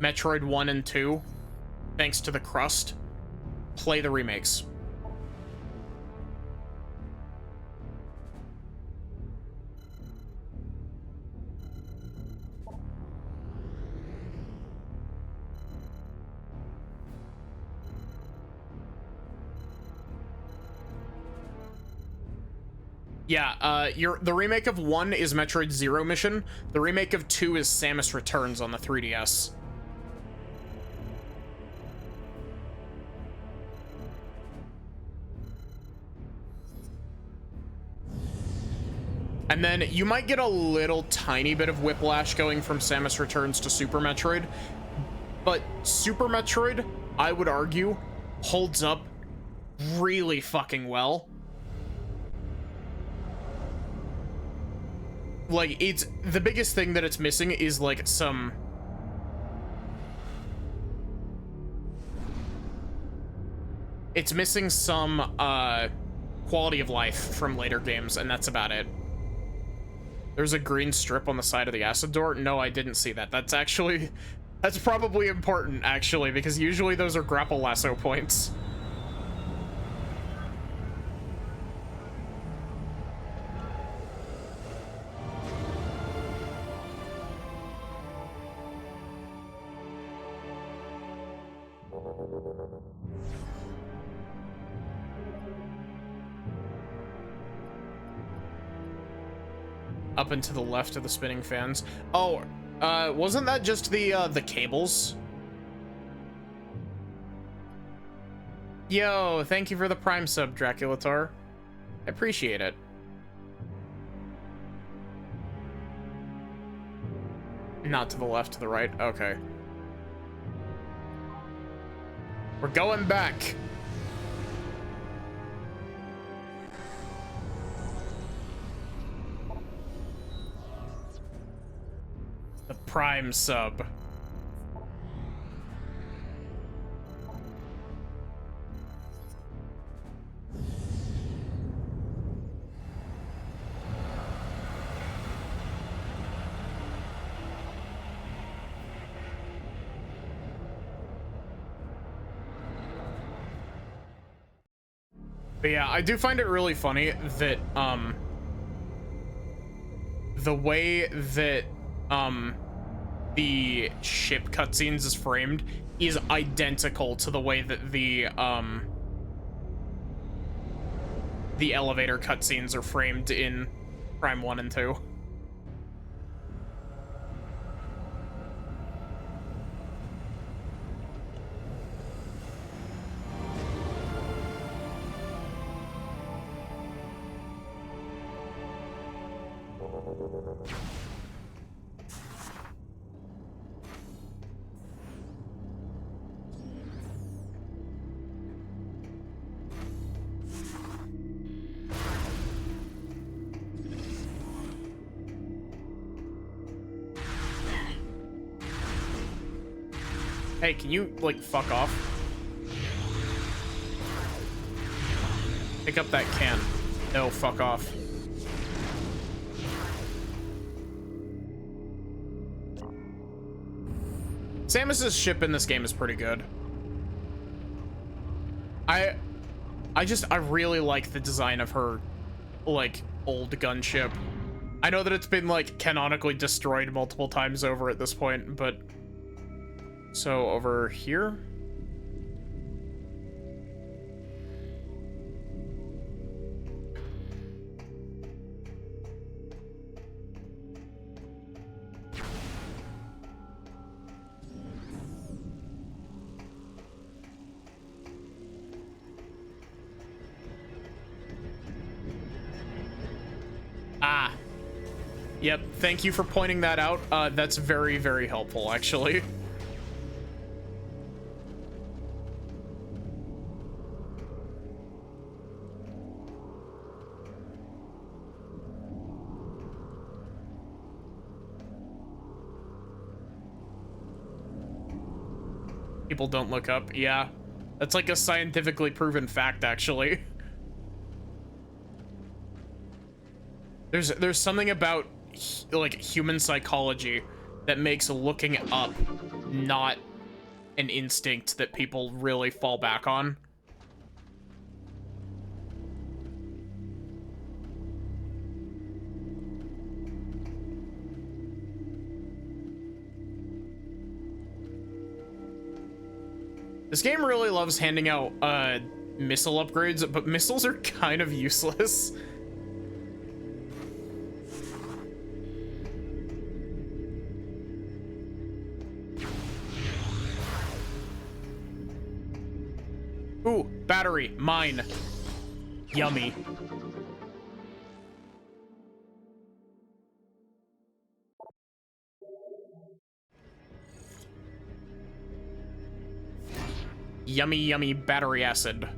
Metroid 1 and 2 thanks to the crust, play the remakes. Yeah, the remake of 1 is Metroid Zero Mission. The remake of 2 is Samus Returns on the 3DS. And then you might get a little tiny bit of whiplash going from Samus Returns to Super Metroid. But Super Metroid, I would argue, holds up really fucking well. Like, it's the biggest thing that it's missing is like some quality of life from later games, and that's about it. There's a green strip on the side of the acid door. No, I didn't see that. That's probably important, actually, because usually those are grapple lasso points. Up and to the left of the spinning fans. Oh, wasn't that just the cables? Yo, thank you for the Prime sub, Draculatar. I appreciate it. Not to the left, to the right. Okay. We're going back. The Prime sub. But yeah, I do find it really funny that the way that the ship cutscenes is framed is identical to the way that the elevator cutscenes are framed in Prime 1 and 2. Hey, can you, like, fuck off? Pick up that can. No, fuck off. Samus's ship in this game is pretty good. I really like the design of her, like, old gunship. I know that it's been, like, canonically destroyed multiple times over at this point, but... So, over here? Ah. Yep, thank you for pointing that out. That's very, very helpful, actually. People don't look up. Yeah, that's like a scientifically proven fact, actually. There's something about like human psychology that makes looking up not an instinct that people really fall back on. This game really loves handing out missile upgrades, but missiles are kind of useless. Ooh, battery, mine. Yummy. Yummy, yummy battery acid.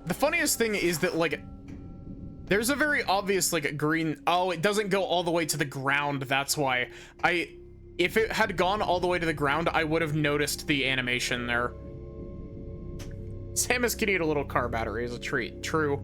The funniest thing is that, like, there's a very obvious, like, green... Oh, it doesn't go all the way to the ground, that's why. If it had gone all the way to the ground, I would have noticed the animation there. Samus can eat a little car battery as a treat. True.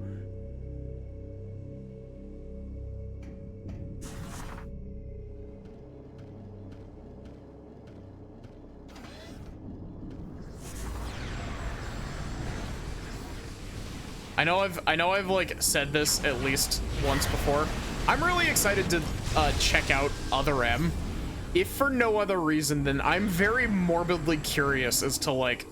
I know I've like said this at least once before. I'm really excited to check out Other M. If for no other reason than I'm very morbidly curious as to like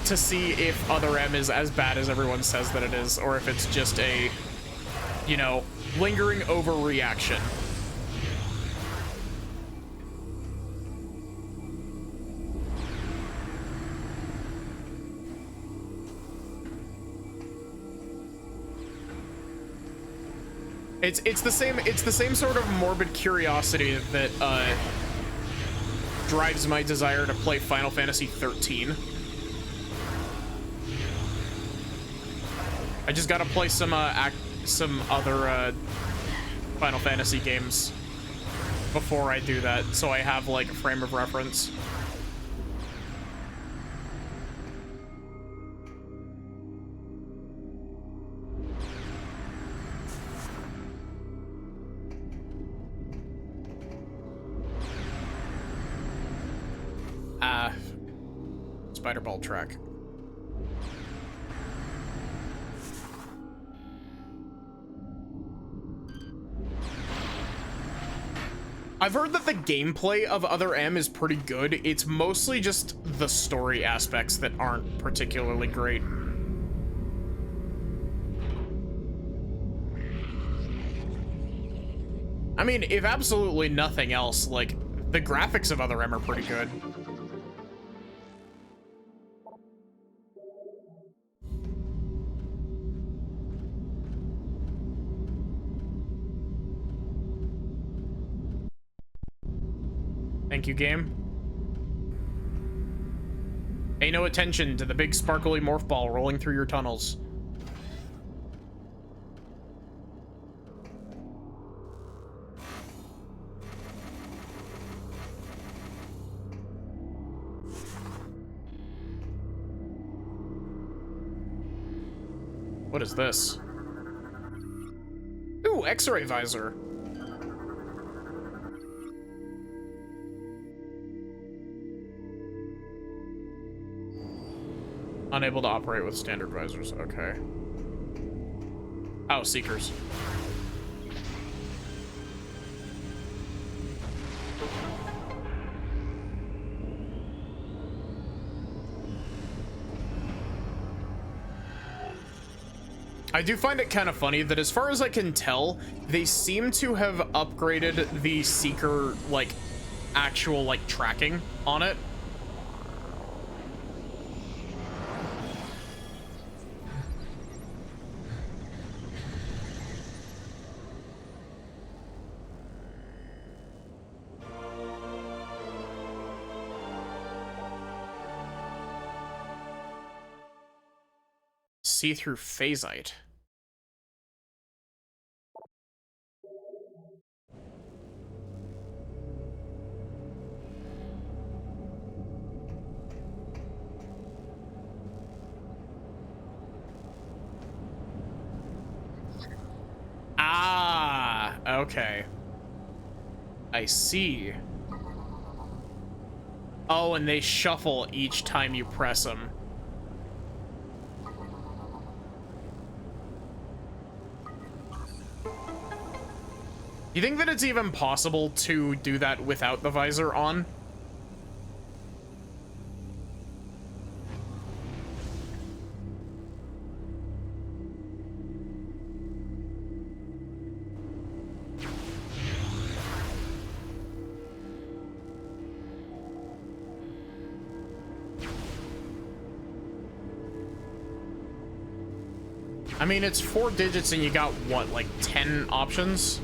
to see if Other M is as bad as everyone says that it is, or if it's just a, you know, lingering overreaction. It's the same sort of morbid curiosity that drives my desire to play Final Fantasy 13. I just gotta play some other Final Fantasy games before I do that, so I have like a frame of reference. spider ball track. I've heard that the gameplay of Other M is pretty good. It's mostly just the story aspects that aren't particularly great. I mean, if absolutely nothing else, like, the graphics of Other M are pretty good. Thank you, game. Pay no attention to the big sparkly morph ball rolling through your tunnels. What is this? Ooh, X-ray visor. Unable to operate with standard visors. Okay. Oh, seekers. I do find it kind of funny that as far as I can tell, they seem to have upgraded the seeker, like, actual, like, tracking on it. See-through phasite. Ah, okay. I see. Oh, and they shuffle each time you press them. You think that it's even possible to do that without the visor on? I mean, it's 4 digits and you got, what, like 10 options?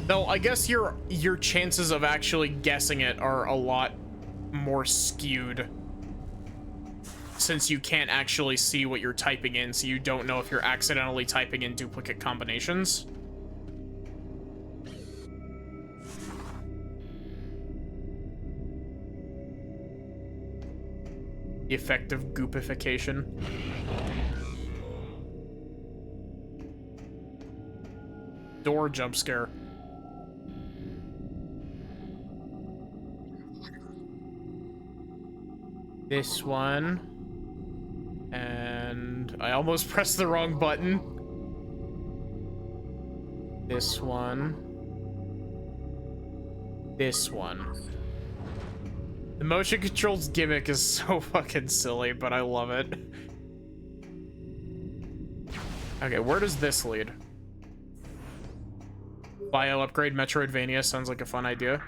Though, I guess your chances of actually guessing it are a lot more skewed, since you can't actually see what you're typing in, so you don't know if you're accidentally typing in duplicate combinations. The effect of goopification. Door jump scare. This one. And I almost pressed the wrong button. This one. This one. The motion controls gimmick is so fucking silly, but I love it. Okay, where does this lead? Bio upgrade Metroidvania sounds like a fun idea.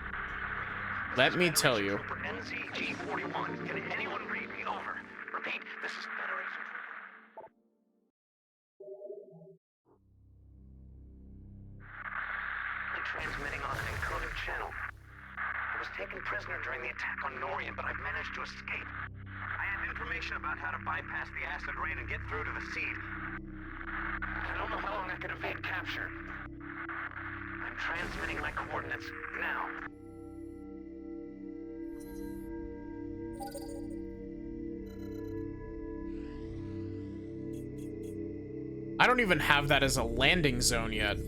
Let me tell you. NZG-41. Can anyone read me? Over. Repeat, this is Federation. I'm transmitting on an encoded channel. I was taken prisoner during the attack on Norian, but I've managed to escape. I have information about how to bypass the acid rain and get through to the seed. I don't know how long I can evade capture. I'm transmitting my coordinates now. I don't even have that as a landing zone yet.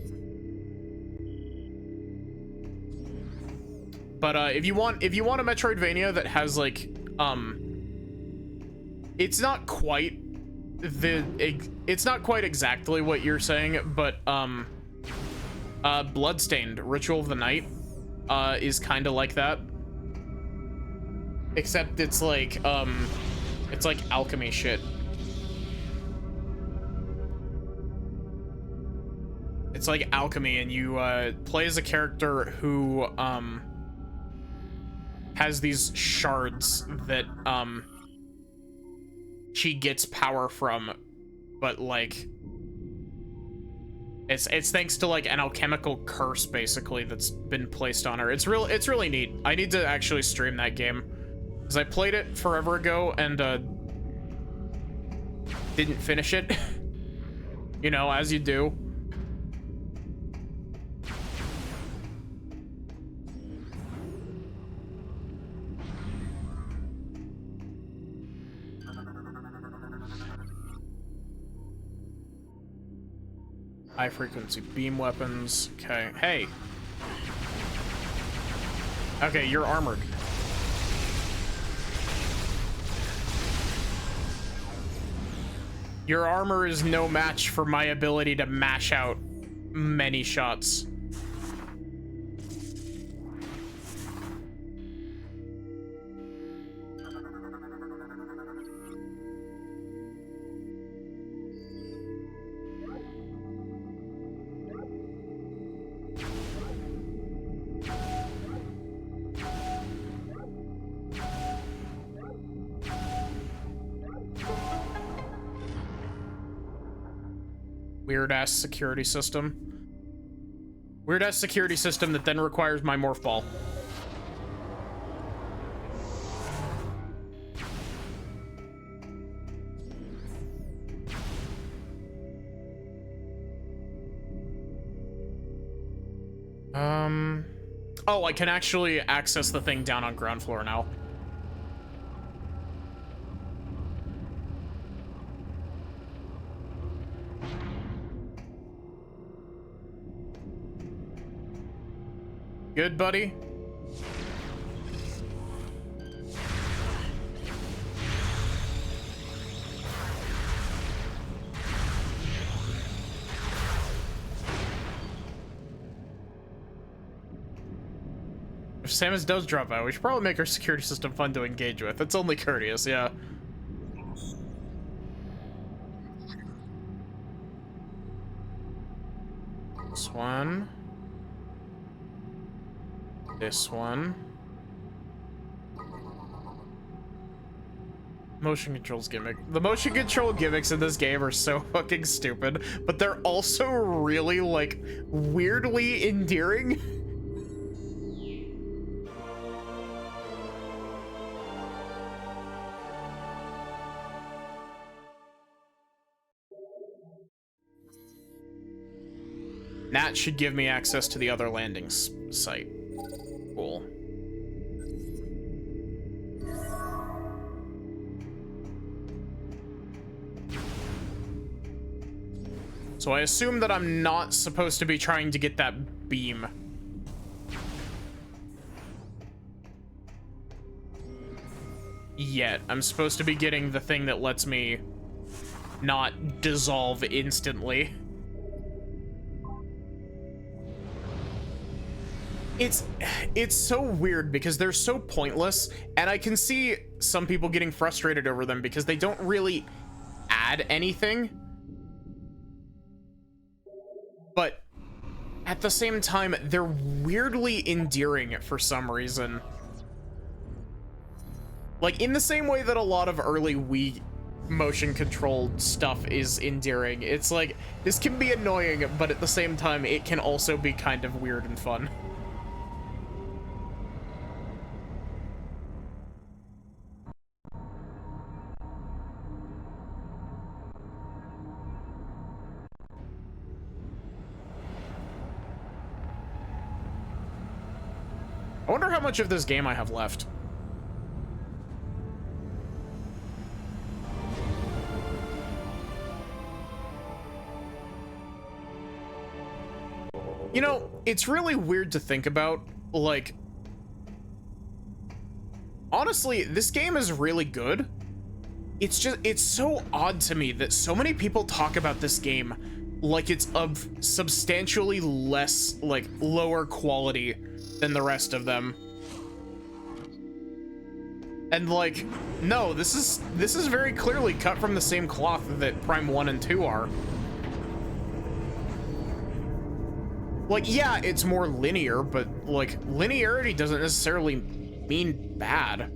But if you want a Metroidvania that has like it's not quite exactly what you're saying, but Bloodstained Ritual of the Night is kind of like that, except it's like alchemy shit. It's like alchemy, and you play as a character who has these shards that she gets power from, but like it's thanks to like an alchemical curse basically that's been placed on her. It's really neat. I need to actually stream that game because I played it forever ago and didn't finish it. You know, as you do. High frequency beam weapons. Okay. Hey. Okay, you're armored. Your armor is no match for my ability to mash out many shots. Weird-ass security system. Weird-ass security system that then requires my morph ball. Oh, I can actually access the thing down on ground floor now. Good, buddy? If Samus does drop out, we should probably make our security system fun to engage with. It's only courteous, yeah. This one. This one. Motion controls gimmick. The motion control gimmicks in this game are so fucking stupid, but they're also really, like, weirdly endearing. That should give me access to the other landing site. Cool. So I assume that I'm not supposed to be trying to get that beam. Yet. I'm supposed to be getting the thing that lets me not dissolve instantly. It's so weird because they're so pointless, and I can see some people getting frustrated over them because they don't really add anything. But at the same time, they're weirdly endearing for some reason. Like, in the same way that a lot of early Wii motion-controlled stuff is endearing. It's like, this can be annoying, but at the same time, it can also be kind of weird and fun. I wonder how much of this game I have left. You know, it's really weird to think about, like, honestly, this game is really good. It's so odd to me that so many people talk about this game like it's of substantially less, like, lower quality than the rest of them. And, like, no, this is very clearly cut from the same cloth that Prime 1 and 2 are. Like, yeah, it's more linear, but, like, linearity doesn't necessarily mean bad.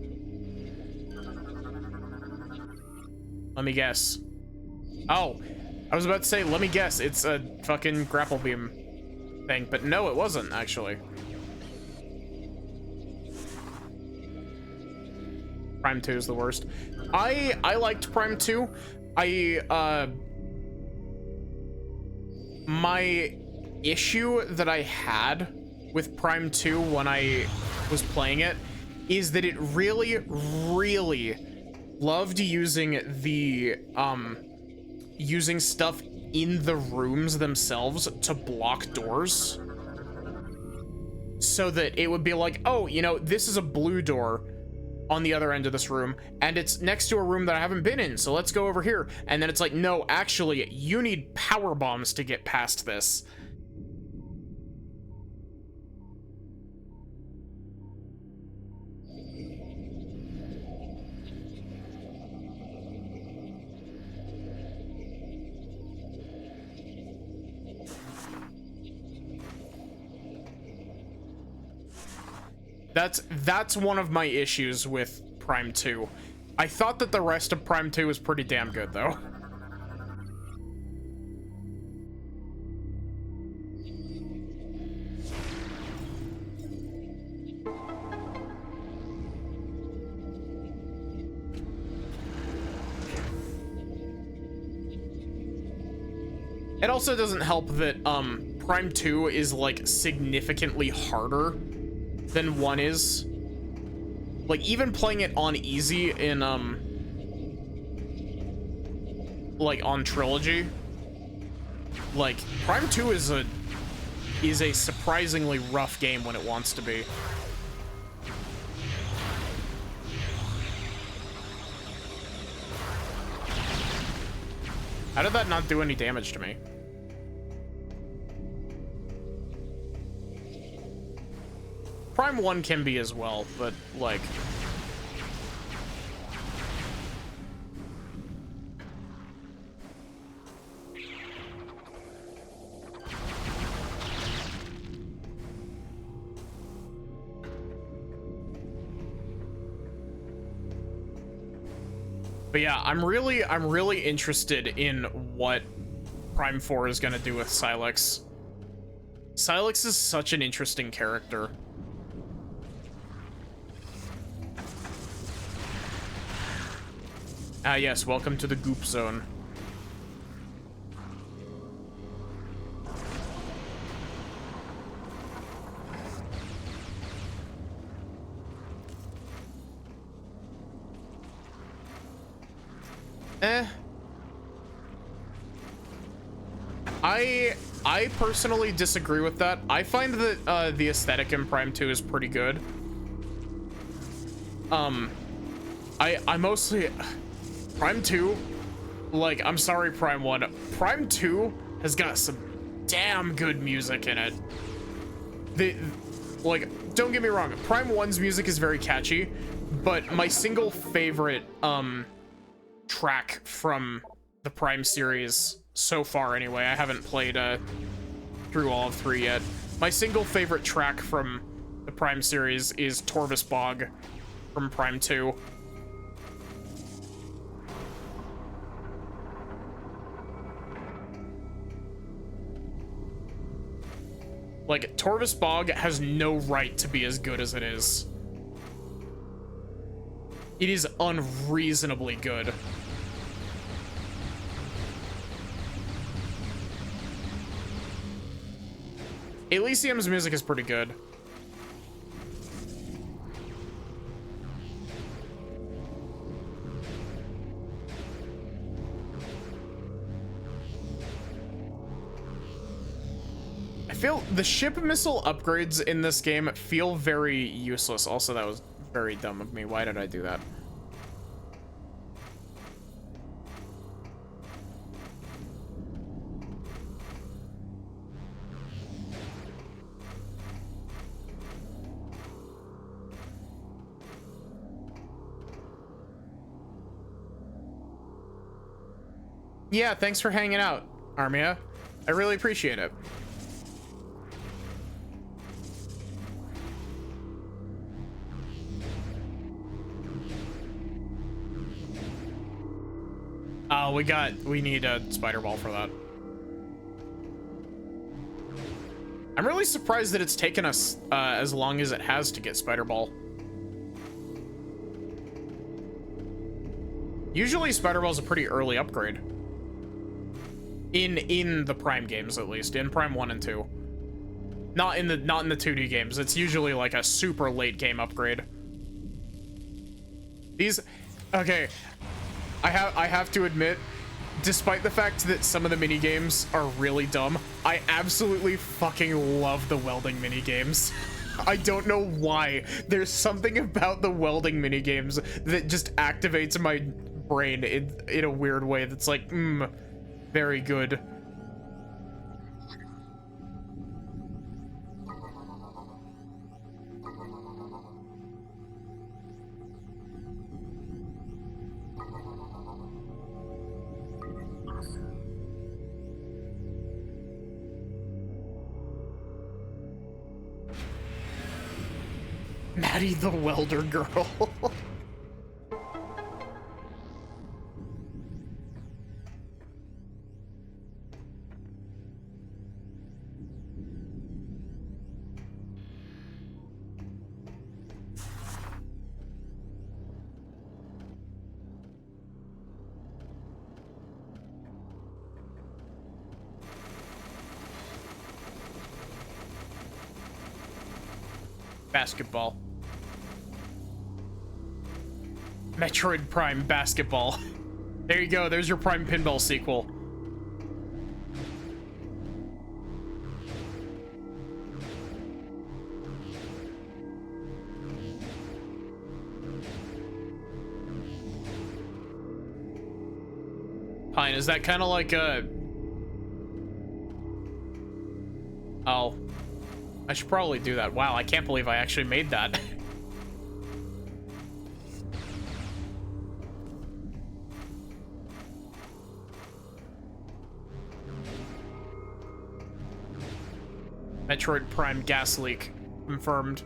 Let me guess. Oh, I was about to say, let me guess, it's a fucking grapple beam thing, but no, it wasn't, actually. Prime 2 is the worst. I liked Prime 2. My issue that I had with Prime 2 when I was playing it is that it really, really loved using the, using stuff in the rooms themselves to block doors. So that it would be like, oh, you know, this is a blue door on the other end of this room, and it's next to a room that I haven't been in, so let's go over here. And then it's like, no, actually, you need power bombs to get past this. That's one of my issues with Prime 2. I thought that the rest of Prime 2 was pretty damn good, though. It also doesn't help that Prime 2 is, like, significantly harder than 1 is. Like, even playing it on easy in like on Trilogy, like, Prime 2 is a surprisingly rough game when it wants to be. How did that not do any damage to me? Prime 1 can be as well, but, like... But yeah, I'm really interested in what Prime 4 is gonna do with Silex. Silex is such an interesting character. Ah, yes, welcome to the goop zone. I personally disagree with that. I find that the aesthetic in Prime 2 is pretty good. I mostly... Prime 2, like, I'm sorry, Prime 1. Prime 2 has got some damn good music in it. Like, don't get me wrong, Prime 1's music is very catchy, but my single favorite, track from the Prime series, so far anyway, I haven't played, through all of 3 yet. My single favorite track from the Prime series is Torvus Bog from Prime 2. Like, Torvus Bog has no right to be as good as it is. It is unreasonably good. Elysium's music is pretty good. I feel the ship missile upgrades in this game feel very useless. Also, that was Very dumb of me. Why did I do that? Yeah, thanks for hanging out, Armia. I really appreciate it. Oh, we need a spider ball for that. I'm really surprised that it's taken us as long as it has to get spider ball. Usually spider ball is a pretty early upgrade. In the Prime games, at least. In Prime 1 and 2. Not in the 2D games. It's usually like a super late game upgrade. These... Okay. I have to admit, despite the fact that some of the mini games are really dumb, I absolutely fucking love the welding mini games. I don't know why. There's something about the welding mini games that just activates my brain in a weird way that's like, very good. Maddie the welder girl. Basketball. Metroid Prime Basketball. There you go, there's your Prime Pinball sequel. Pine, is that kind of like a... Oh. I should probably do that. Wow, I can't believe I actually made that. Metroid Prime gas leak confirmed.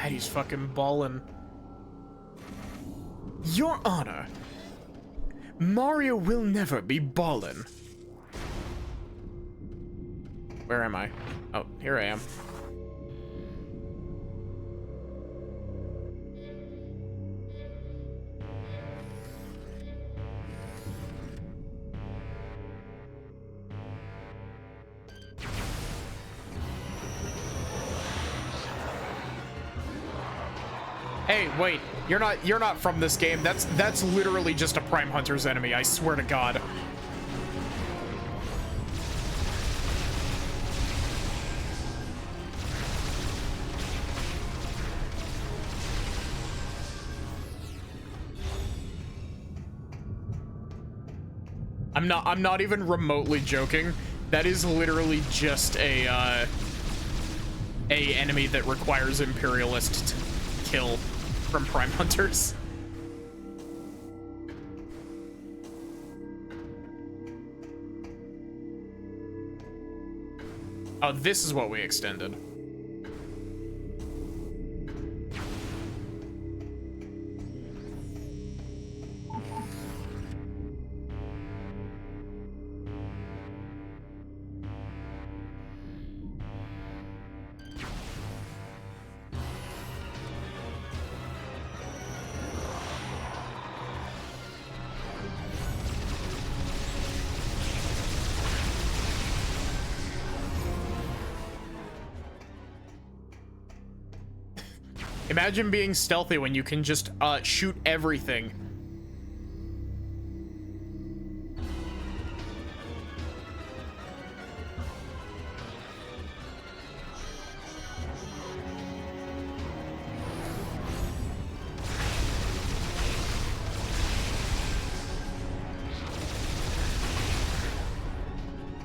He's fucking ballin'. Your Honor, Mario will never be ballin'. Where am I? Oh, here I am. Hey, wait, you're not from this game. That's literally just a Prime Hunter's enemy, I swear to God. I'm not even remotely joking. That is literally just a enemy that requires Imperialist to kill from Prime Hunters. Oh, this is what we extended. Imagine being stealthy when you can just shoot everything.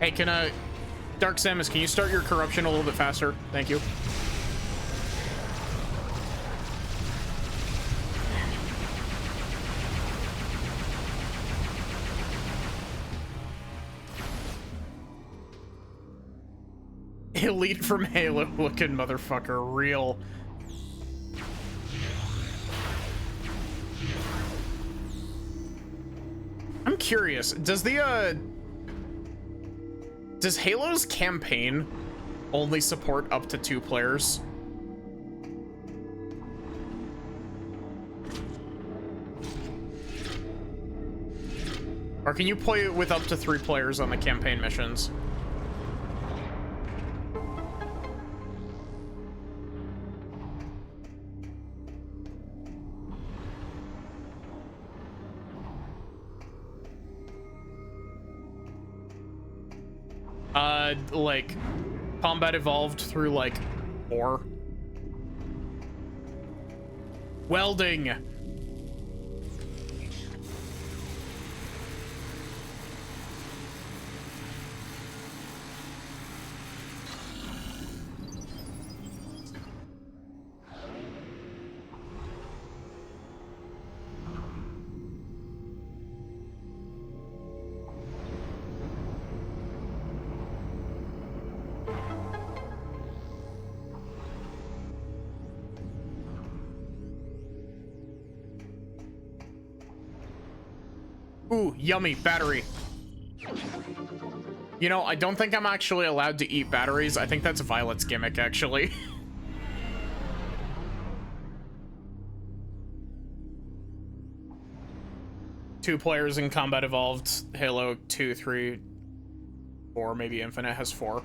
Hey, can Dark Samus, can you start your corruption a little bit faster? Thank you. Elite from Halo looking motherfucker, real. I'm curious, does Halo's campaign only support up to 2 players? Or can you play with up to 3 players on the campaign missions? Like, combat evolved through, like, 4. Welding! Ooh, yummy, battery. You know, I don't think I'm actually allowed to eat batteries. I think that's Violet's gimmick, actually. Two players in combat evolved. Halo 2, 3, 4, maybe Infinite has 4.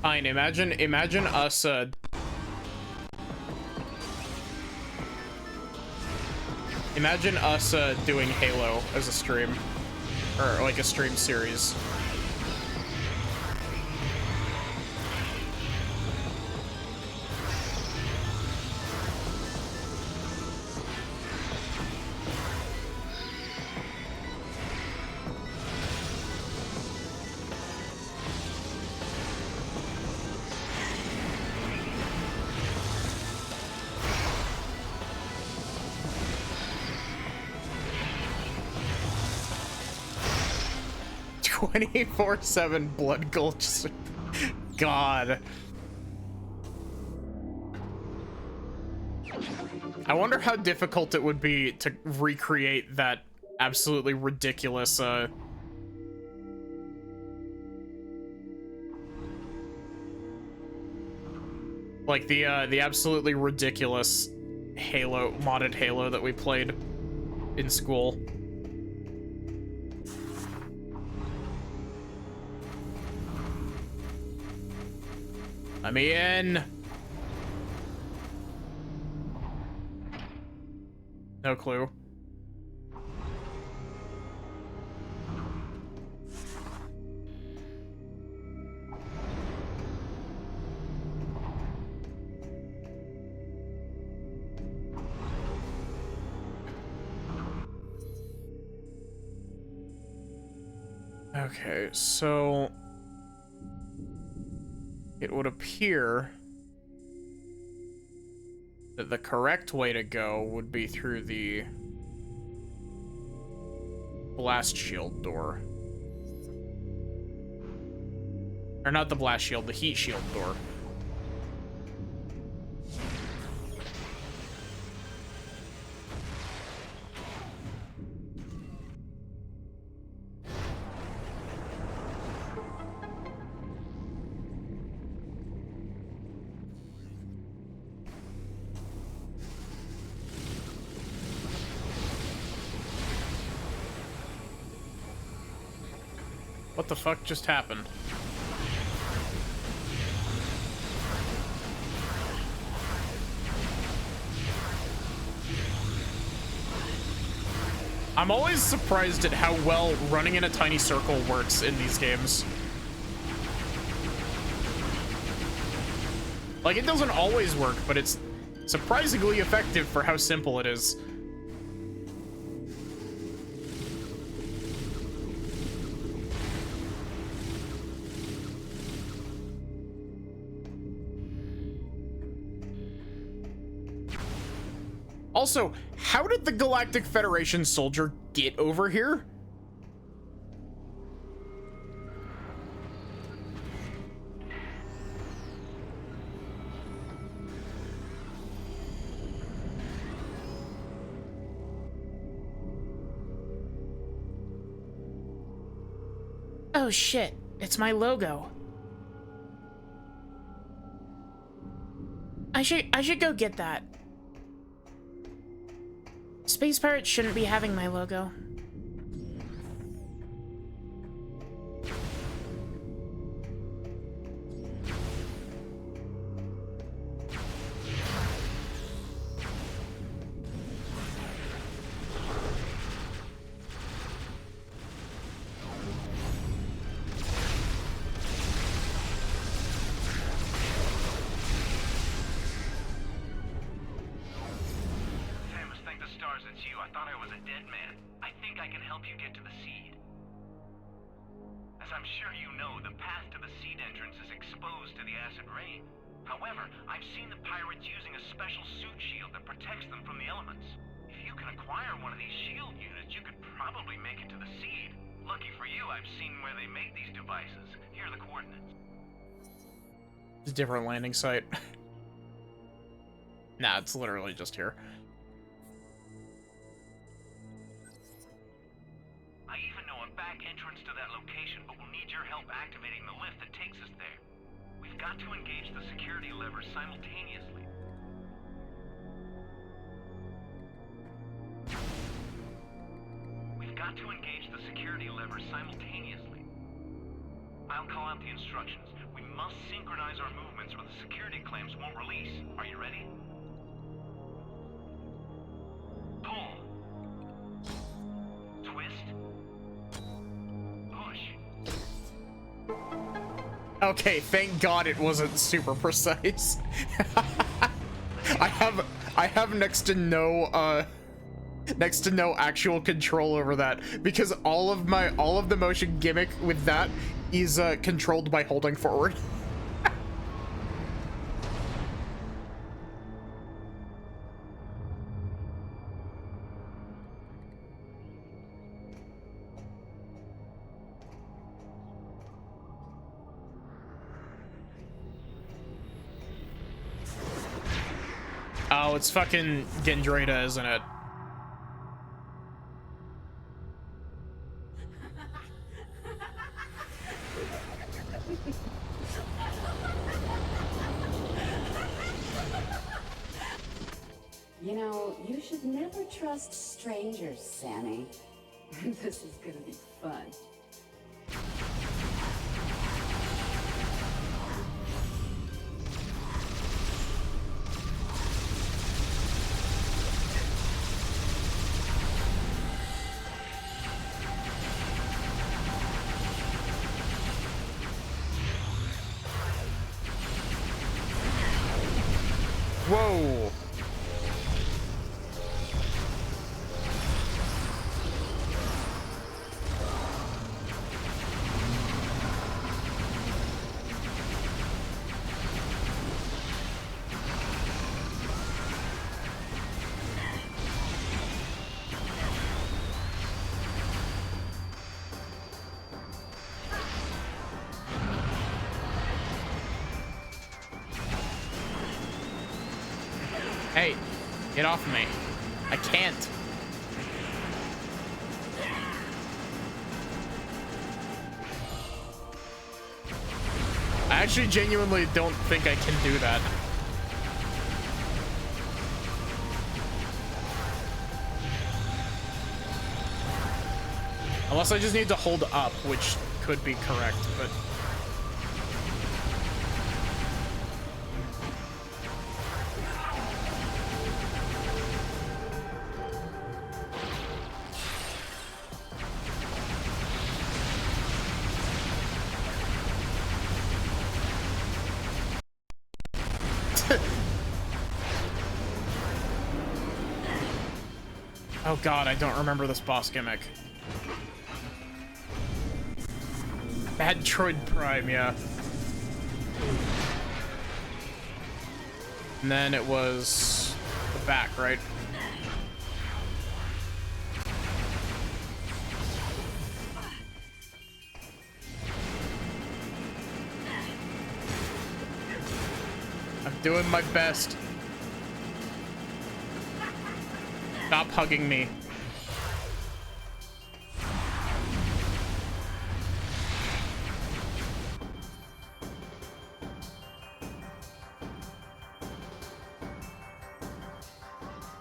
Fine, imagine us, imagine us doing Halo as a stream, or like a stream series. "24/7 blood gulch." God. I wonder how difficult it would be to recreate that absolutely ridiculous, like the absolutely ridiculous Halo, modded Halo that we played in school. Let me in. No clue. Okay, so it would appear that the correct way to go would be through the blast shield door. Or not the blast shield, the heat shield door. What the fuck just happened? I'm always surprised at how well running in a tiny circle works in these games. Like, it doesn't always work, but it's surprisingly effective for how simple it is. Also, how did the Galactic Federation soldier get over here? Oh shit, it's my logo. I should go get that. Space pirates shouldn't be having my logo. It's a different landing site. Nah, it's literally just here. I even know a back entrance to that location, but we'll need your help activating the lift that takes us there. We've got to engage the security levers simultaneously. I'll call out the instructions. We must synchronize our movements or the security clamps won't release. Are you ready? Pull. Twist. Push. Okay, thank God it wasn't super precise. I have next to no actual control over that because all of the motion gimmick with that is controlled by holding forward. Oh, it's fucking Gendrita, isn't it? You know, you should never trust strangers, Sammy. This is gonna be fun. Whoa. Hey, get off of me. I can't. I actually genuinely don't think I can do that. Unless I just need to hold up, which could be correct, but... Oh god, I don't remember this boss gimmick. Metroid Prime, yeah. And then it was the back, right? Doing my best. Stop hugging me.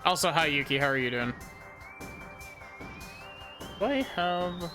Also, hi Yuki, how are you doing? Do I have...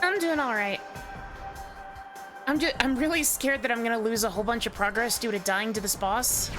I'm doing all right. I'm really scared that I'm gonna lose a whole bunch of progress due to dying to this boss.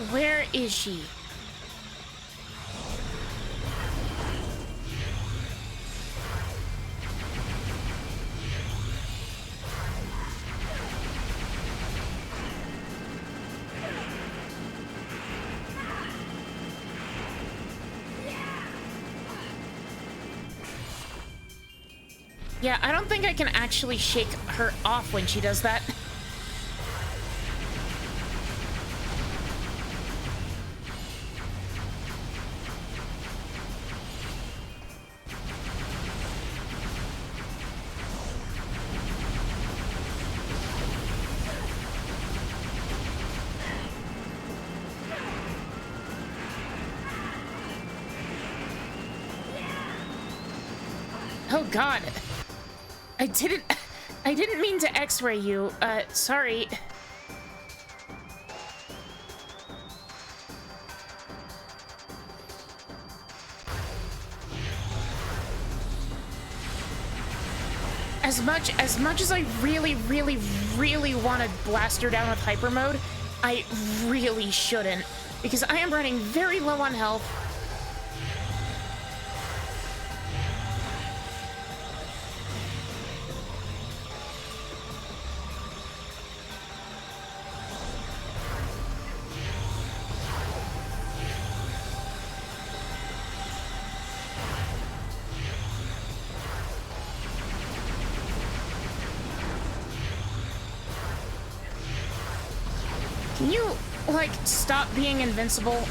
Where is she? Yeah, I don't think I can actually shake her off when she does that. Oh God. I didn't mean to X-ray you. Sorry. As much as I really want to blast her down with hyper mode, I really shouldn't, because I am running very low on health. Can you, like, stop being invincible?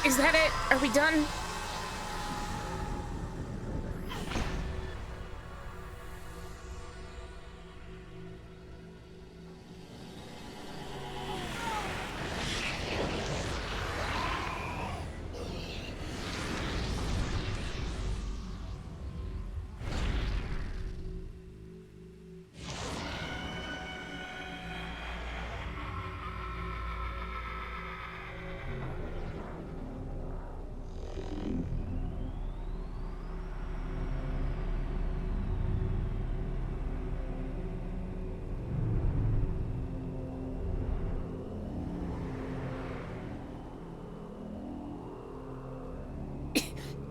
Is that it? Are we done?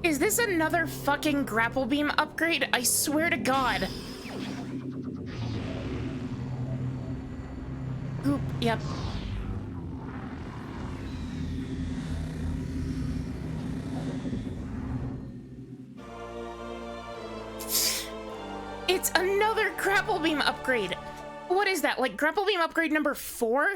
Is this another fucking grapple beam upgrade? I swear to God. Oop, yep. It's another grapple beam upgrade. What is that? Like grapple beam upgrade number 4?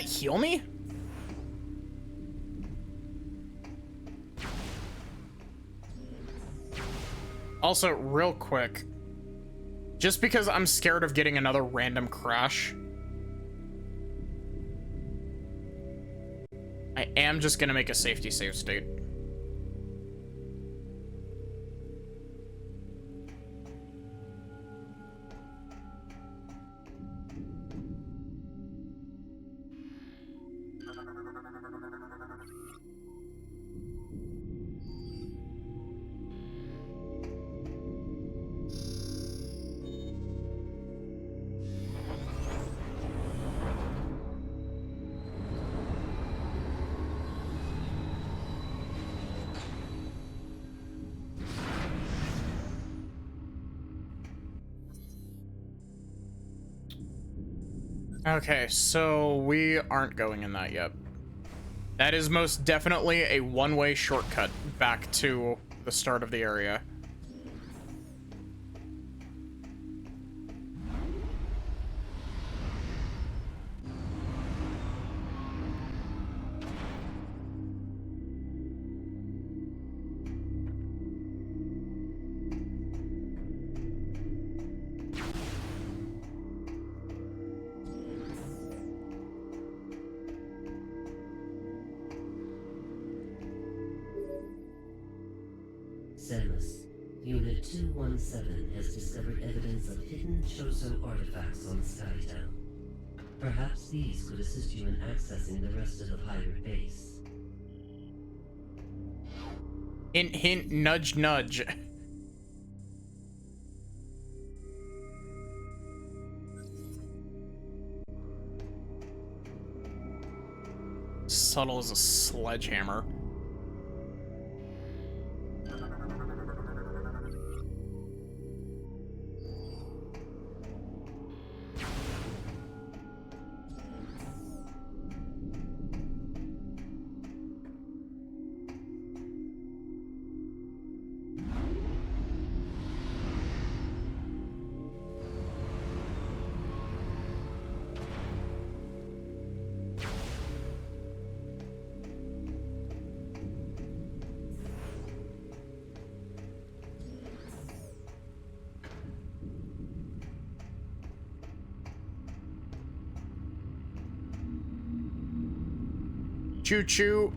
Heal me? Also, real quick, just because I'm scared of getting another random crash, I am just gonna make a safety save state. Okay, so we aren't going in that yet. That is most definitely a one-way shortcut back to the start of the area. Samus, Unit 217 has discovered evidence of hidden Chozo artifacts on Skytown. Perhaps these could assist you in accessing the rest of the pirate base. Hint, hint, nudge, nudge. Subtle as a sledgehammer. Choo-choo.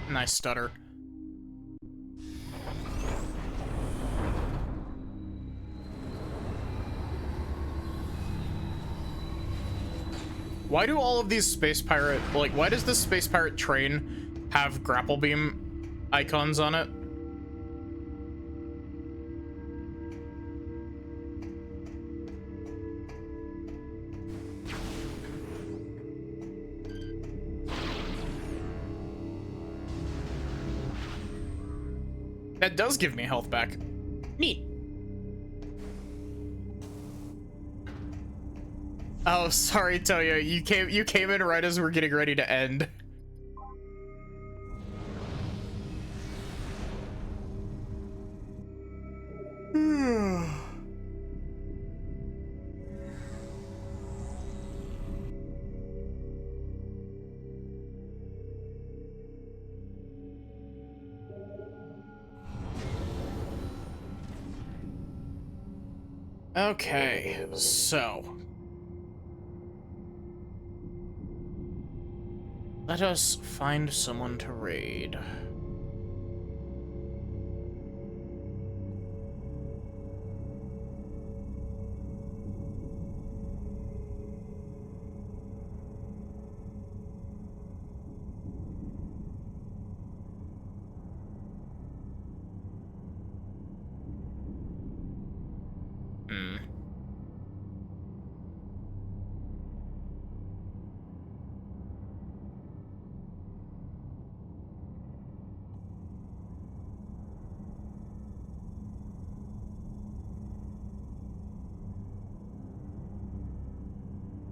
Nice stutter. Why do all of these space pirate, like, why does this space pirate train have grapple beam icons on it? That does give me health back. Neat. Oh, sorry, Toya. You came in right as we're getting ready to end. Okay, so let us find someone to raid.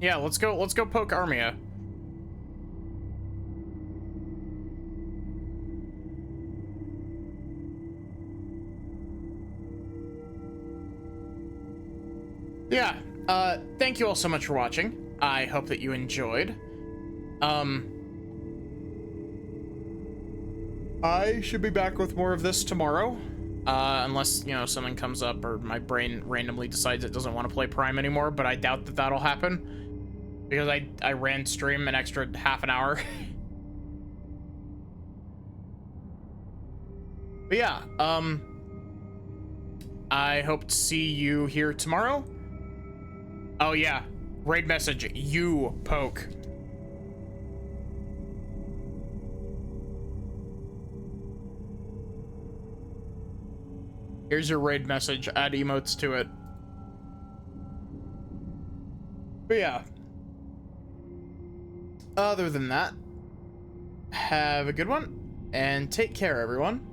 Yeah, let's go poke Armia. Yeah, thank you all so much for watching. I hope that you enjoyed. I should be back with more of this tomorrow. Unless, you know, something comes up or my brain randomly decides it doesn't want to play Prime anymore, but I doubt that that'll happen. Because I ran stream an extra half an hour. But yeah, I hope to see you here tomorrow. Oh yeah, raid message, you poke. Here's your raid message, add emotes to it. But yeah. Other than that, have a good one, and take care, everyone.